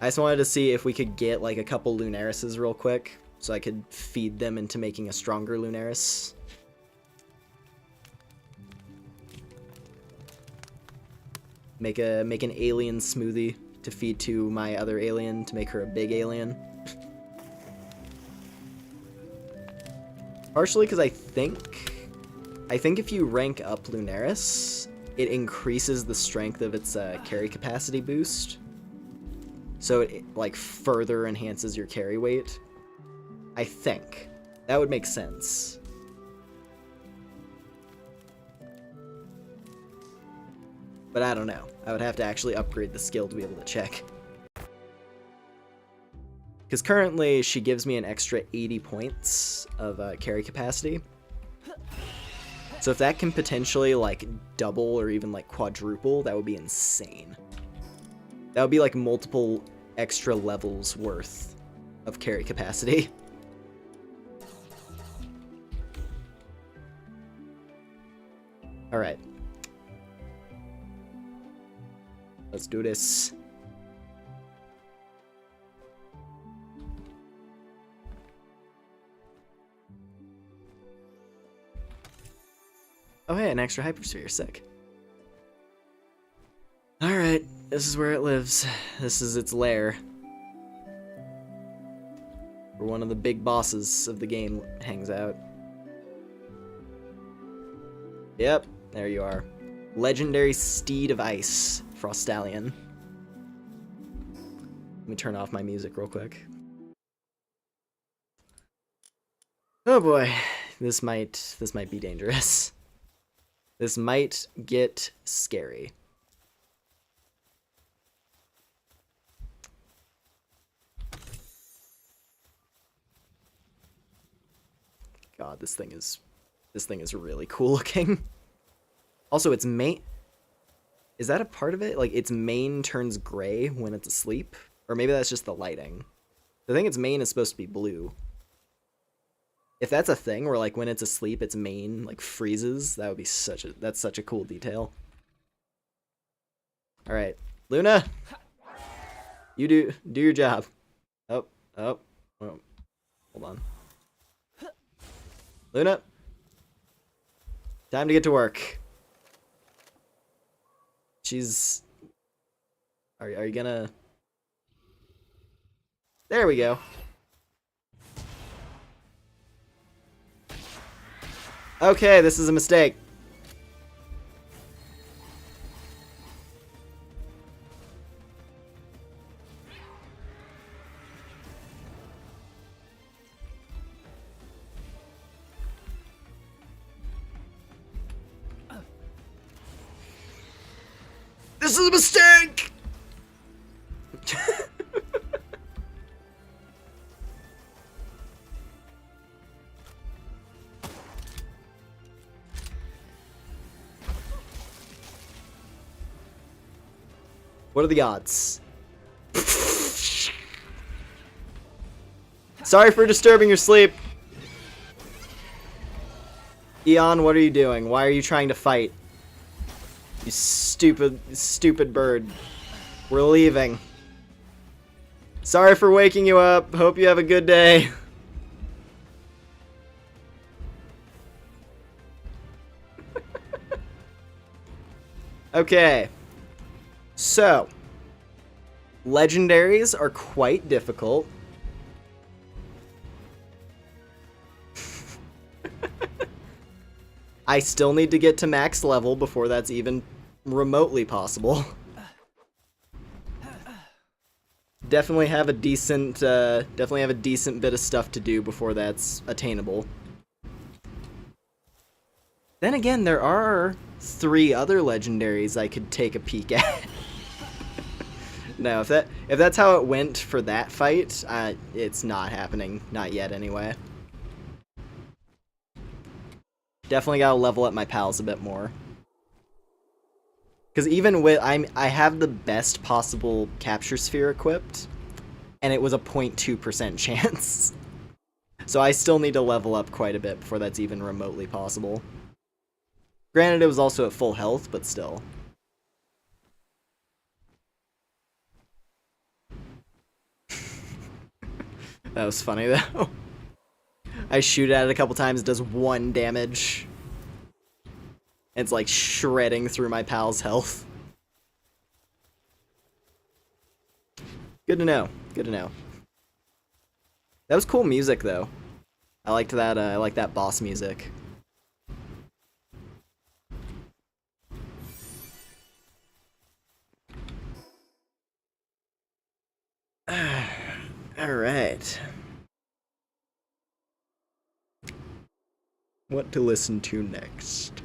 I just wanted to see if we could get like a couple Lunarises real quick, so I could feed them into making a stronger Lunaris. Make an alien smoothie to feed to my other alien to make her a big alien. Partially because I think if you rank up Lunaris, it increases the strength of its carry capacity boost. So it like further enhances your carry weight. I think. That would make sense. But I don't know. I would have to actually upgrade the skill to be able to check. Because currently she gives me an extra 80 points of carry capacity. So if that can potentially like double or even like quadruple, that would be insane. That would be like multiple extra levels worth of carry capacity. Alright. Let's do this. Oh hey, an extra hypersphere, sick. Alright, this is where it lives. This is its lair. Where one of the big bosses of the game hangs out. Yep, there you are. Legendary Steed of Ice, Frostallion. Let me turn off my music real quick. Oh boy, this might be dangerous. This might get scary. God, this thing is really cool looking. Also, its mane, is that a part of it? Like, its mane turns gray when it's asleep? Or maybe that's just the lighting. I think its mane is supposed to be blue. If that's a thing where, like, when it's asleep, its mane, like, freezes, that would be that's such a cool detail. Alright. Luna! You do your job. Oh. Hold on. Luna! Time to get to work. She's... Are you gonna... There we go. Okay, this is a mistake. This is a mistake! What are the odds? Sorry for disturbing your sleep. Eon, what are you doing? Why are you trying to fight? You stupid bird. We're leaving. Sorry for waking you up. Hope you have a good day. Okay. So, legendaries are quite difficult. I still need to get to max level before that's even remotely possible. Definitely have a decent bit of stuff to do before that's attainable. Then again, there are 3 other legendaries I could take a peek at. No, if that's how it went for that fight, it's not happening. Not yet, anyway. Definitely gotta level up my pals a bit more. Because even with I have the best possible capture sphere equipped, and it was a 0.2% chance. So I still need to level up quite a bit before that's even remotely possible. Granted, it was also at full health, but still. That was funny, though. I shoot at it a couple times, it does 1 damage. It's like shredding through my pal's health. Good to know. Good to know. That was cool music, though. I liked that. I like that boss music. All right. What to listen to next?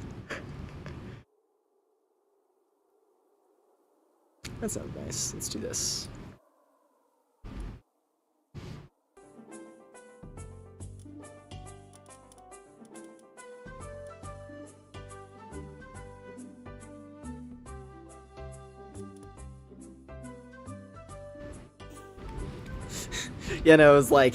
That sounds nice. Let's do this. Yeah, no, it was like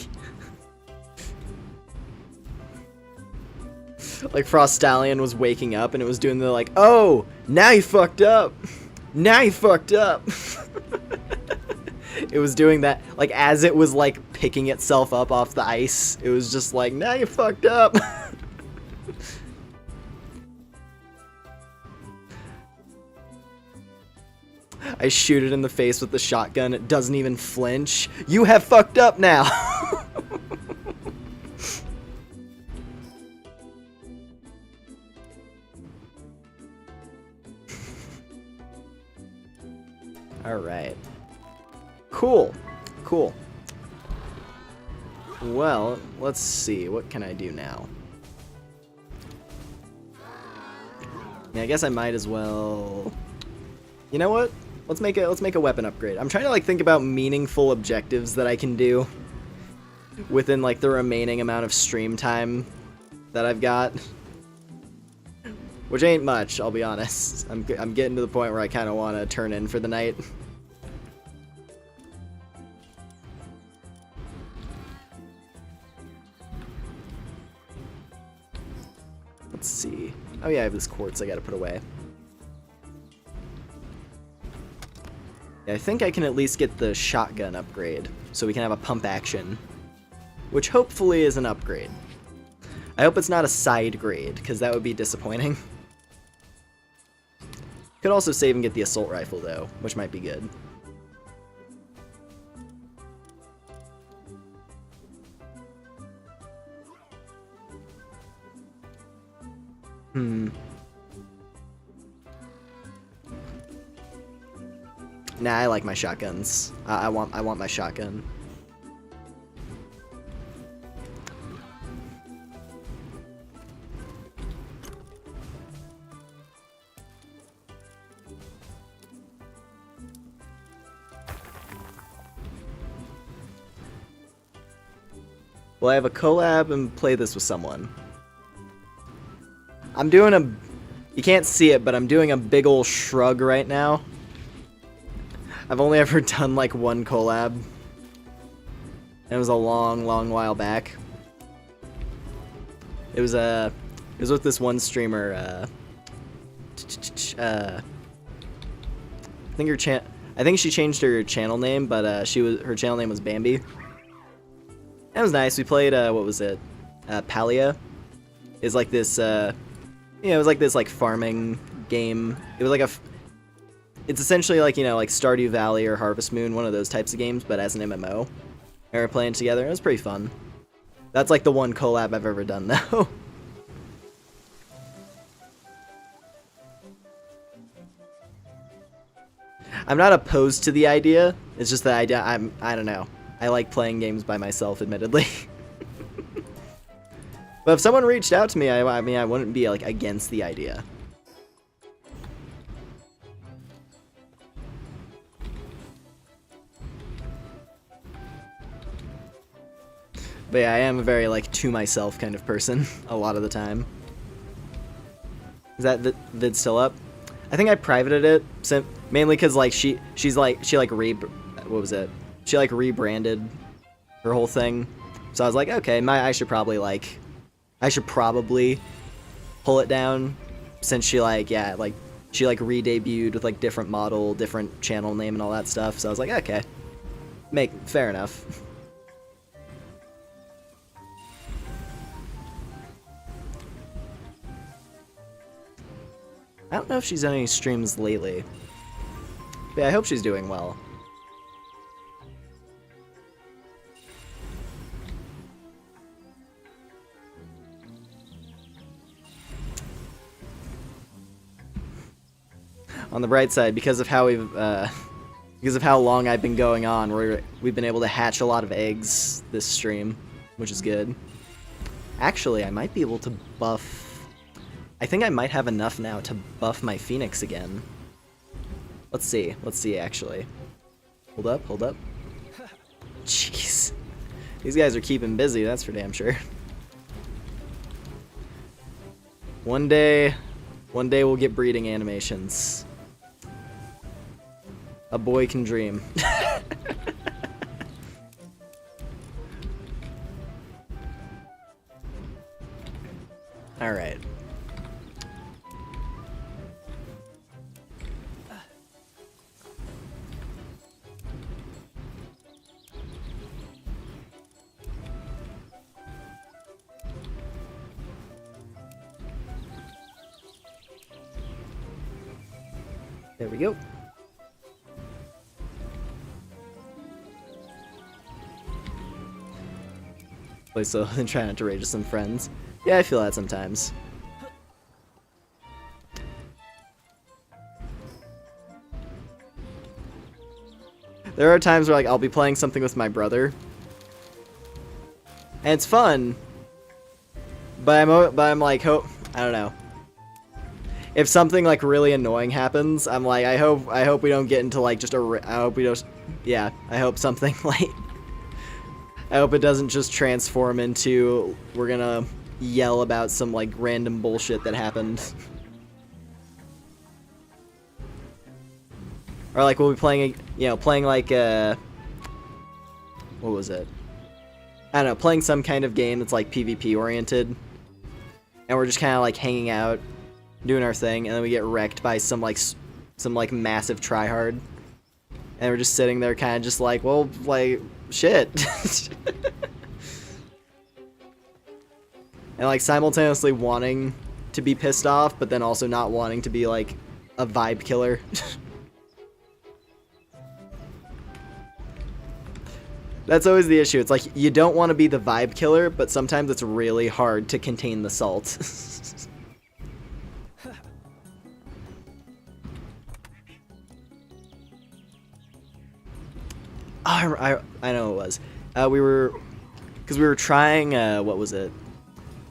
Frost Stallion was waking up and it was doing the like, oh, now you fucked up. Now you fucked up. It was doing that, like, as it was like picking itself up off the ice. It was just like, now you fucked up. I shoot it in the face with the shotgun. It doesn't even flinch. You have fucked up now. All right. Cool. Cool. Well, let's see. What can I do now? Yeah, I guess I might as well. You know what? Let's make a weapon upgrade. I'm trying to like think about meaningful objectives that I can do within like the remaining amount of stream time that I've got, which ain't much, I'll be honest. I'm getting to the point where I kind of want to turn in for the night. Let's see. Oh yeah, I have this quartz I gotta put away. Yeah, I think I can at least get the shotgun upgrade, so we can have a pump action, which hopefully is an upgrade. I hope it's not a side grade, because that would be disappointing. Could also save and get the assault rifle, though, which might be good. Nah, I like my shotguns. I want my shotgun. Well, I have a collab and play this with someone. I'm doing a... You can't see it, but I'm doing a big ol' shrug right now. I've only ever done like one collab. It was a long, long while back. It was with this one streamer. I think she changed her channel name, but her channel name was Bambi. That was nice. We played what was it? Palia. It's like this. It was like this like farming game. It was like it's essentially like, like Stardew Valley or Harvest Moon, one of those types of games, but as an MMO. And we were playing together. It was pretty fun. That's like the one collab I've ever done, though. I'm not opposed to the idea. It's just the idea. I don't know. I like playing games by myself, admittedly. But if someone reached out to me, I mean, I wouldn't be like against the idea. But yeah, I am a very, like, to myself kind of person a lot of the time. Is that vid still up? I think I privated it mainly because, like, she rebranded her whole thing. So I was like, okay, I should probably pull it down since she, like, yeah, like, she, like, re-debuted with, like, different model, different channel name and all that stuff. So I was like, okay, fair enough. I don't know if she's done any streams lately. But yeah, I hope she's doing well. On the bright side, because of how long I've been going on, we've been able to hatch a lot of eggs this stream, which is good. Actually, I might be able to buff... I think I might have enough now to buff my Phoenix again. Let's see, actually. Hold up. Jeez. These guys are keeping busy, that's for damn sure. One day we'll get breeding animations. A boy can dream. Alright. There we go. So I'm trying not to rage with some friends. Yeah, I feel that sometimes. There are times where, like, I'll be playing something with my brother, and it's fun, but I'm like, I don't know. If something, like, really annoying happens, I'm like, I hope we don't get into, like, just I hope something, like, I hope it doesn't just transform into, we're gonna yell about some, like, random bullshit that happened. Or, like, we'll be playing, like, what was it? I don't know, playing some kind of game that's, like, PvP oriented, and we're just kind of, like, hanging out, doing our thing, and then we get wrecked by some massive tryhard, and we're just sitting there kind of just like, well, like, shit. And, like, simultaneously wanting to be pissed off, but then also not wanting to be, like, a vibe killer. That's always the issue. It's like, you don't want to be the vibe killer, but sometimes it's really hard to contain the salt. I know it was. We were trying, what was it?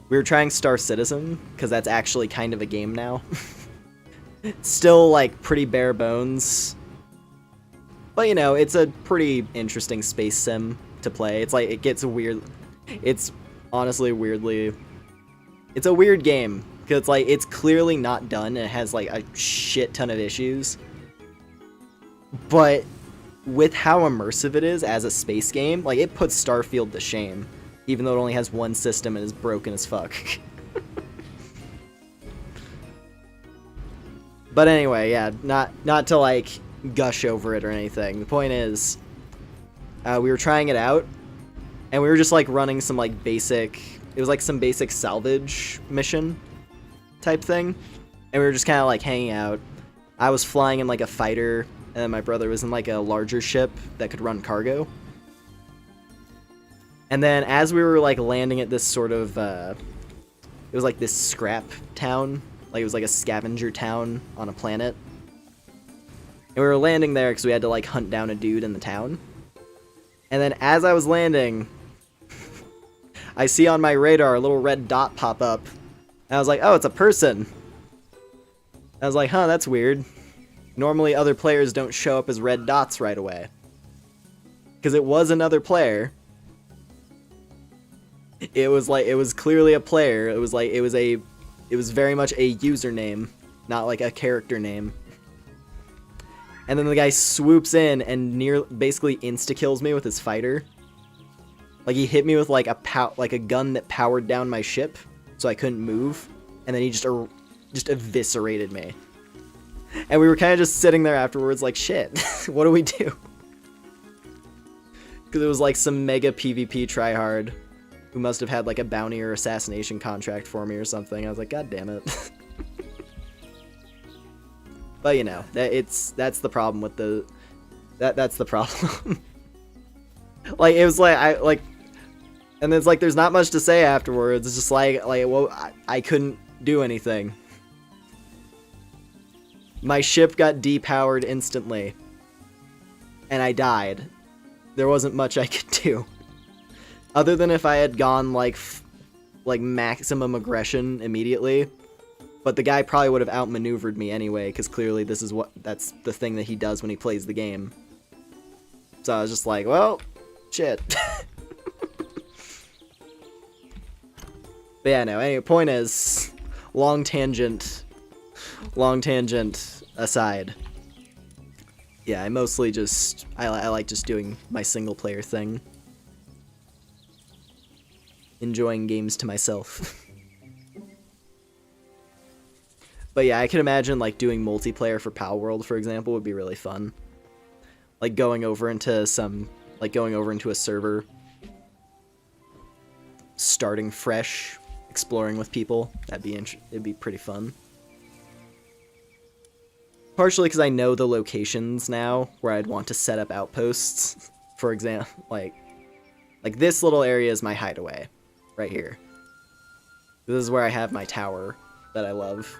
We were trying Star Citizen, because that's actually kind of a game now. Still, like, pretty bare bones. But, you know, it's a pretty interesting space sim to play. It's like, it gets weird. It's honestly it's a weird game, because it's like, it's clearly not done, and it has, like, a shit ton of issues. But with how immersive it is as a space game, like, it puts Starfield to shame, even though it only has one system and is broken as fuck. But anyway, yeah, not to, like, gush over it or anything. The point is, we were trying it out, and we were just, like, running some, like, it was like some basic salvage mission type thing, and we were just kind of, like, hanging out. I was flying in, like, a fighter, and then my brother was in, like, a larger ship that could run cargo. And then as we were, like, landing at this sort of, it was like this scrap town, like, it was like a scavenger town on a planet. And we were landing there because we had to, like, hunt down a dude in the town. And then as I was landing, I see on my radar a little red dot pop up. And I was like, oh, it's a person. I was like, huh, that's weird. Normally other players don't show up as red dots right away. Because it was another player. It was like, it was clearly a player. It was like, it was very much a username, not like a character name. And then the guy swoops in and basically insta-kills me with his fighter. Like, he hit me with like a gun that powered down my ship, so I couldn't move. And then he just eviscerated me. And we were kind of just sitting there afterwards like, shit, what do we do? Because it was like some mega PvP tryhard who must have had like a bounty or assassination contract for me or something. I was like, god damn it. But you know, that's the problem with that's the problem. Like, it was like, and it's like, there's not much to say afterwards. It's just like, well, I couldn't do anything. My ship got depowered instantly. And I died. There wasn't much I could do. Other than if I had gone, like maximum aggression immediately. But the guy probably would have outmaneuvered me anyway, because clearly that's the thing that he does when he plays the game. So I was just like, well, shit. But yeah, no, anyway, point is, long tangent aside. Yeah, I mostly just, I like just doing my single player thing. Enjoying games to myself. But yeah, I can imagine like doing multiplayer for Palworld, for example, would be really fun. Like going over into a server, starting fresh, exploring with people. It'd be pretty fun. Partially because I know the locations now where I'd want to set up outposts. For example, like this little area is my hideaway, right here. This is where I have my tower that I love.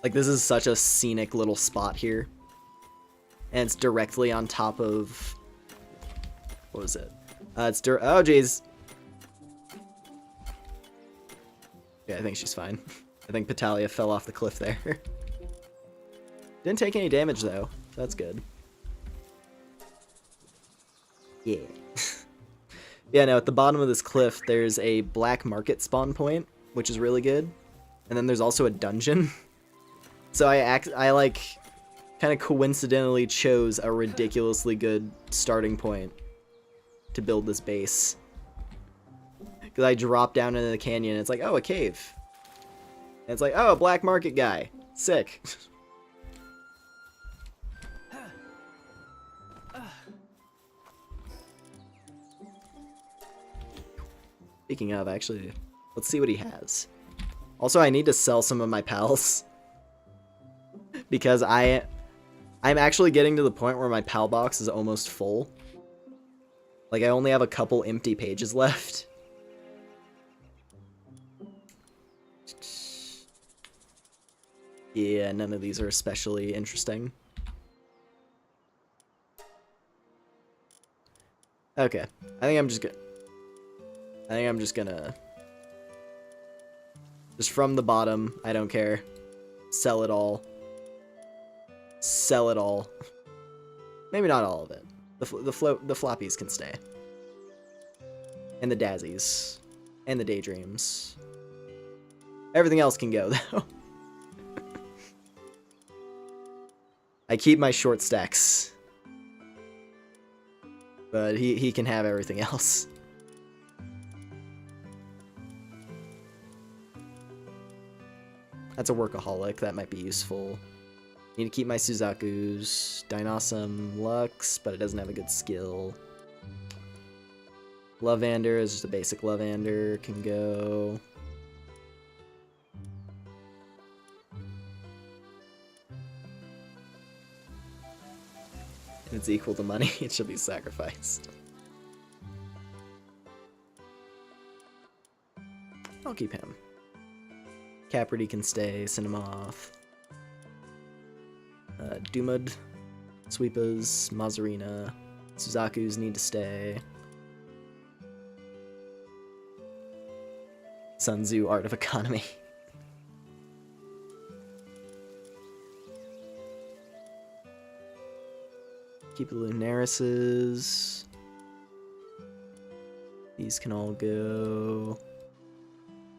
Like, this is such a scenic little spot here. And it's directly on top of... What was it? Oh, jeez. Yeah, I think she's fine. I think Petalia fell off the cliff there. Didn't take any damage, though. That's good. Yeah. Yeah, no, at the bottom of this cliff, there's a black market spawn point, which is really good. And then there's also a dungeon. So I like, kind of coincidentally chose a ridiculously good starting point to build this base. Because I dropped down into the canyon, and it's like, oh, a cave. And it's like, oh, a black market guy. Sick. Speaking of, actually, let's see what he has. Also, I need to sell some of my pals. Because I'm actually getting to the point where my pal box is almost full. Like, I only have a couple empty pages left. Yeah, none of these are especially interesting. Okay, I think I'm just gonna... Just from the bottom, I don't care. Sell it all. Sell it all. Maybe not all of it. The floppies can stay. And the daisies. And the daydreams. Everything else can go, though. I keep my short stacks. But he can have everything else. That's a workaholic. That might be useful. Need to keep my Suzaku's. Dynasum Lux, but it doesn't have a good skill. Lovander is just a basic Lovander. Can go. If it's equal to money, it should be sacrificed. I'll keep him. Capridy can stay. Cinemoth. Dumud, Sweepas, Mazarina, Suzaku's need to stay. Sun Tzu, Art of Economy. Keep the Lunarises. These can all go.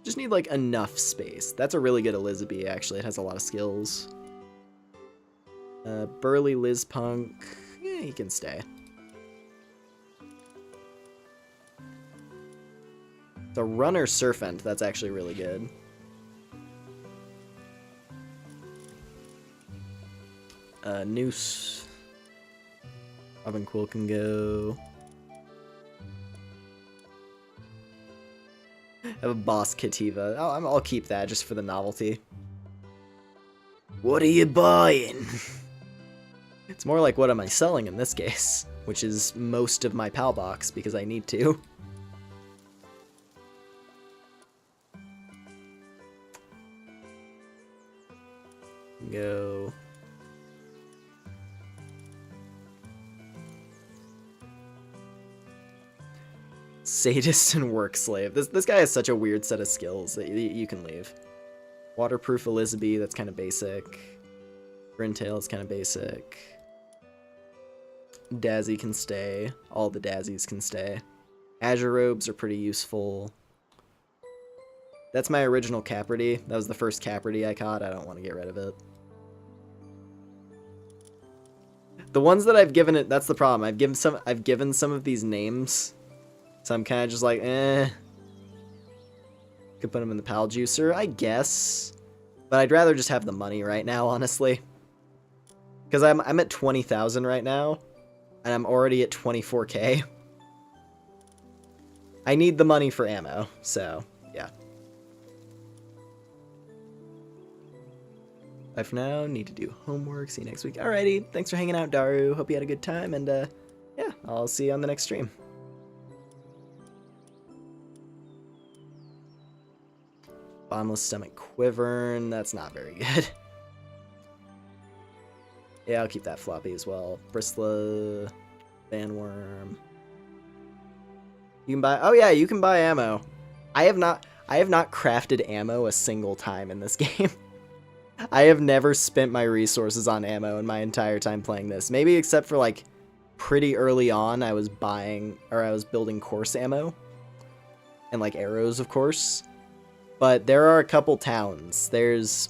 Just need like enough space. That's a really good Elizabeth, actually. It has a lot of skills. Burly Lizpunk. Yeah, he can stay. The Runner Surfent, that's actually really good. Noose. Robin Quill can go. I have a Boss Kativa. I'll keep that just for the novelty. What are you buying? It's more like what am I selling in this case, which is most of my PAL box because I need to. Go. Sadist and work slave. This guy has such a weird set of skills that you can leave. Waterproof Elizabeth, that's kind of basic. Grintail is kind of basic. Dazzy can stay. All the Dazzies can stay. Azure robes are pretty useful. That's my original Caperty. That was the first Caperty I caught. I don't want to get rid of it. The ones that I've given it, that's the problem. I've given some of these names. So I'm kind of just like, eh. Could put them in the Pal Juicer, I guess. But I'd rather just have the money right now, honestly. Because I'm at 20,000 right now. And I'm already at 24k. I need the money for ammo, so, yeah. Bye for now. Need to do homework. See you next week. Alrighty. Thanks for hanging out, Daru. Hope you had a good time. And, yeah, I'll see you on the next stream. Bottomless Stomach Quivern. That's not very good. Yeah, I'll keep that floppy as well. Bristla. Bandworm. You can buy... Oh, yeah, you can buy ammo. I have not crafted ammo a single time in this game. I have never spent my resources on ammo in my entire time playing this. Maybe except for, like, pretty early on, I was building course ammo. And, like, arrows, of course. But there are a couple towns. There's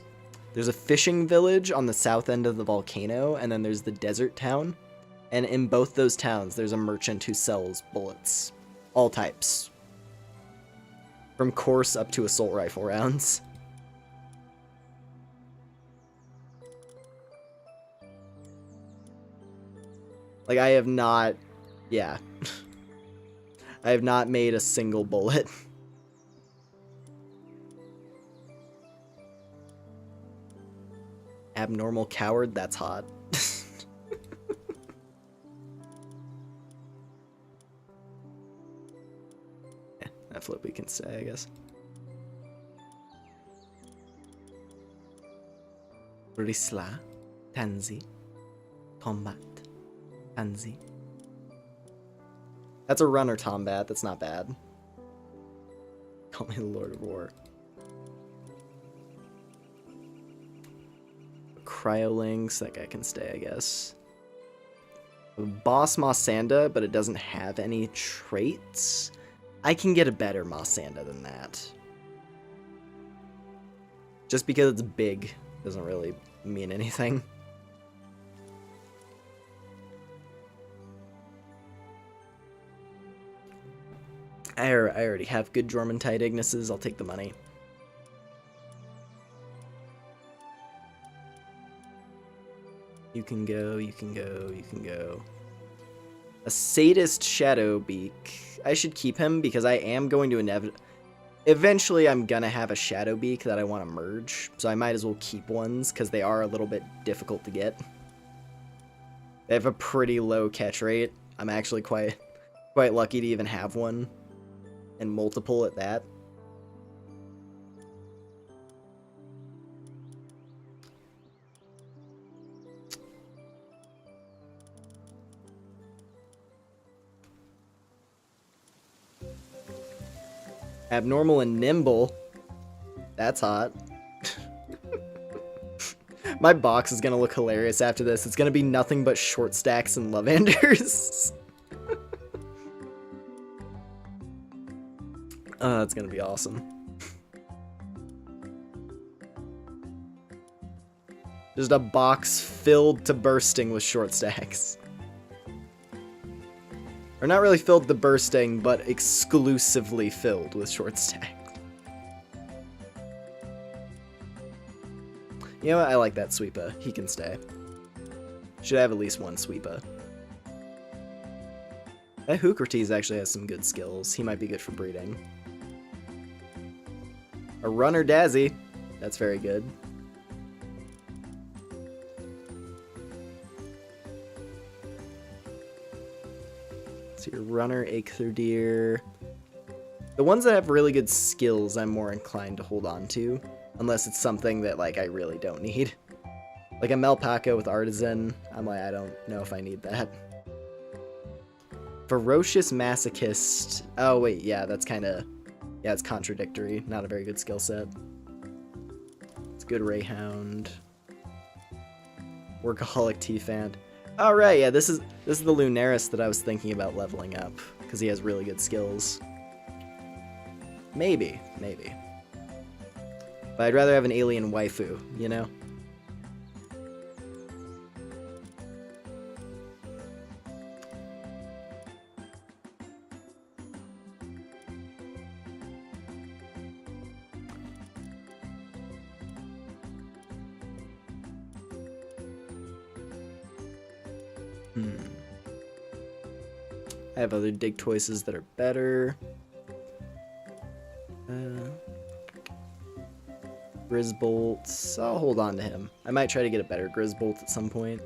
a fishing village on the south end of the volcano, and then there's the desert town. And in both those towns, there's a merchant who sells bullets. All types. From course up to assault rifle rounds. Like, I have not... Yeah. I have not made a single bullet. Abnormal coward, that's hot. Yeah, that flip we can say, I guess. Risla, Tansy, Tombat, Tansy. That's a runner Tombat, that's not bad. Call me the Lord of War. Cryolinks, that guy can stay, I guess. Boss Mossanda, but it doesn't have any traits. I can get a better Mossanda than that. Just because it's big doesn't really mean anything. I already have good Jormuntide Ignises, I'll take the money. You can go, you can go, you can go. A Sadist Shadowbeak. I should keep him because I am going to eventually I'm gonna have a Shadowbeak that I want to merge. So I might as well keep ones because they are a little bit difficult to get. They have a pretty low catch rate. I'm actually quite lucky to even have one. And multiple at that. Abnormal and nimble. That's hot. My box is gonna look hilarious after this. It's gonna be nothing but short stacks and Lavenders. That's gonna be awesome. Just a box filled to bursting with short stacks. Or not really filled to bursting, but exclusively filled with short stacks. You know what? I like that sweeper. He can stay. Should have at least one sweeper. That Hoocrates actually has some good skills. He might be good for breeding. A runner Dazzy. That's very good. So your runner, Aetherdeer. The ones that have really good skills, I'm more inclined to hold on to. Unless it's something that, like, I really don't need. Like a Melpaco with Artisan, I'm like, I don't know if I need that. Ferocious Masochist. Oh, wait, yeah, that's kind of... Yeah, it's contradictory. Not a very good skill set. It's good Rayhound. Workaholic T-Fant. All right, yeah, this is the Lunaris that I was thinking about leveling up. Because he has really good skills. Maybe. But I'd rather have an alien waifu, you know? I have other dig choices that are better. Grizzbolts. I'll hold on to him. I might try to get a better Grizzbolt at some point.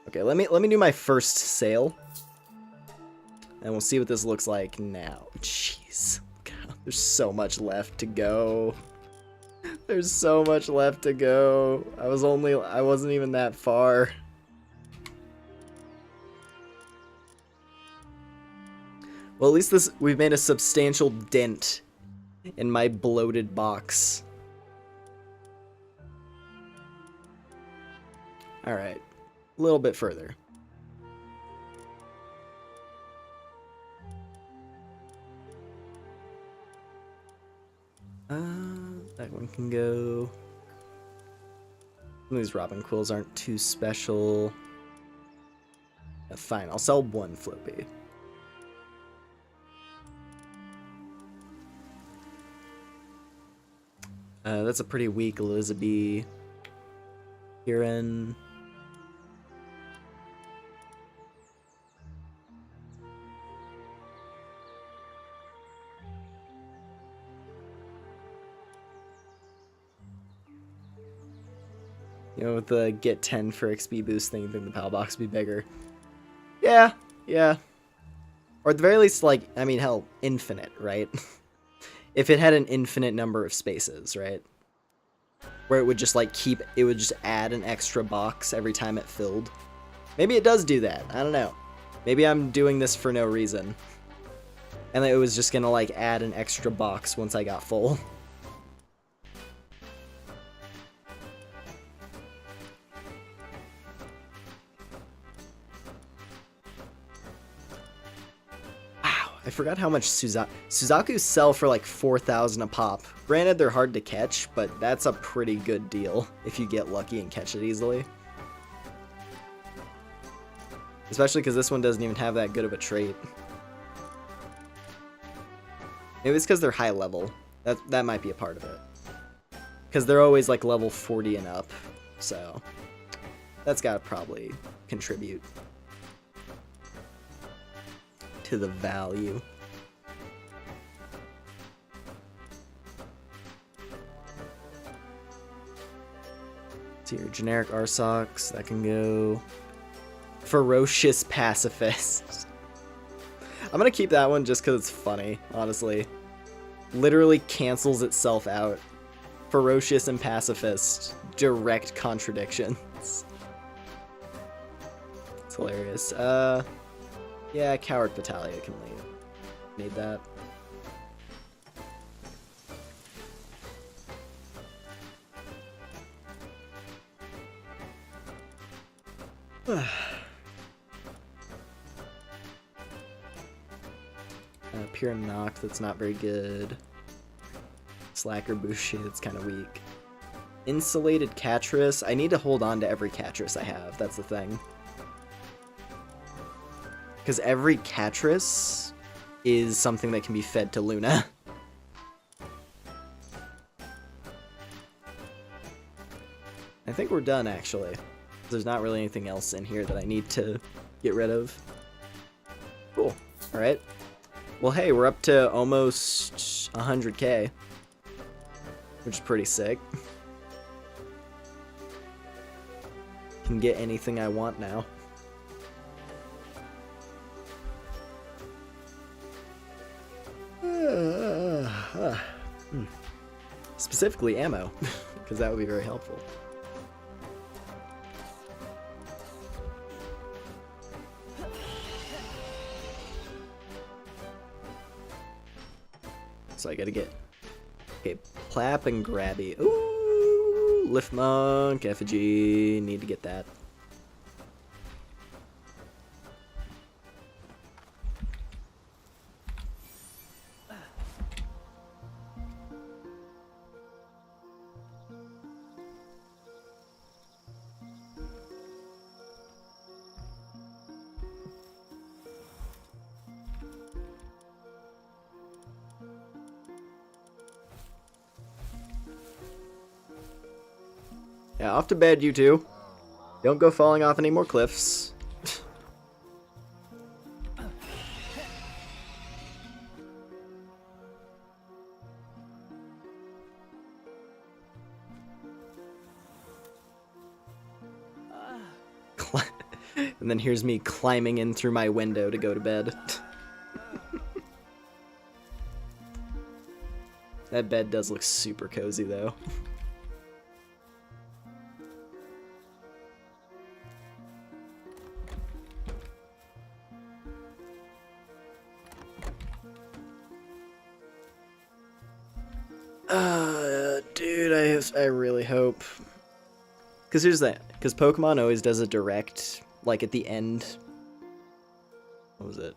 Okay, let me do my first sale. And we'll see what this looks like now. Jeez. God, there's so much left to go. There's so much left to go. I wasn't even that far. Well, at least we've made a substantial dent in my bloated box. All right. A little bit further. That one can go. These Robin Quills aren't too special. Fine, I'll sell one Flippy. That's a pretty weak Elizabeth. Kieran. You know, with the get 10 for XP boost thing, you think the PAL box would be bigger. Yeah. Or at the very least, like, I mean, hell, infinite, right? If it had an infinite number of spaces, right? Where it would just, like, it would just add an extra box every time it filled. Maybe it does do that. I don't know. Maybe I'm doing this for no reason. And it was just gonna, like, add an extra box once I got full. I forgot how much Suzaku sell for like 4,000 a pop. Granted, they're hard to catch, but that's a pretty good deal if you get lucky and catch it easily. Especially because this one doesn't even have that good of a trait. Maybe it's because they're high level. That might be a part of it. Because they're always like level 40 and up, so that's got to probably contribute to the value. So your generic Arsox, that can go. Ferocious Pacifist. I'm gonna keep that one just because it's funny, honestly. Literally cancels itself out. Ferocious and Pacifist. Direct contradictions. It's hilarious. Yeah, Coward Fatalia can leave. Need that. Pure Knock, that's not very good. Slacker Bushi, that's kind of weak. Insulated Catris, I need to hold on to every Catris I have, that's the thing. Because every Catris is something that can be fed to Luna. I think we're done, actually. There's not really anything else in here that I need to get rid of. Cool. Alright. Well, hey, we're up to almost 100k. Which is pretty sick. Can get anything I want now. Specifically ammo, because that would be very helpful. So I gotta get Plap and Grabby. Ooh, Lift Monk, Effigy, need to get that. Yeah, off to bed, you two. Don't go falling off any more cliffs. And then here's me climbing in through my window to go to bed. That bed does look super cozy, though. Dude, I really hope. Because here's that. Because Pokemon always does a direct, like, at the end. What was it?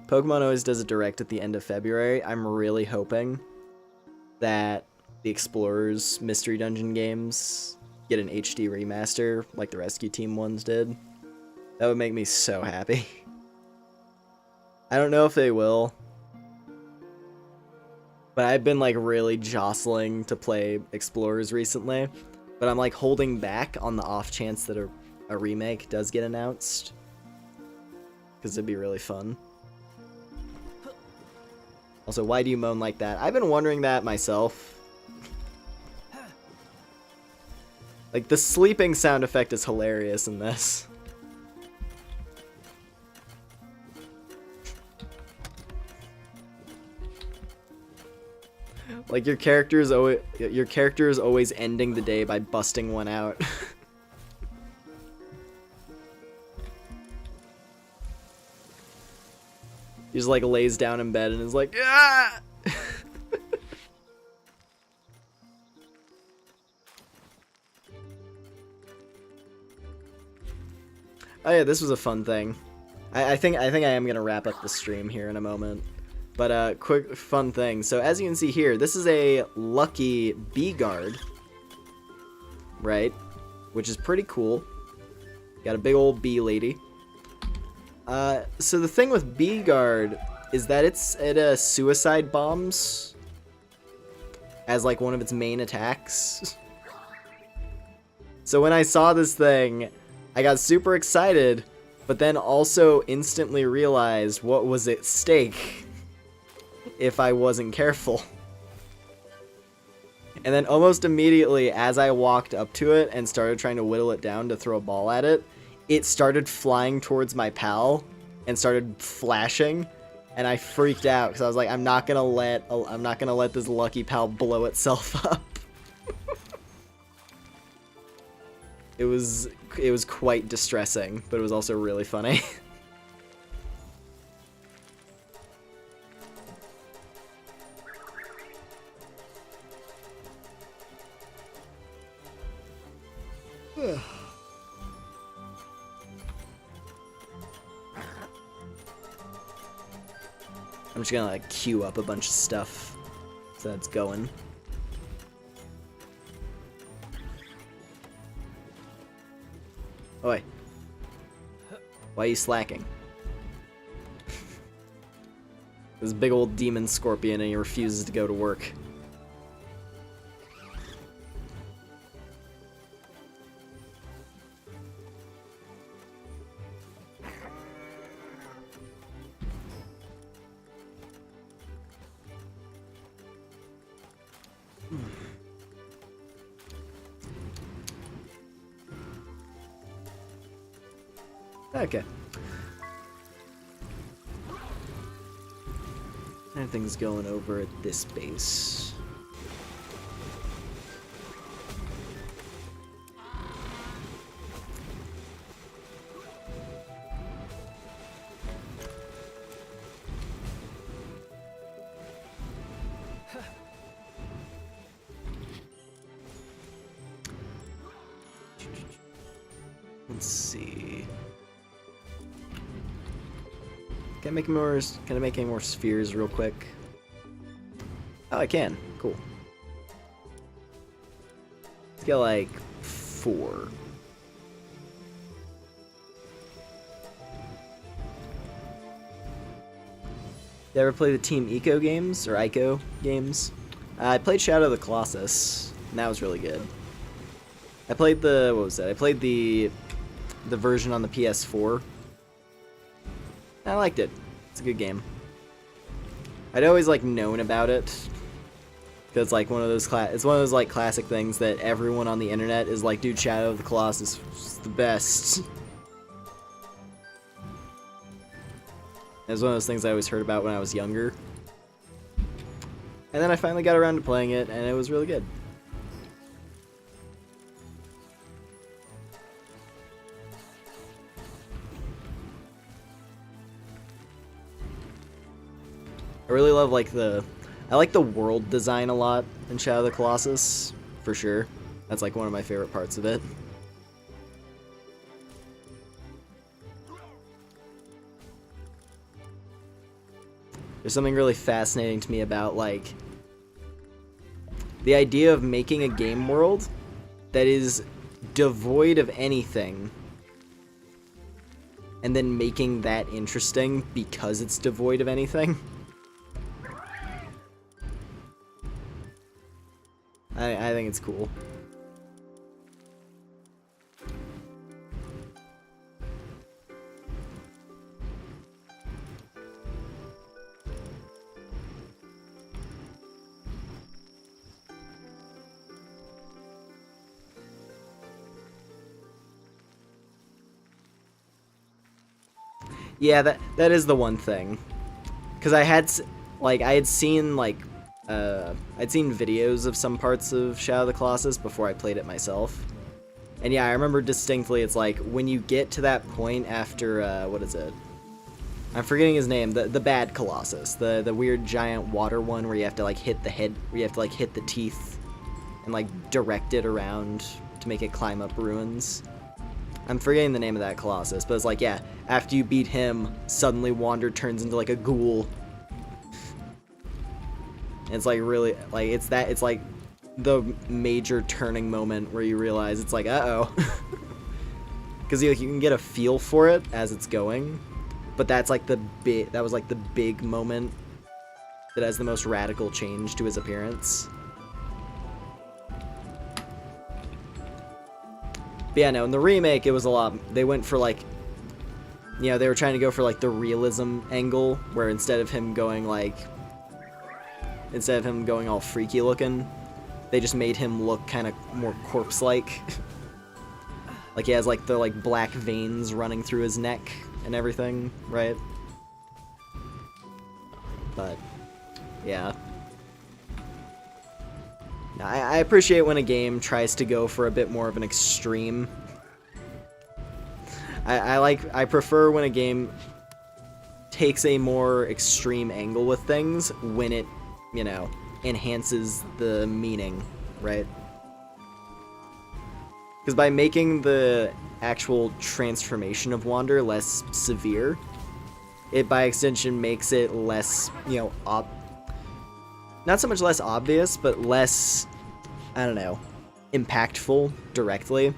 Pokemon always does a direct at the end of February. I'm really hoping that the Explorers Mystery Dungeon games get an HD remaster, like the Rescue Team ones did. That would make me so happy. I don't know if they will. But I've been, like, really jostling to play Explorers recently. But I'm, like, holding back on the off chance that a remake does get announced. Because it'd be really fun. Also, why do you moan like that? I've been wondering that myself. Like, the sleeping sound effect is hilarious in this. Like, your character is always ending the day by busting one out. He just, like, lays down in bed and is like, ah! Oh yeah, this was a fun thing. I think I am gonna wrap up the stream here in a moment. But quick fun thing. So as you can see here, this is a lucky bee guard, right? Which is pretty cool. Got a big old bee lady. So the thing with bee guard is that it suicide bombs as like one of its main attacks. So when I saw this thing, I got super excited, but then also instantly realized what was at stake if I wasn't careful. And then almost immediately as I walked up to it and started trying to whittle it down to throw a ball at it, it started flying towards my pal and started flashing, and I freaked out because I was like, I'm not gonna let this lucky pal blow itself up. It was quite distressing, but it was also really funny. I'm just gonna like queue up a bunch of stuff so that's going. Oi. Why are you slacking? This big old demon scorpion and he refuses to go to work. Okay. Everything's going over at this base. Let's see. Can I make any more spheres real quick? Oh, I can. Cool. Let's get like 4. You ever play the Team Eco games or Ico games? I played Shadow of the Colossus, and that was really good. I played the what was that? I played the version on the PS4. I liked it. It's a good game. I'd always like known about it because like one of those it's one of those like classic things that everyone on the internet is like, dude, Shadow of the Colossus is the best. It was one of those things I always heard about when I was younger. And then I finally got around to playing it, and it was really good. I really love like I like the world design a lot in Shadow of the Colossus, for sure. That's like one of my favorite parts of it. There's something really fascinating to me about like the idea of making a game world that is devoid of anything and then making that interesting because it's devoid of anything. I think it's cool. Yeah, that is the one thing. Because I had seen videos of some parts of Shadow of the Colossus before I played it myself. And yeah, I remember distinctly, it's like, when you get to that point after, what is it? I'm forgetting his name, the bad Colossus, the weird giant water one where you have to like hit the head, where you have to like hit the teeth and like direct it around to make it climb up ruins. I'm forgetting the name of that Colossus, but it's like, yeah, after you beat him, suddenly Wander turns into like a ghoul. And it's like really, like, it's like the major turning moment where you realize it's like, uh-oh. Because you can get a feel for it as it's going, but that was like the big moment that has the most radical change to his appearance. But yeah, no, in the remake, it was a lot, they went for like, you know, they were trying to go for like the realism angle, where instead of him going all freaky looking, they just made him look kind of more corpse-like. Like he has like the like black veins running through his neck and everything, right? But, yeah. I appreciate when a game tries to go for a bit more of an extreme. I prefer when a game takes a more extreme angle with things when it, you know, enhances the meaning, right? Because by making the actual transformation of Wander less severe, it by extension makes it less, you know, not so much less obvious, but less, I don't know, impactful directly.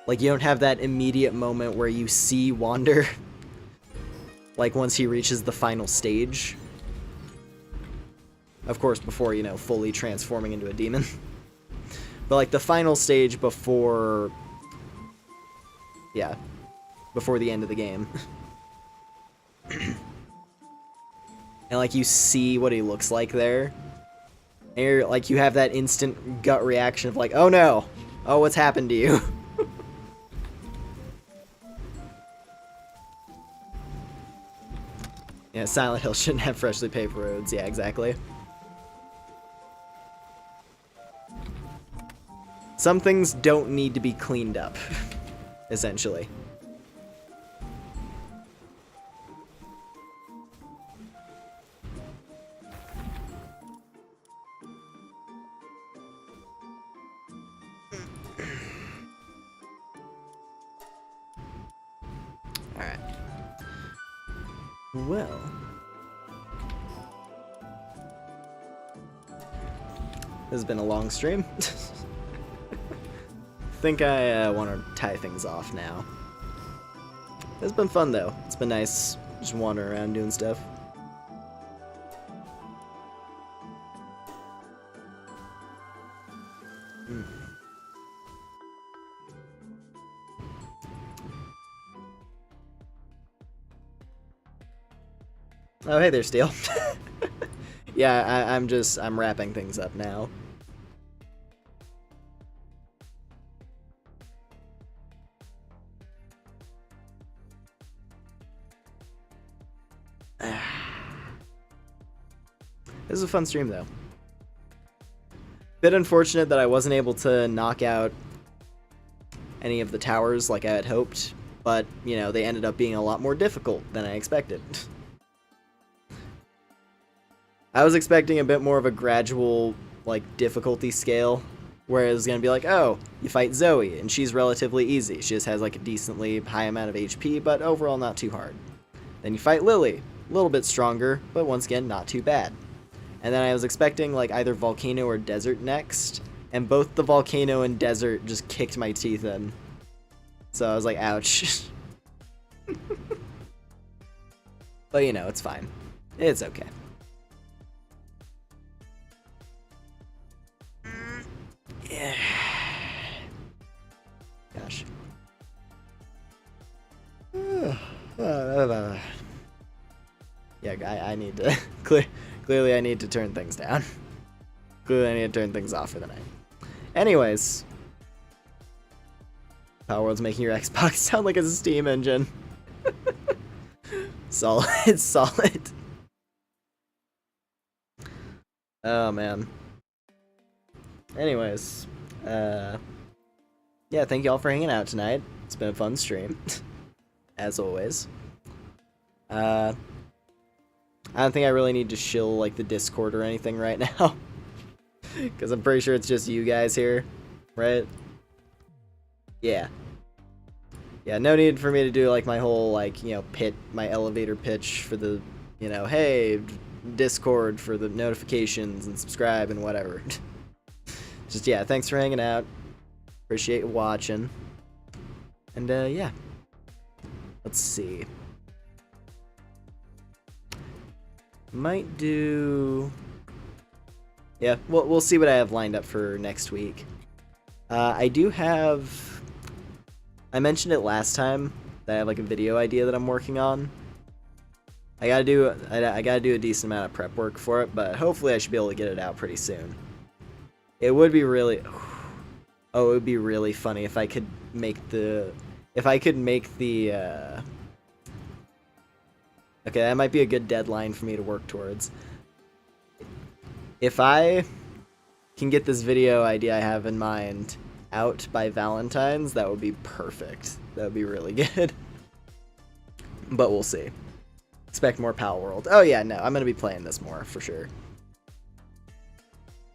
Like, you don't have that immediate moment where you see Wander, like, once he reaches the final stage. Of course, before, you know, fully transforming into a demon. But, like, the final stage before... yeah. Before the end of the game. And, like, you see what he looks like there. And you're, like, you have that instant gut reaction of, like, oh no! Oh, what's happened to you? Yeah, Silent Hill shouldn't have freshly paved roads. Yeah, exactly. Some things don't need to be cleaned up, essentially. Alright. Well. This has been a long stream. Think I want to tie things off now. It's been fun though. It's been nice just wandering around doing stuff. Oh, hey there, Steel. Yeah, I'm wrapping things up now. This is a fun stream, though. Bit unfortunate that I wasn't able to knock out any of the towers like I had hoped, but, you know, they ended up being a lot more difficult than I expected. I was expecting a bit more of a gradual, like, difficulty scale, where it was gonna be like, oh, you fight Zoe, and she's relatively easy. She just has, like, a decently high amount of HP, but overall not too hard. Then you fight Lily, a little bit stronger, but once again, not too bad. And then I was expecting, like, either Volcano or Desert next, and both the Volcano and Desert just kicked my teeth in. So I was like, ouch. But, you know, it's fine. It's okay. Yeah. Gosh. Yeah, I need to... Clearly I need to turn things down. Clearly I need to turn things off for the night. Anyways. Palworld's making your Xbox sound like a Steam engine. Solid, solid. Oh, man. Anyways. Yeah, thank you all for hanging out tonight. It's been a fun stream. As always. I don't think I really need to shill, like, the Discord or anything right now. Because I'm pretty sure it's just you guys here, right? Yeah. Yeah, no need for me to do, like, my whole, like, you know, my elevator pitch for the, you know, hey, Discord for the notifications and subscribe and whatever. Just, yeah, thanks for hanging out. Appreciate you watching. And, yeah. Let's see. Might do... Yeah, we'll see what I have lined up for next week. I do have... I mentioned it last time that I have, like, a video idea that I'm working on. I gotta do a decent amount of prep work for it, but hopefully I should be able to get it out pretty soon. It would be really... Oh, it would be really funny if I could make the... Okay, that might be a good deadline for me to work towards. If I can get this video idea I have in mind out by Valentine's, that would be perfect. That would be really good. But we'll see. Expect more Palworld. Oh yeah, no, I'm going to be playing this more, for sure.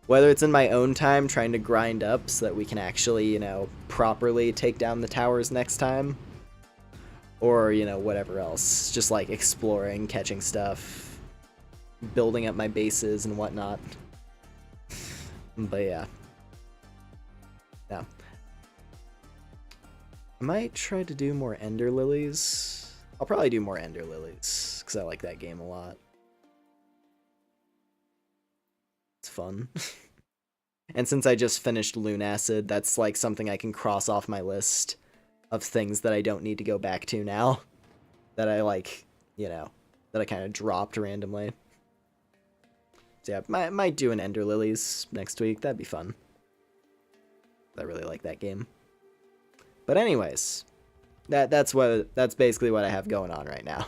Whether it's in my own time trying to grind up so that we can actually, you know, properly take down the towers next time, or, you know, whatever else. Just like exploring, catching stuff, building up my bases and whatnot. But yeah. Yeah. I might try to do more Ender Lilies. I'll probably do more Ender Lilies, because I like that game a lot. It's fun. And since I just finished Lunacid, that's like something I can cross off my list of things that I don't need to go back to now. That I like, you know, that I kind of dropped randomly. So yeah, might do an Ender Lilies next week. That'd be fun. I really like that game. But anyways, that's basically what I have going on right now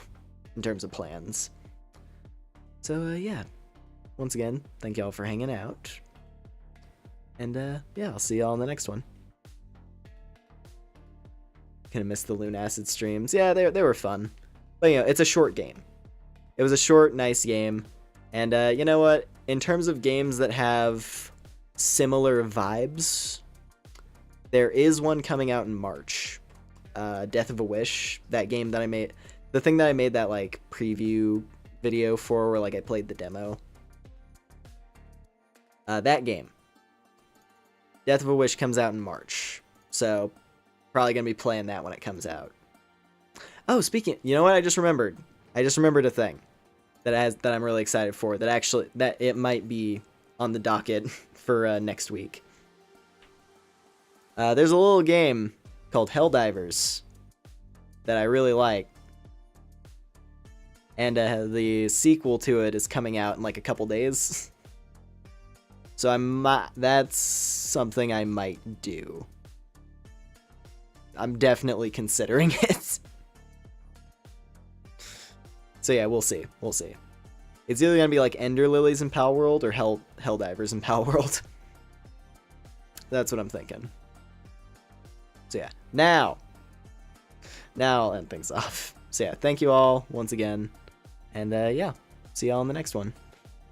in terms of plans. So yeah, once again, thank y'all for hanging out. And yeah, I'll see y'all in the next one. Kind of missed the Lunacid streams. Yeah, they were fun. But you know, it's a short game. It was a short, nice game. And you know what? In terms of games that have similar vibes, there is one coming out in March. Death of a Wish, that game that I made, the thing that I made that like preview video for, where like I played the demo. That game, Death of a Wish, comes out in March, so probably gonna be playing that when it comes out. Oh, speaking, you know what? I just remembered a thing that I'm really excited for. That it might be on the docket for next week. There's a little game called Helldivers that I really like, and the sequel to it is coming out in like a couple days. So that's something I might do. I'm definitely considering it. So yeah, we'll see. We'll see. It's either gonna be like Ender Lilies in Palworld or Helldivers in Palworld. That's what I'm thinking. So yeah, now I'll end things off. So yeah, thank you all once again, and yeah, see y'all in the next one.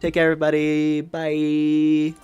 Take care, everybody. Bye.